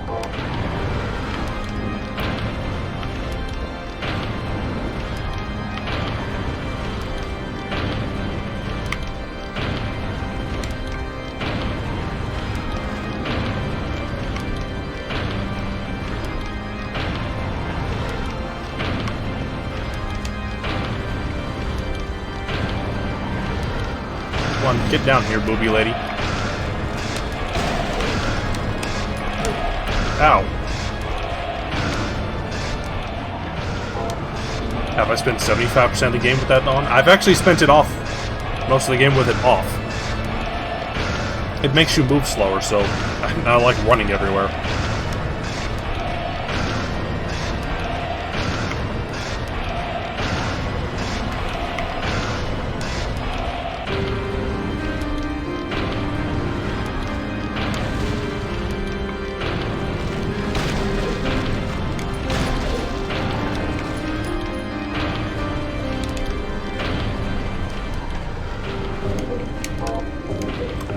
Come on, get down here, booby lady. Ow. Have I spent 75% of the game with that on? I've actually spent it off. Most of the game with it off. It makes you move slower, so I like running everywhere.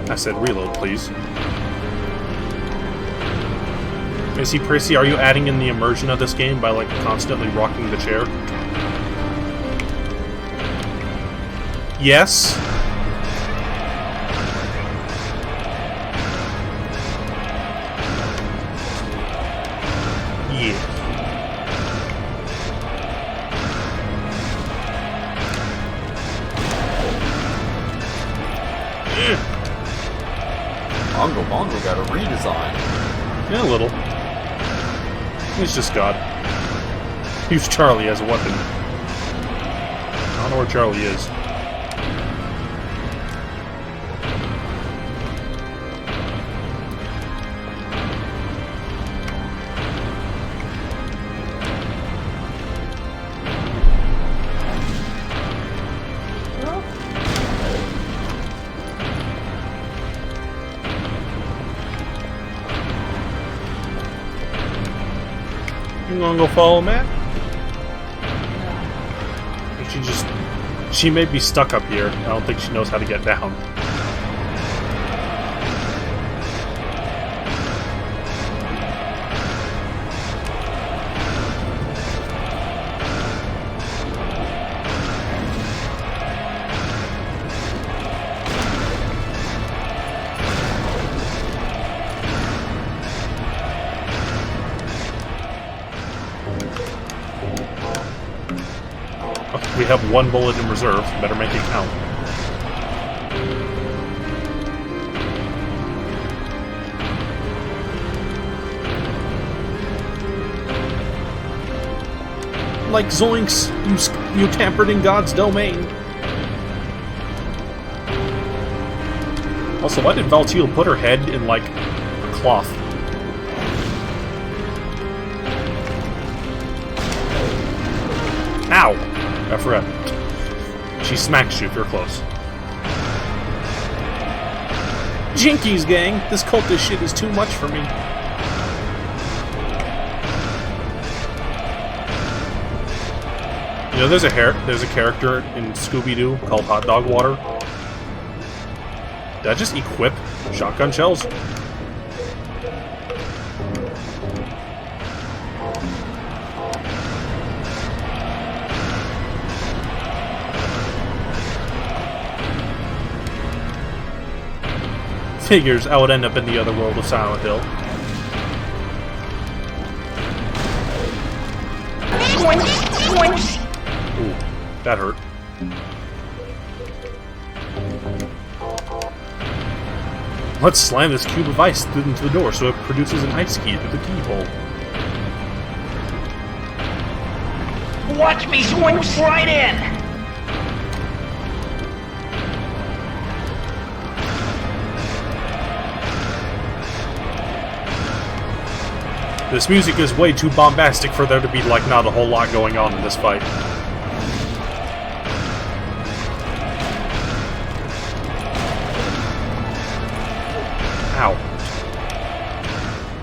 I said reload, please. Missy Prissy, are you adding in the immersion of this game by, like, constantly rocking the chair? Yes? Yeah. Bongo Bongo got a redesign. Yeah, a little. He's just God. Use Charlie as a weapon. I don't know where Charlie is. You gonna go follow Matt? She may be stuck up here. I don't think she knows how to get down. We have one bullet in reserve. Better make it count. Like zoinks! You tampered in God's domain. Also, why did Valtiel put her head in, like, a cloth? Ow! I forgot. She smacks you if you're close. Jinkies, gang! This cultist shit is too much for me. You know, there's a character in Scooby-Doo called Hot Dog Water. Did I just equip shotgun shells? Figures I would end up in the other world of Silent Hill. Ooh, that hurt. Let's slam this cube of ice into the door so it produces an ice key through the keyhole. Watch me swoosh right in! This music is way too bombastic for there to be, like, not a whole lot going on in this fight. Ow.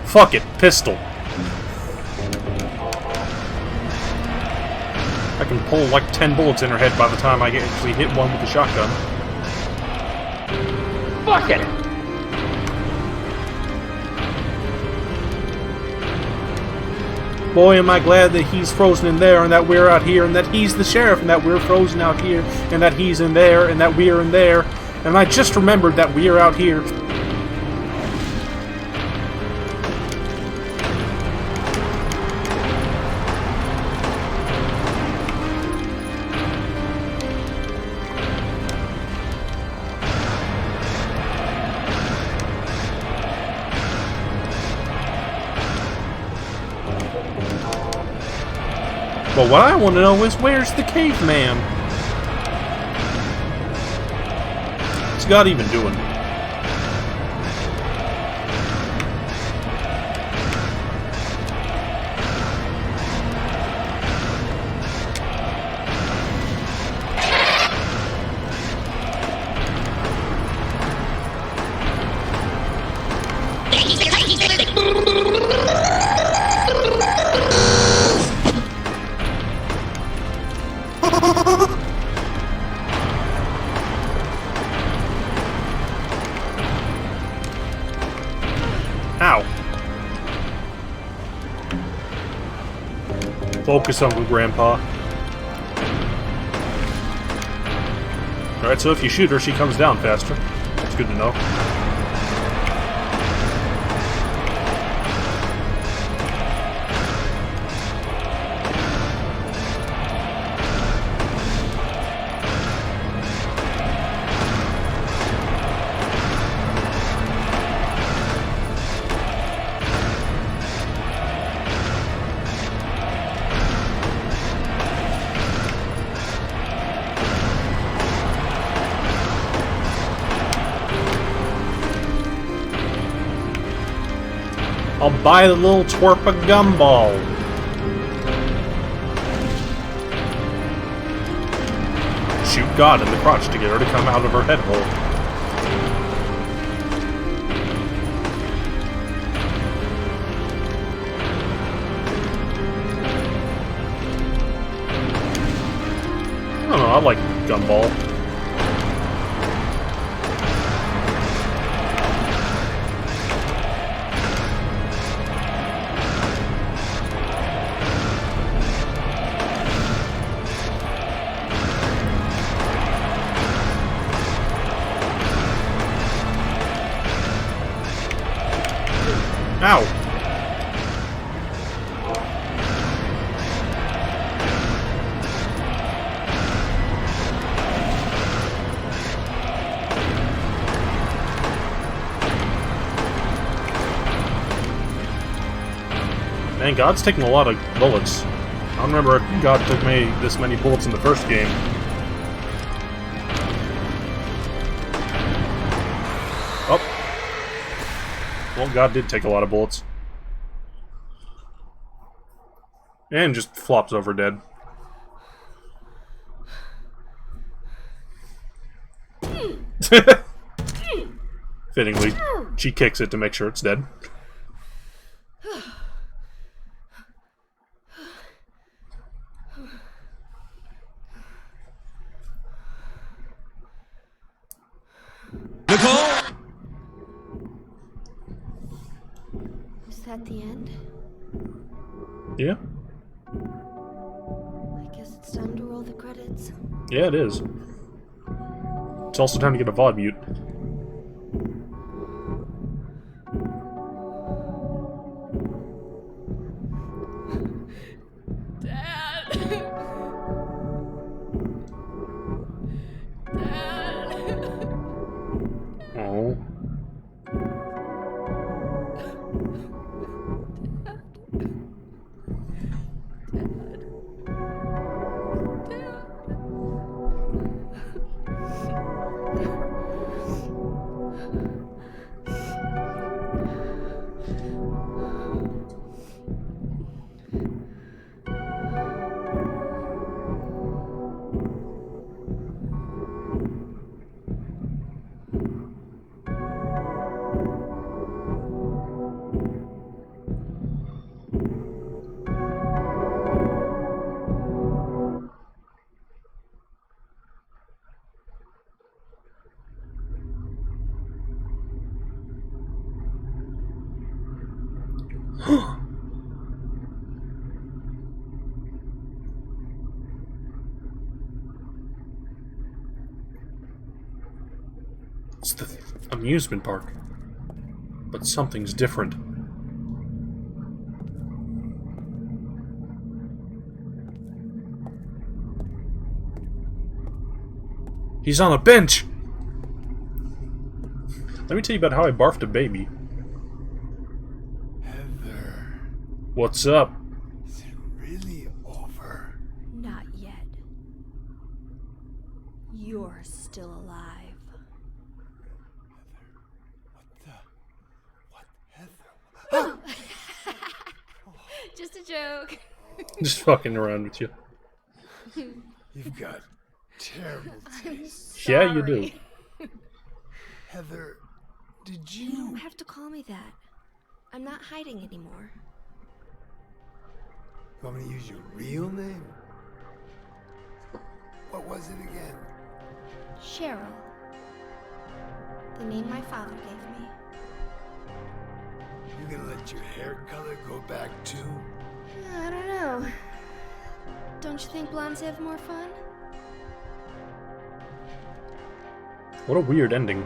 Fuck it, pistol. I can pull like 10 bullets in her head by the time I actually hit one with the shotgun. Fuck it! Boy, am I glad that he's frozen in there and that we're out here and that he's the sheriff and that we're frozen out here and that he's in there and that we're in there. And I just remembered that we're out here. But what I want to know is, where's the caveman? What's God even doing? Ow. Focus, Uncle Grandpa. Alright, so if you shoot her, she comes down faster. That's good to know. I'll buy the little twerp a gumball. Shoot God in the crotch to get her to come out of her head hole. I don't know, I like gumball. Ow! Man, God's taking a lot of bullets. I don't remember if God took this many bullets in the first game. Oh. Well, God did take a lot of bullets. And just flops over dead. Fittingly, she kicks it to make sure it's dead. Nicole! Is that the end? Yeah? I guess it's time to roll the credits. Yeah, it is. It's also time to get a VOD mute. Oh. It's the amusement park. But something's different. He's on a bench! Let me tell you about how I barfed a baby. Heather. What's up? Is it really over? Not yet. You're still alive. Heather. Just a joke. Just fucking around with you. You've got terrible taste. Yeah, you do. Heather, did You you... don't have to call me that. I'm not hiding anymore. You want me to use your real name? What was it again? Cheryl. The name my father gave me. You gonna let your hair color go back too? I don't know. Don't you think blondes have more fun? What a weird ending.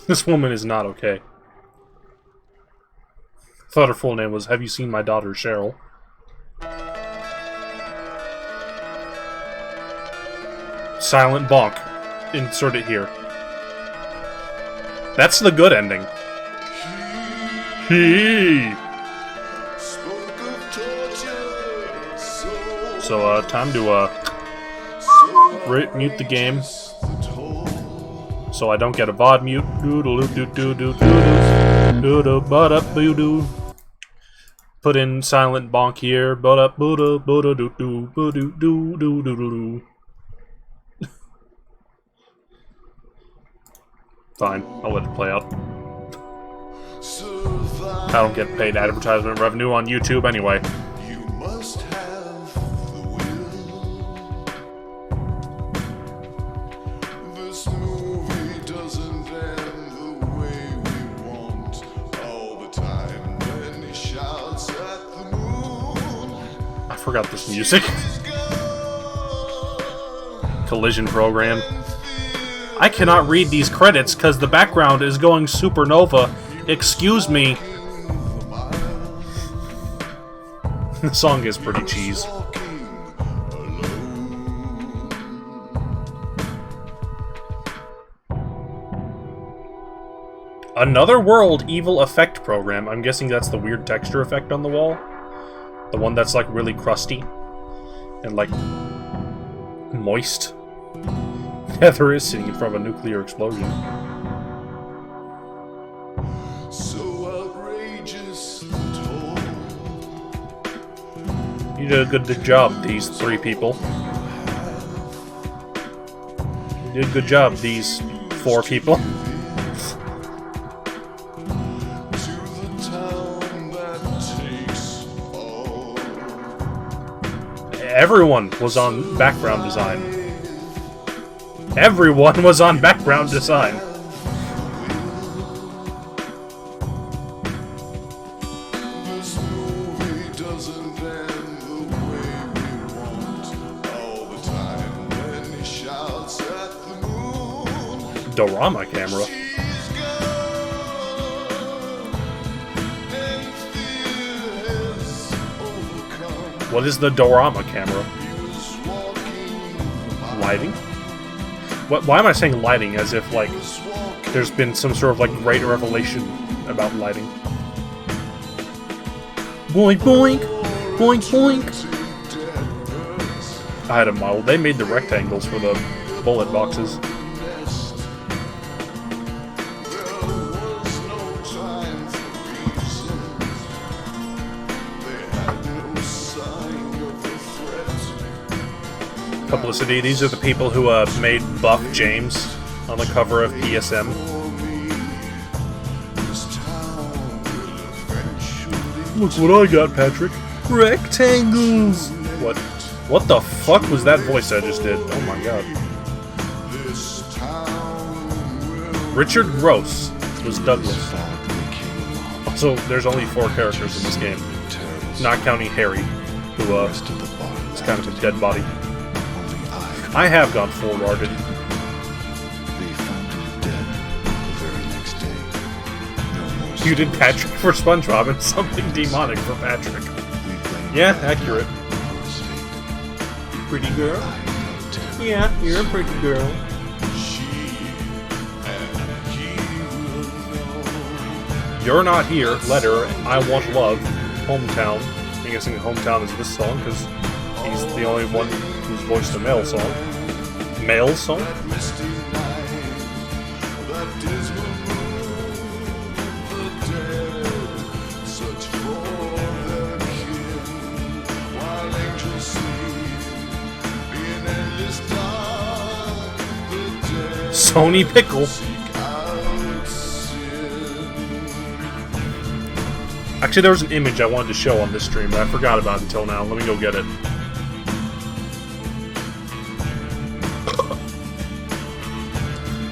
This woman is not okay. Thought her full name was Have You Seen My Daughter, Cheryl? Silent bonk. Insert it here. That's the good ending. He. So, time to, mute the game. So I don't get a VOD mute. Put in silent bonk here. Fine, I'll let it play out. I don't get paid advertisement revenue on YouTube anyway. I forgot this music. Collision program. I cannot read these credits because the background is going supernova. Excuse me. The song is pretty cheese. Another World Evil Effect Program. I'm guessing that's the weird texture effect on the wall. The one that's like really crusty. And like moist. Yeah, there is sitting in front of a nuclear explosion. So outrageous, You did a good job, these 3 people. You did a good job, these 4 people. Everyone was on background design. Everyone was on background design. this movie doesn't end the way we want. All the time when he shouts at the moon. Dorama camera. What is the Dorama camera? Lighting? What? Why am I saying lighting as if, like, there's been some sort of, like, great revelation about lighting? Boink, boink! Boink, boink! I had a model. They made the rectangles for the bullet boxes. Publicity. These are the people who made Buff James on the cover of PSM. Look what I got, Patrick. Rectangles! What the fuck was that voice I just did? Oh my god. Richard Gross was Douglas. Also, there's only 4 characters in this game. Not counting Harry, who is kind of a dead body. I have gone full-hearted. You did Patrick for SpongeBob and something demonic for Patrick. Yeah, accurate. Pretty girl? Yeah, you're a pretty girl. You're Not Here, Letter, I Want Love, Hometown. I'm guessing Hometown is this song, because he's the only one who's voiced a male song. Male song? Sony Pickle. Actually, there was an image I wanted to show on this stream, but I forgot about it until now. Let me go get it.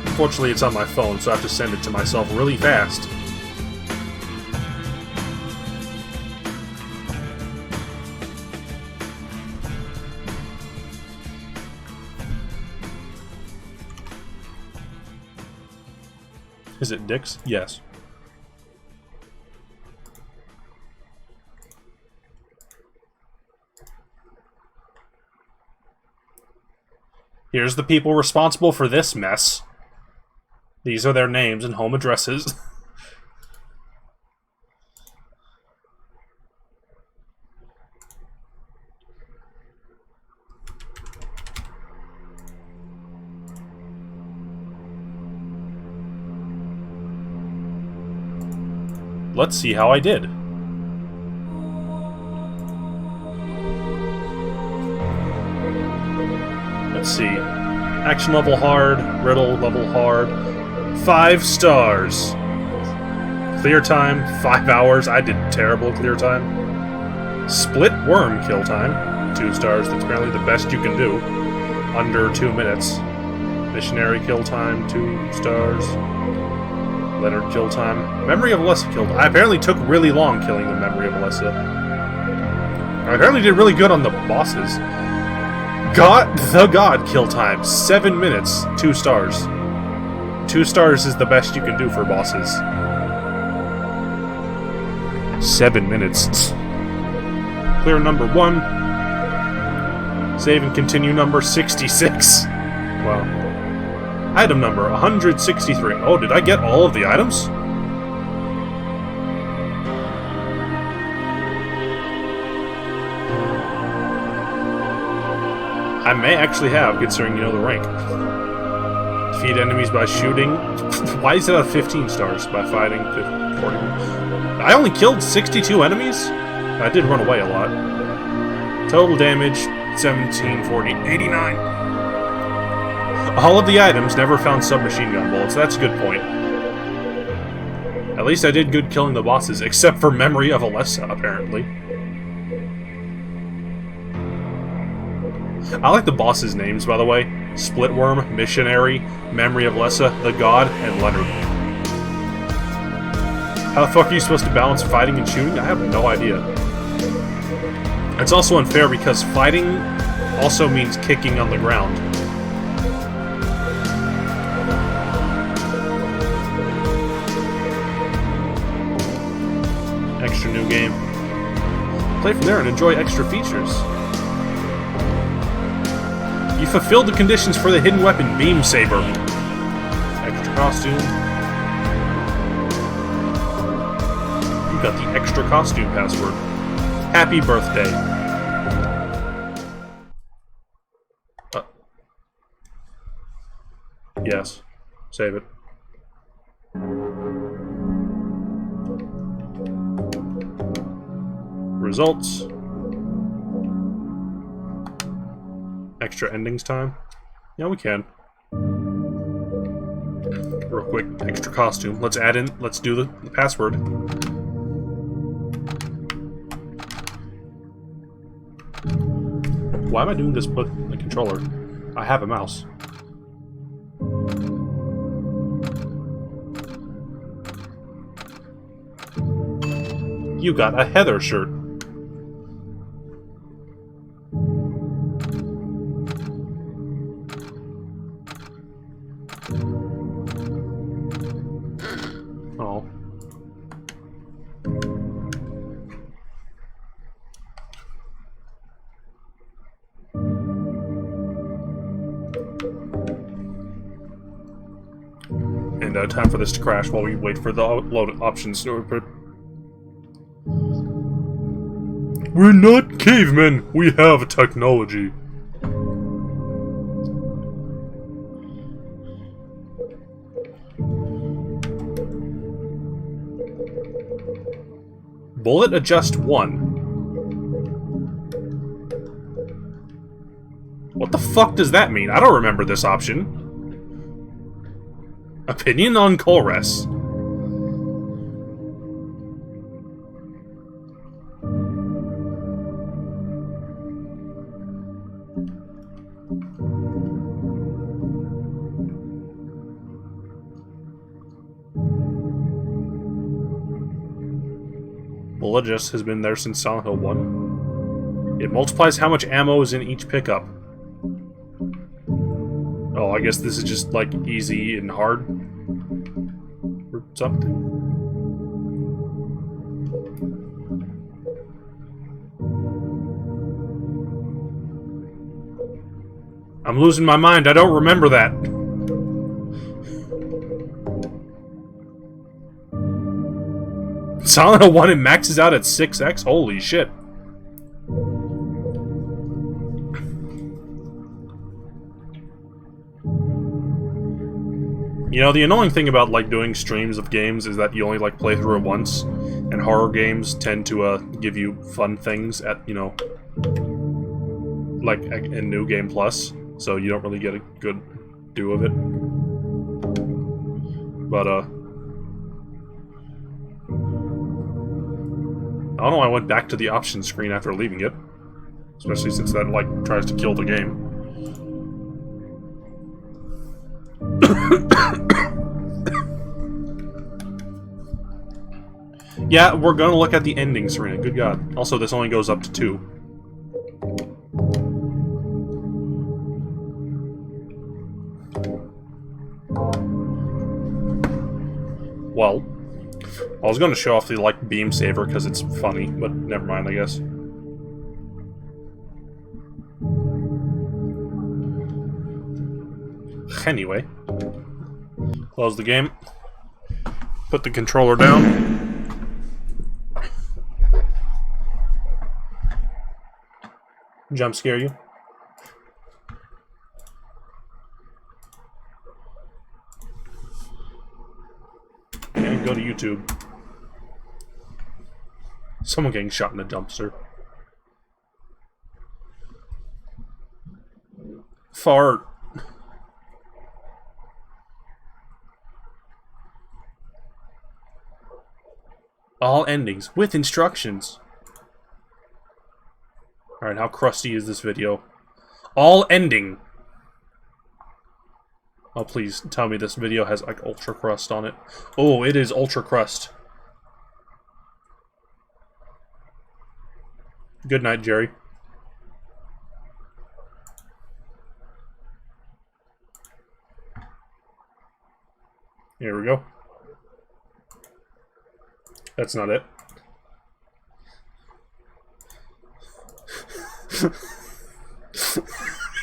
Unfortunately, it's on my phone, so I have to send it to myself really fast. Is it Dick's? Yes. Here's the people responsible for this mess. These are their names and home addresses. Let's see how I did. Let's see. Action level hard, riddle level hard. 5 stars. Clear time, 5 hours. I did terrible clear time. Split worm kill time, 2 stars. That's apparently the best you can do. Under 2 minutes. Missionary kill time, 2 stars. Leonard kill time. Memory of Alessa kill time. I apparently took really long killing the Memory of Alessa. I apparently did really good on the bosses. The God kill time. 7 minutes, 2 stars. 2 stars is the best you can do for bosses. 7 minutes. Clear number 1. Save and continue number 66. Wow. Item number 163. Oh, did I get all of the items? I may actually have, considering you know the rank. Defeat enemies by shooting. Why is it at 15 stars? By fighting 40. I only killed 62 enemies? I did run away a lot. Total damage 17, 40, 89. All of the items never found submachine gun bullets. That's a good point. At least I did good killing the bosses, except for Memory of Alessa, apparently. I like the bosses' names, by the way. Splitworm, Missionary, Memory of Alessa, The God, and Leonard. How the fuck are you supposed to balance fighting and shooting? I have no idea. It's also unfair because fighting also means kicking on the ground. Extra new game. Play from there and enjoy extra features. You fulfilled the conditions for the hidden weapon, Beam Saber. Extra costume. You got the extra costume password. Happy birthday. Yes. Save it. Results. Extra endings time? Yeah, we can. Real quick, extra costume. Let's add in, let's do the password. Why am I doing this with the controller? I have a mouse. You got a Heather shirt. Oh. And time for this to crash while we wait for the load options. We're not cavemen, we have technology. Bullet adjust 1. What the fuck does that mean? I don't remember this option. Opinion on Colress. Bullet adjust has been there since Silent Hill 1. It multiplies how much ammo is in each pickup. Oh, I guess this is just, like, easy and hard? Or something? I'm losing my mind, I don't remember that. Silent Hill 1, it maxes out at 6x? Holy shit. You know, the annoying thing about, like, doing streams of games is that you only, like, play through it once, and horror games tend to, give you fun things at, you know, like, in New Game Plus, so you don't really get a good do of it. But, I don't know why I went back to the options screen after leaving it. Especially since that, like, tries to kill the game. Yeah, we're gonna look at the ending, Serena. Good God. Also, this only goes up to 2. Well, I was gonna show off the, like, beam saber because it's funny, but never mind, I guess. Anyway. Close the game. Put the controller down. Jump scare you. go to YouTube. Someone getting shot in a dumpster. Fart. All endings with instructions. Alright, how crusty is this video? All ending. Oh, please tell me this video has like ultra crust on it. Oh, it is ultra crust. Good night, Jerry. Here we go. That's not it.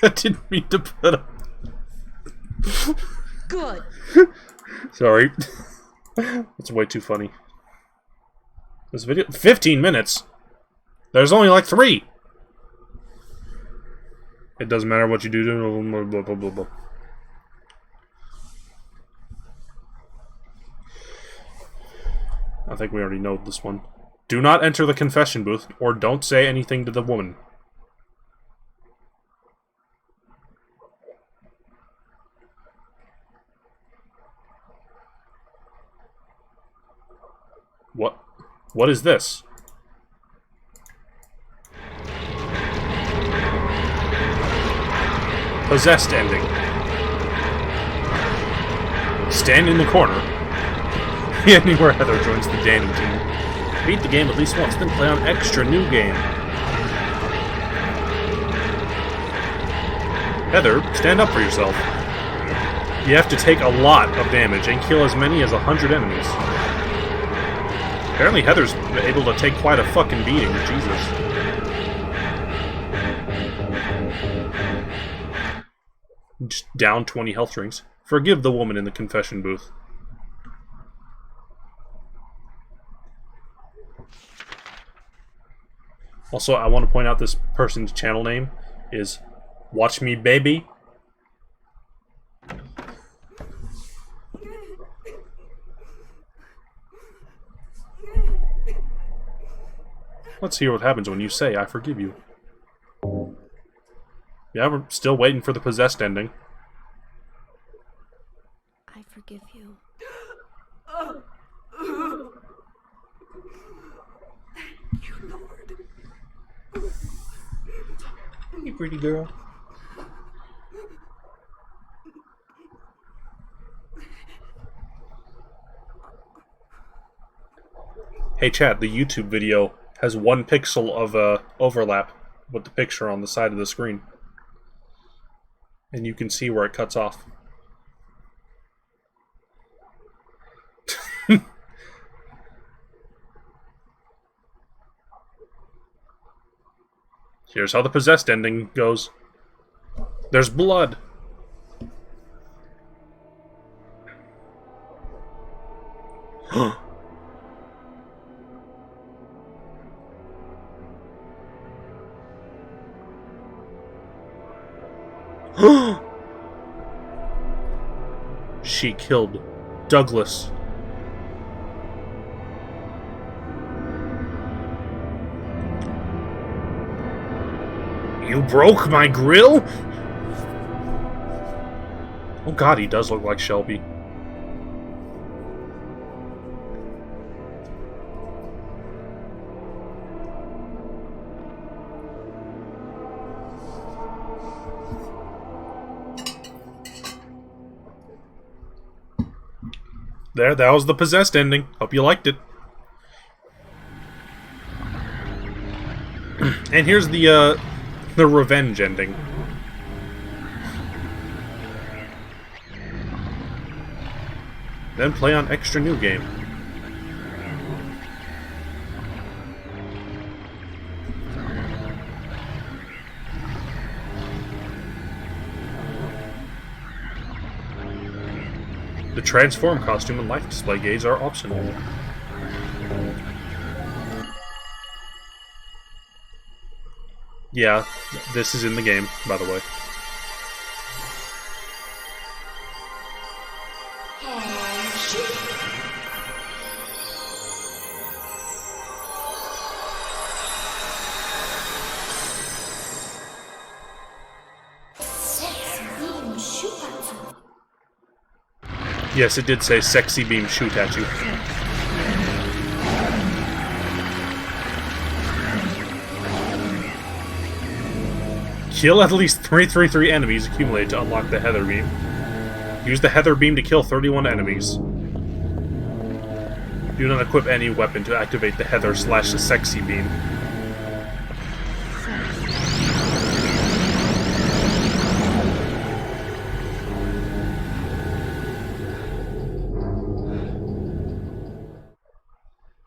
I didn't mean to put up. Good. Sorry. That's way too funny. This video... 15 minutes! There's only like 3! It doesn't matter what you do. Blah, blah, blah, blah, blah. I think we already know this one. Do not enter the confession booth, or don't say anything to the woman. What? What is this? Possessed ending. Stand in the corner. The ending where Heather joins the Danny team. Beat the game at least once, then play on extra new game. Heather, stand up for yourself. You have to take a lot of damage and kill as many as 100 enemies. Apparently Heather's able to take quite a fucking beating, Jesus. Just down 20 health drinks. Forgive the woman in the confession booth. Also, I want to point out this person's channel name is Watch Me Baby. Let's hear what happens when you say, I forgive you. Yeah, we're still waiting for the possessed ending. I forgive you. Thank you, Lord. Hey, pretty girl. Hey chat, the YouTube video has 1 pixel of overlap with the picture on the side of the screen. And you can see where it cuts off. Here's how the possessed ending goes. There's blood. She killed Douglas. You broke my grill? Oh god, he does look like Shelby. There, that was the possessed ending. Hope you liked it. And here's the revenge ending. Then play on extra new game. The transform costume and life display gauge are optional. Yeah, this is in the game, by the way. Yes, it did say sexy beam shoot at you. Kill at least 333 enemies accumulated to unlock the Heather Beam. Use the Heather Beam to kill 31 enemies. Do not equip any weapon to activate the Heather/Sexy Beam.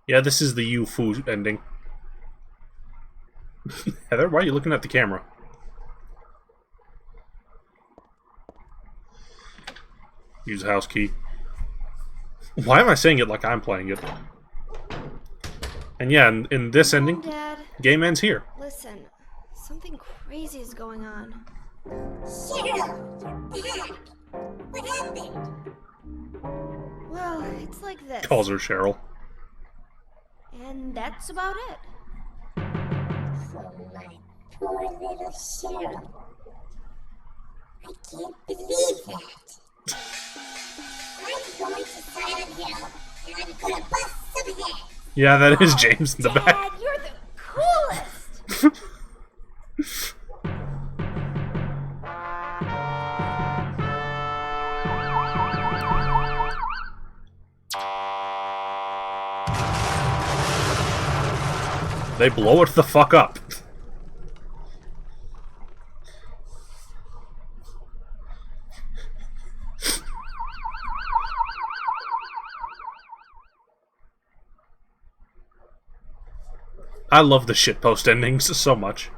Yeah, this is the Yu-Fu ending. Heather, why are you looking at the camera? Use house key. Why am I saying it like I'm playing it? And yeah, in this ending, Dad, game ends here. listen. Something crazy is going on. What happened? Well, it's like this. Calls her Cheryl. And that's about it. For my poor little Cheryl. I can't believe that. I'm going to Silent Hill, and I'm gonna bust some heads. Yeah, that is James in the back. Dad, you're the coolest! They blow it the fuck up. I love the shitpost endings so much.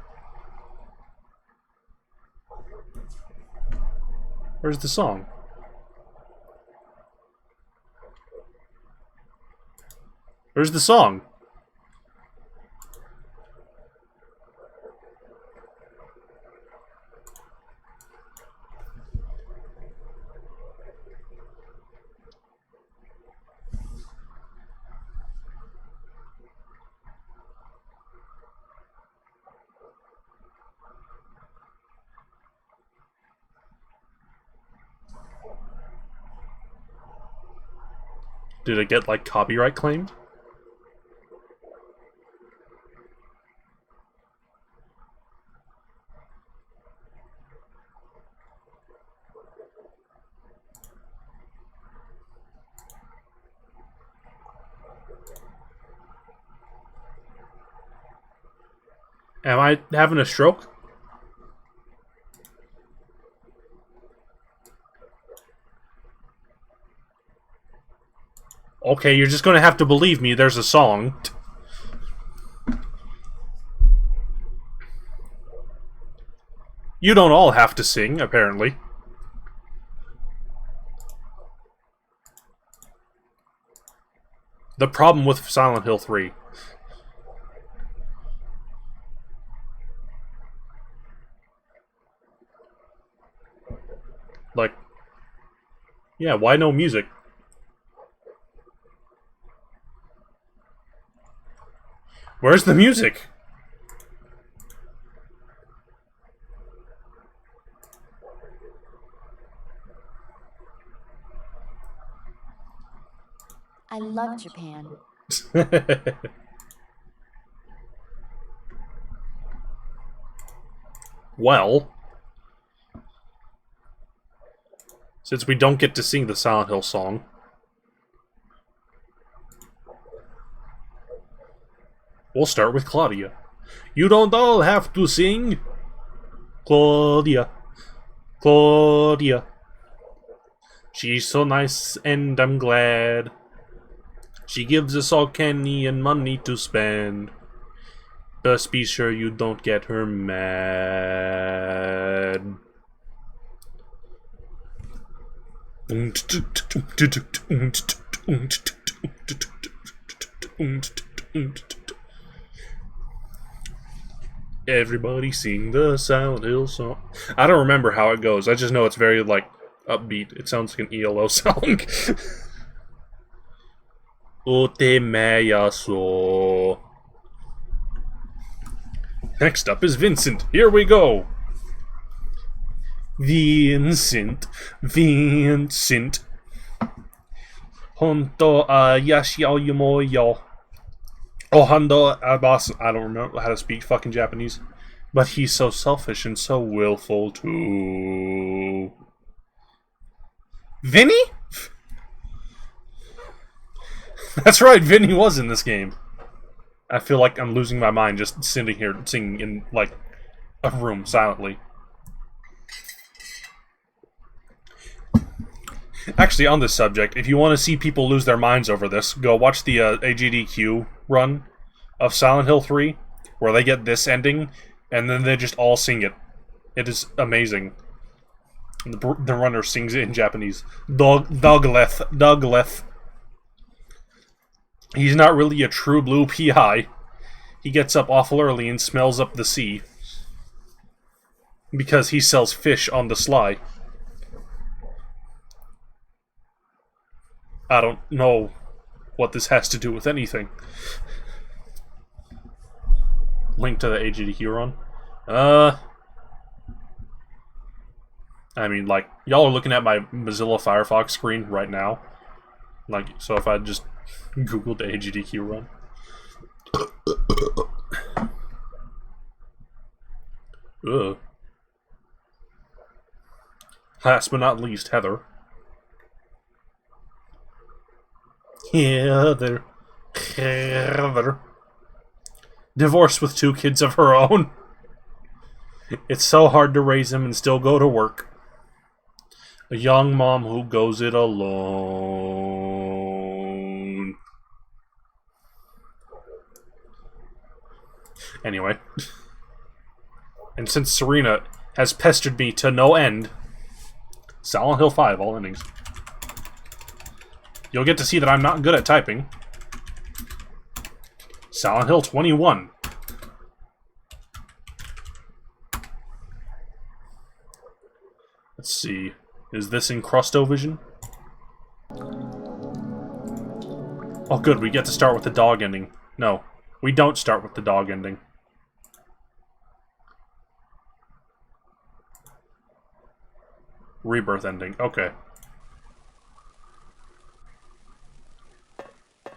Where's the song? Where's the song? Did it get, like, copyright claimed? Am I having a stroke? Okay, you're just gonna have to believe me, there's a song. You don't all have to sing, apparently. The problem with Silent Hill 3. Like, yeah, why no music? Where's the music? I love Japan. Well, since we don't get to sing the Silent Hill song, we'll start with Claudia. You don't all have to sing. Claudia. Claudia. She's so nice and I'm glad. She gives us all candy and money to spend. Just be sure you don't get her mad. Everybody sing the Silent Hill song. I don't remember how it goes. I just know it's very, like, upbeat. It sounds like an ELO song. Ote meya so. Next up is Vincent. Here we go. Vincent. Vincent. Honto yashiyamo yo. Ohando abas. I don't remember how to speak fucking Japanese. But he's so selfish and so willful too. Vinny? That's right, Vinny was in this game. I feel like I'm losing my mind just sitting here singing in, like, a room silently. Actually, on this subject, if you want to see people lose their minds over this, go watch the AGDQ run of Silent Hill 3, where they get this ending, and then they just all sing it. It is amazing. The runner sings it in Japanese. Dogleth. He's not really a true blue PI. He gets up awful early and smells up the sea. Because he sells fish on the sly. I don't know what this has to do with anything. Link to the AGDQ run. I mean, like, y'all are looking at my Mozilla Firefox screen right now. Like, so if I just Googled the AGDQ run. Ugh. Last but not least, Heather. Heather. Divorced with 2 kids of her own. It's so hard to raise them and still go to work. A young mom who goes it alone. Anyway. And since Serena has pestered me to no end, Silent Hill 5, all endings. You'll get to see that I'm not good at typing. Silent Hill 21. Let's see. Is this in Crustovision? Oh good, we get to start with the dog ending. No, we don't start with the dog ending. Rebirth ending, okay.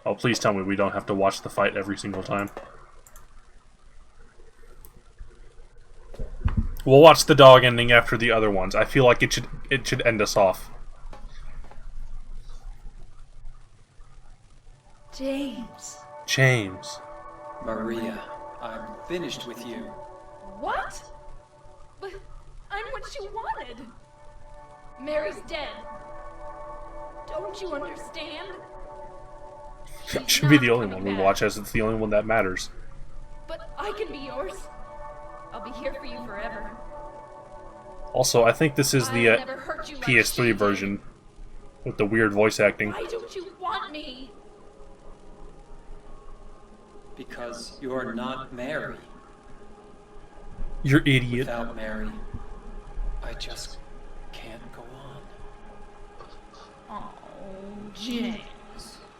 Oh, please tell me we don't have to watch the fight every single time. We'll watch the dog ending after the other ones. I feel like it should end us off. James. Maria, I'm finished with you. What? But I'm what you wanted. Mary's dead. Don't you understand? That should be the only one we watch, as it's the only one that matters. But I can be yours. I'll be here for you forever. Also, I think this is the PS3 version with the weird voice acting. Why don't you want me? Because you're not Mary. You're idiot. Without Mary, I just can't go on. Oh, James.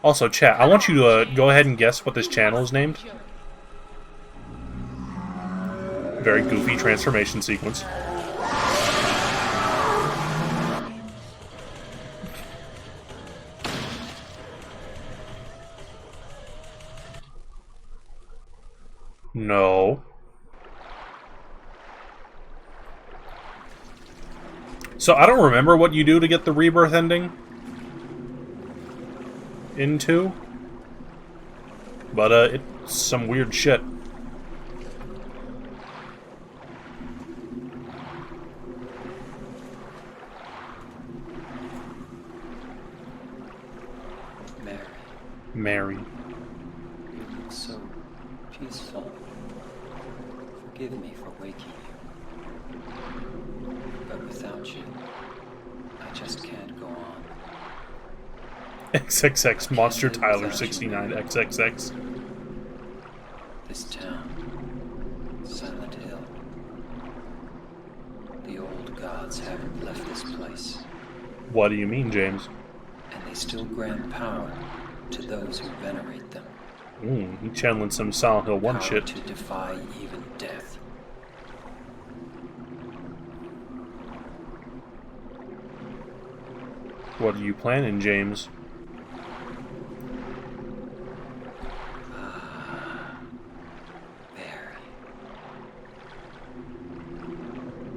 Also, chat, I want you to go ahead and guess what this channel is named. Very goofy transformation sequence. No. So I don't remember what you do to get the rebirth ending into, but it's some weird shit. Mary. You look so peaceful. Forgive me for waking you. But without you, I just can't go on. XXX Monster Tyler 69 XXX. This town, Silent Hill. The old gods haven't left this place. What do you mean, James? And they still grant power to those who venerate them. You channeling some Silent Hill 1 power shit. To defy even death. What are you planning, James?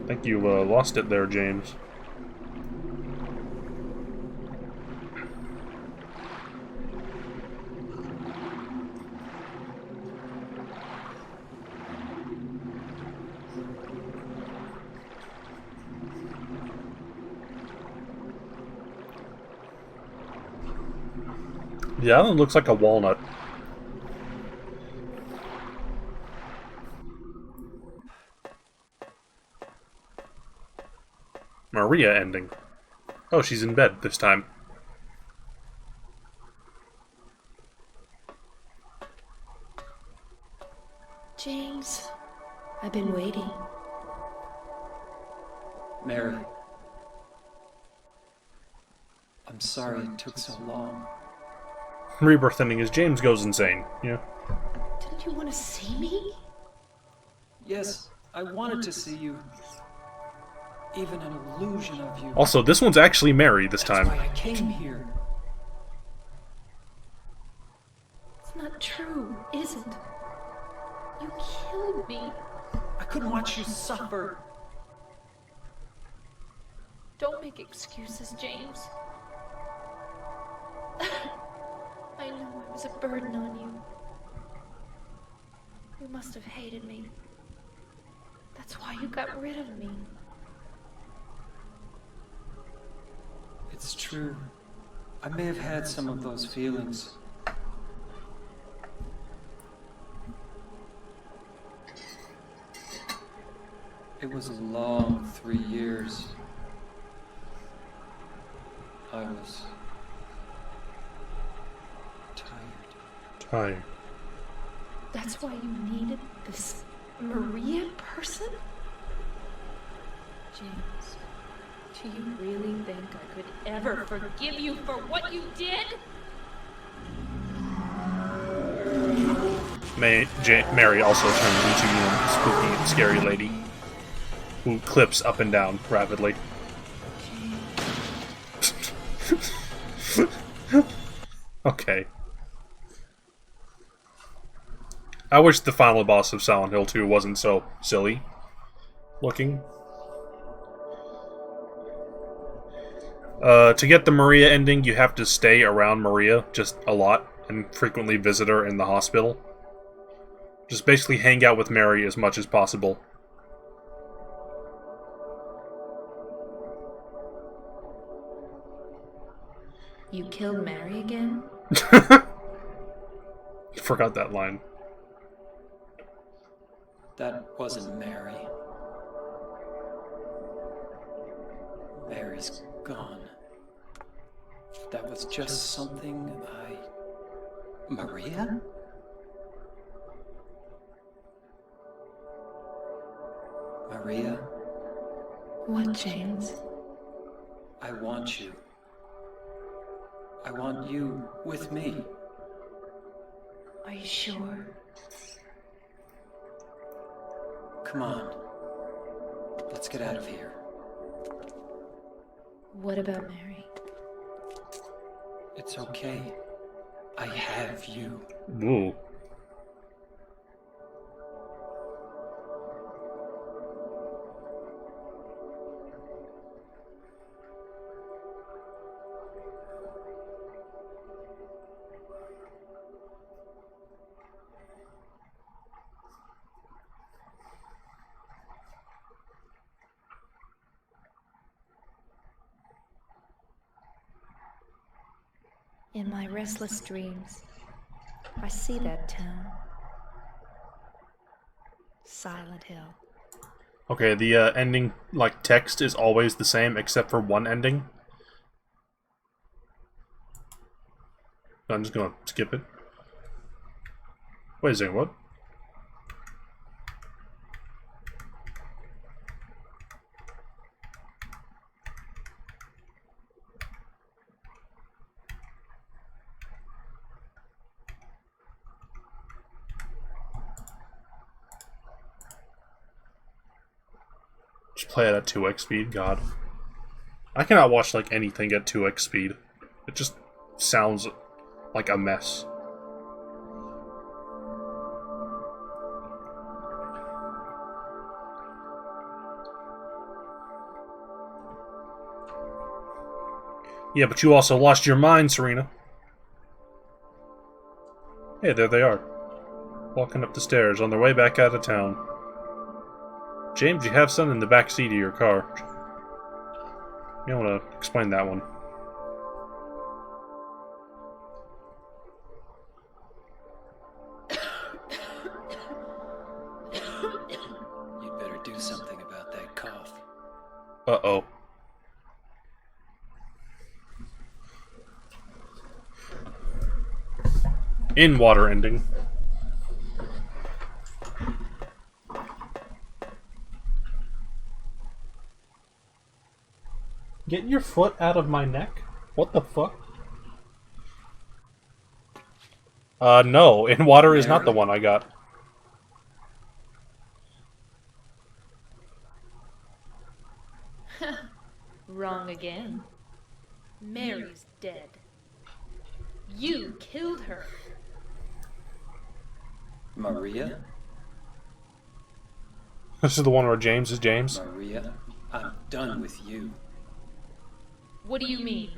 think you lost it there, James. Yeah, that one looks like a walnut. Maria ending. Oh, she's in bed this time. James, I've been waiting. Mary. I'm sorry it took so long. Rebirth ending is James goes insane. Yeah. Didn't you want to see me? Yes, I wanted to see you. Even an illusion of you. Also, this one's actually Mary this time. That's why I came here. It's not true, is it? You killed me. I couldn't watch you suffer. Don't make excuses, James. I know I was a burden on you. You must have hated me. That's why you got rid of me. It's true. I may have had some of those feelings. It was a long 3 years. I was tired. That's why you needed this Maria person? James, do you really think I could ever forgive you for what you did? Mary also turns into, you know, spooky, scary lady who clips up and down rapidly. Okay. I wish the final boss of Silent Hill 2 wasn't so silly looking. To get the Maria ending, you have to stay around Maria just a lot and frequently visit her in the hospital. Just basically hang out with Mary as much as possible. You killed Mary again? Forgot that line. That wasn't Mary. Mary's gone. That was just something Maria? Maria? What, James? I want you. I want you with me. Are you sure? Come on. Let's get out of here. What about Mary? It's okay. I have you. Whoa. In my restless dreams, I see that town. Silent Hill. Okay, the ending, like, text is always the same except for one ending. I'm just gonna skip it. Wait a second, what? Just play it at 2x speed, god. I cannot watch, like, anything at 2x speed. It just sounds like a mess. Yeah, but you also lost your mind, Serena. Hey, there they are. Walking up the stairs on their way back out of town. James, you have something in the back seat of your car. You want to explain that one? You'd better do something about that cough. Uh-oh. In water ending. Get your foot out of my neck? What the fuck? No. In water is not the one I got. Wrong again. Mary's dead. You killed her. Maria? This is the one where James is James? Maria, I'm done with you. What do you mean?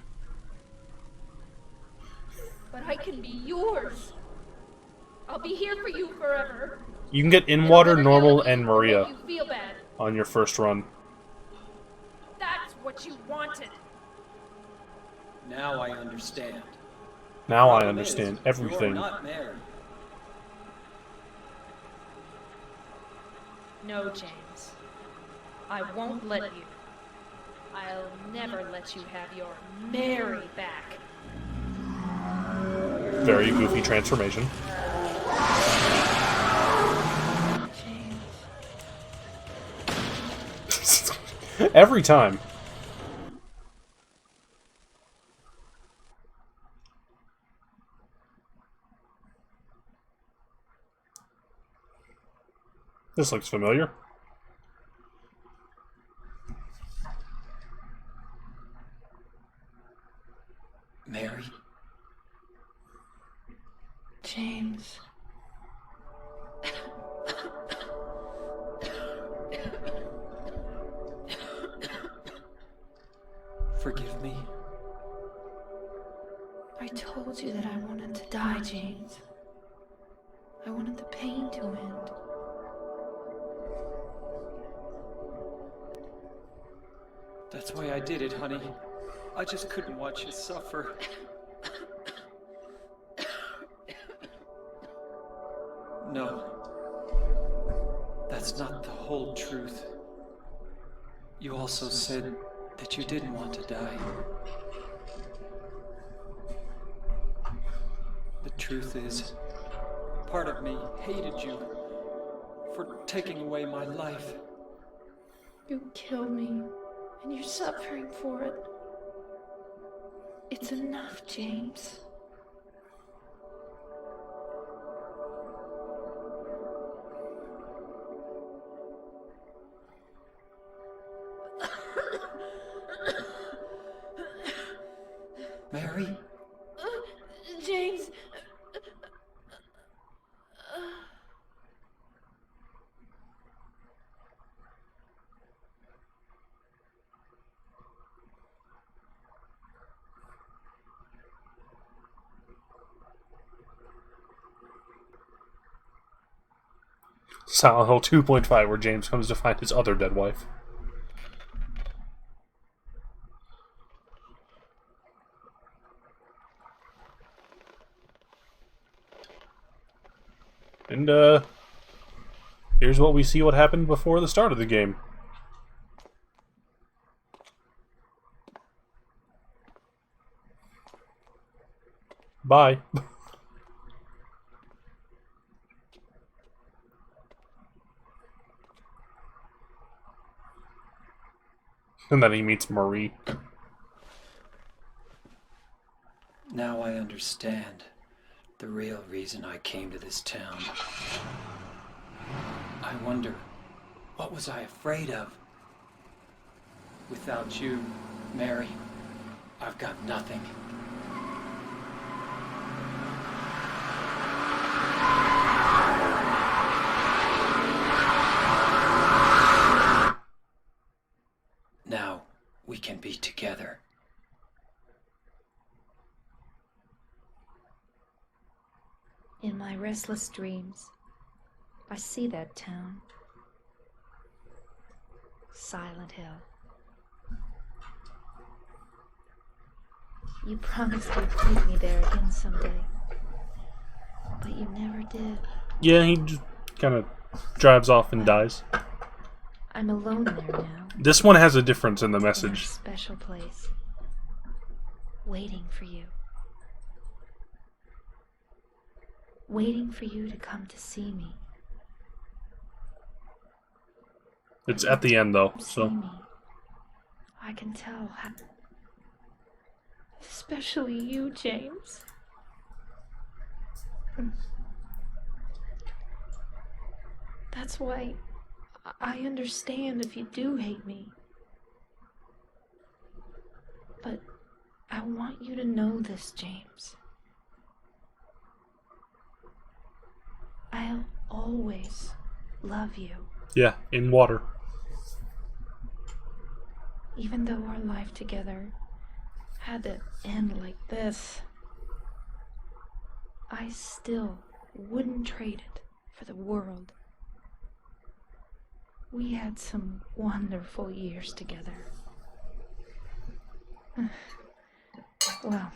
But I can be yours. I'll be here for you forever. You can get in water, normal, and Maria You feel bad. on your first run. That's what you wanted. Now I understand. Now I Problem understand is, everything. You're not married. No, James. I won't let you. I'll never let you have your Mary back. Very goofy transformation. Every time. This looks familiar. Mary? James. Forgive me. I told you that I wanted to die, James. I wanted the pain to end. That's why I did it, honey. I just couldn't watch you suffer. No. That's not the whole truth. You also said that you didn't want to die. The truth is, part of me hated you for taking away my life. You killed me, and you're suffering for it. It's enough, James. Mary? James. Silent Hill 2.5, where James comes to find his other dead wife. And, here's what we see what happened before the start of the game. Bye. And then he meets Marie. Now I understand the real reason I came to this town. I wonder, what was I afraid of? Without you, Mary, I've got nothing. Now we can be together. In my restless dreams, I see that town. Silent Hill. You promised you'd take me there again someday, but you never did. Yeah, he just kind of drives off and dies. I'm alone there now. This one has a difference in the In a message. special place, waiting for you. Waiting for you to come to see me. It's at the end though, See so me. I can tell how... Especially you, James. That's why I understand if you do hate me. But I want you to know this, James. I'll always love you. yeah, in water. Even though our life together had to end like this, I still wouldn't trade it for the world. We had some wonderful years together. Well,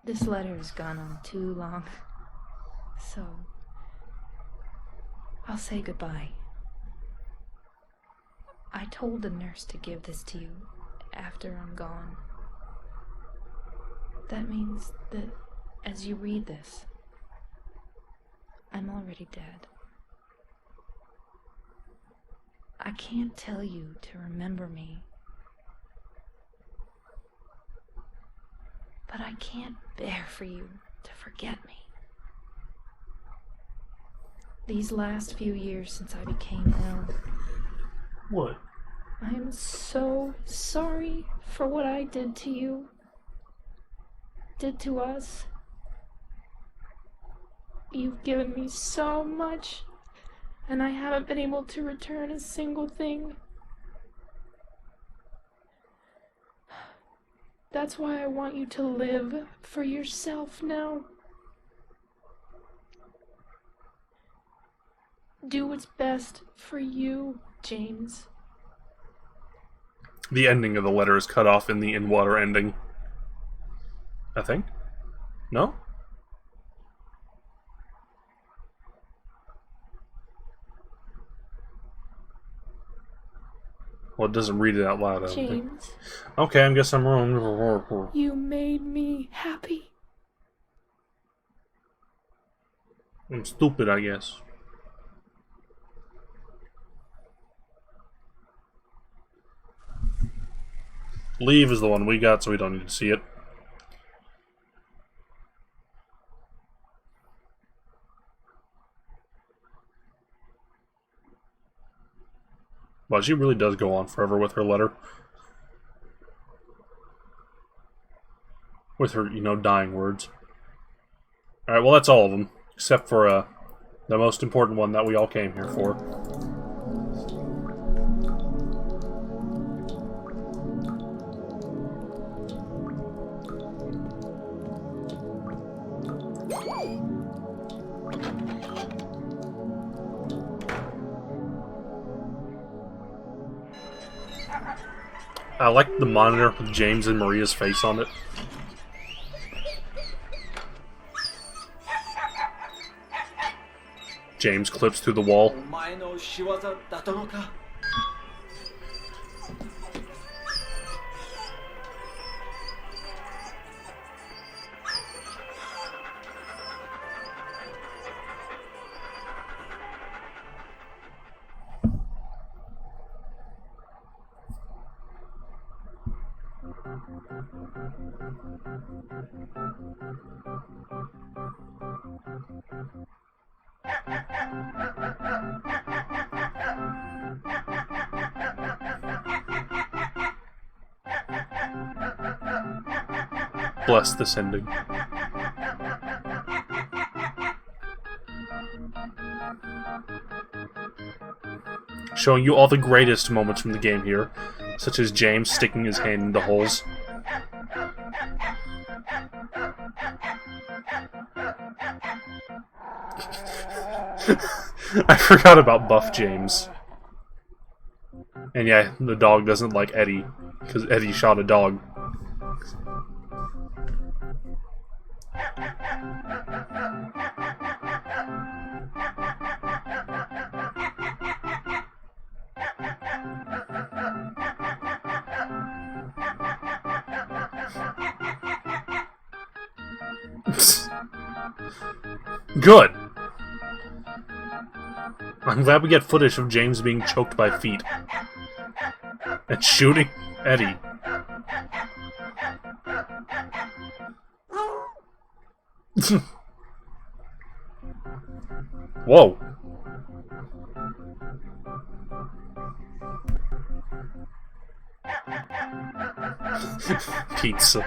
this letter has gone on too long, so I'll say goodbye. I told the nurse to give this to you after I'm gone. That means that as you read this, I'm already dead. I can't tell you to remember me, but I can't bear for you to forget me. These last few years since I became ill, What? I'm so sorry for what I did to you, did to us. You've given me so much, and I haven't been able to return a single thing. That's why I want you to live for yourself now. Do what's best for you, James. The ending of the letter is cut off in the in-water ending. I think? No? Well, it doesn't read it out loud, I don't think. James, Okay, I guess I'm wrong. you made me happy. I'm stupid, I guess. Leave is the one we got, so we don't need to see it. Well, she really does go on forever with her letter. With her, dying words. Alright, well that's all of them. Except for, the most important one that we all came here for. I like the monitor with James and Maria's face on it. James clips through the wall. Bless this ending. Showing you all the greatest moments from the game here, such as James sticking his hand into holes. I forgot about Buff James. And yeah, the dog doesn't like Eddie, because Eddie shot a dog. Good! I'm glad we get footage of James being choked by feet. And shooting Eddie. Whoa. Pizza.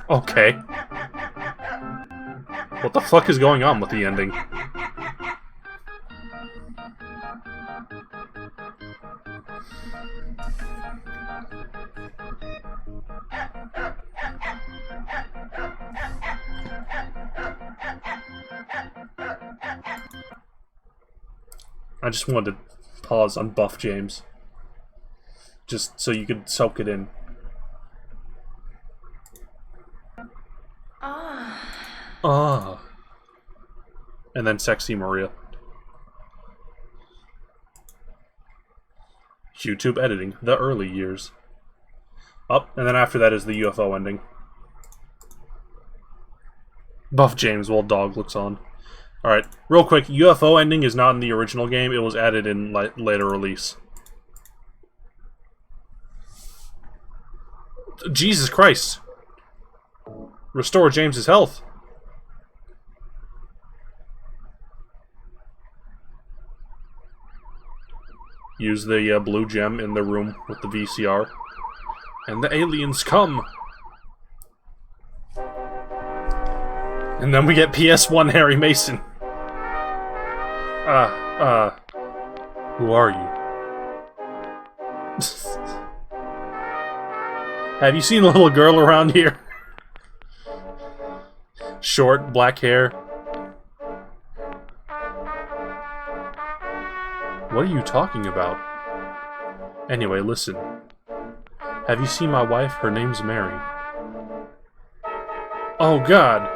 Okay. What the fuck is going on with the ending? I just wanted to pause on Buff James. Just so you could soak it in. Ah. And then Sexy Maria. YouTube editing, the early years. Up, and then after that is the UFO ending. Buff James while dog looks on. Alright, real quick, UFO ending is not in the original game, it was added in later release. Jesus Christ! Restore James's health. Use the blue gem in the room with the VCR. And the aliens come! And then we get PS1 Harry Mason. Who are you? Have you seen a little girl around here? Short, black hair. What are you talking about? Anyway, listen. Have you seen my wife? Her name's Mary. Oh God!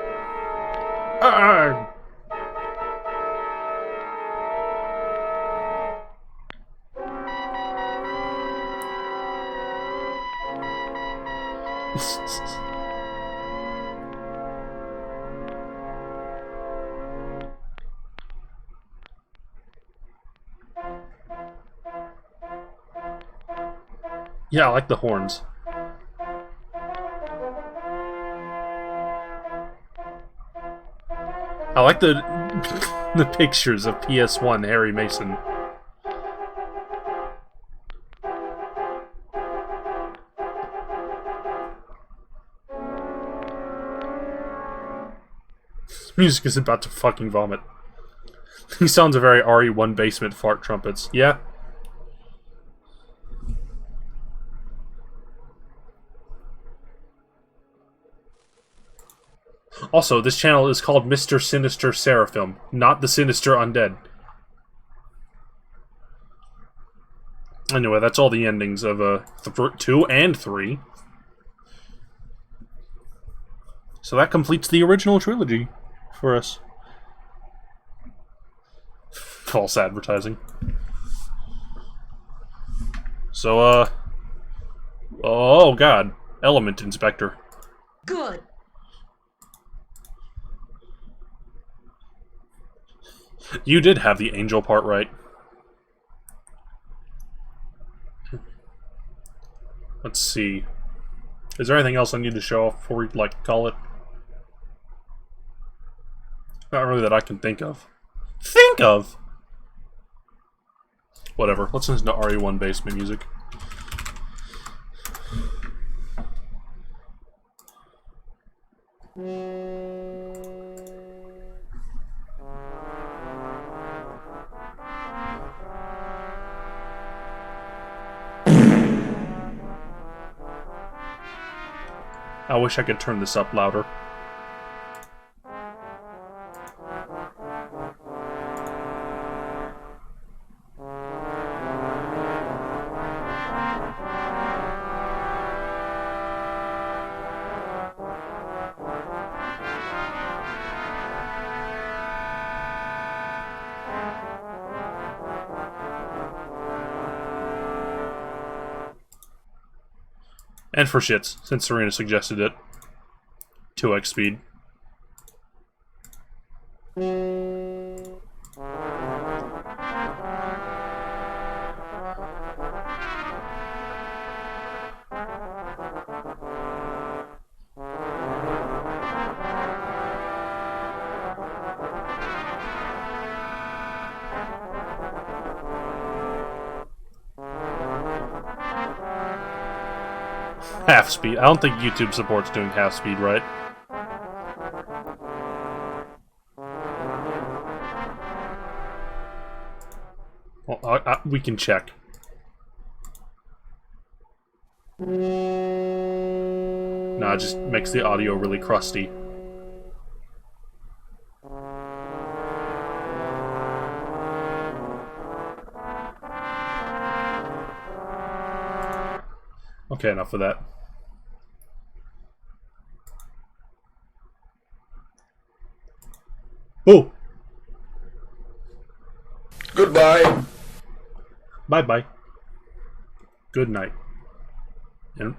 Yeah, I like the horns. I like the the pictures of PS1 Harry Mason. Music is about to fucking vomit. He sounds a very RE1 basement fart trumpets. Yeah? Also, this channel is called Mr. Sinister Seraphim, not the Sinister Undead. Anyway, that's all the endings of 2 and 3. So that completes the original trilogy for us. False advertising. So, oh God. Element Inspector. Good. You did have the angel part right. Let's see. Is there anything else I need to show off before we, call it? Not really that I can think of. Think of! Whatever. Let's listen to RE1 basement music. I wish I could turn this up louder. And for shits, since Serena suggested it. 2x speed. Half speed. I don't think YouTube supports doing half speed, right? Well, we can check. Nah, it just makes the audio really crusty. Okay, enough of that. Oh! Goodbye. Bye-bye. Good night. And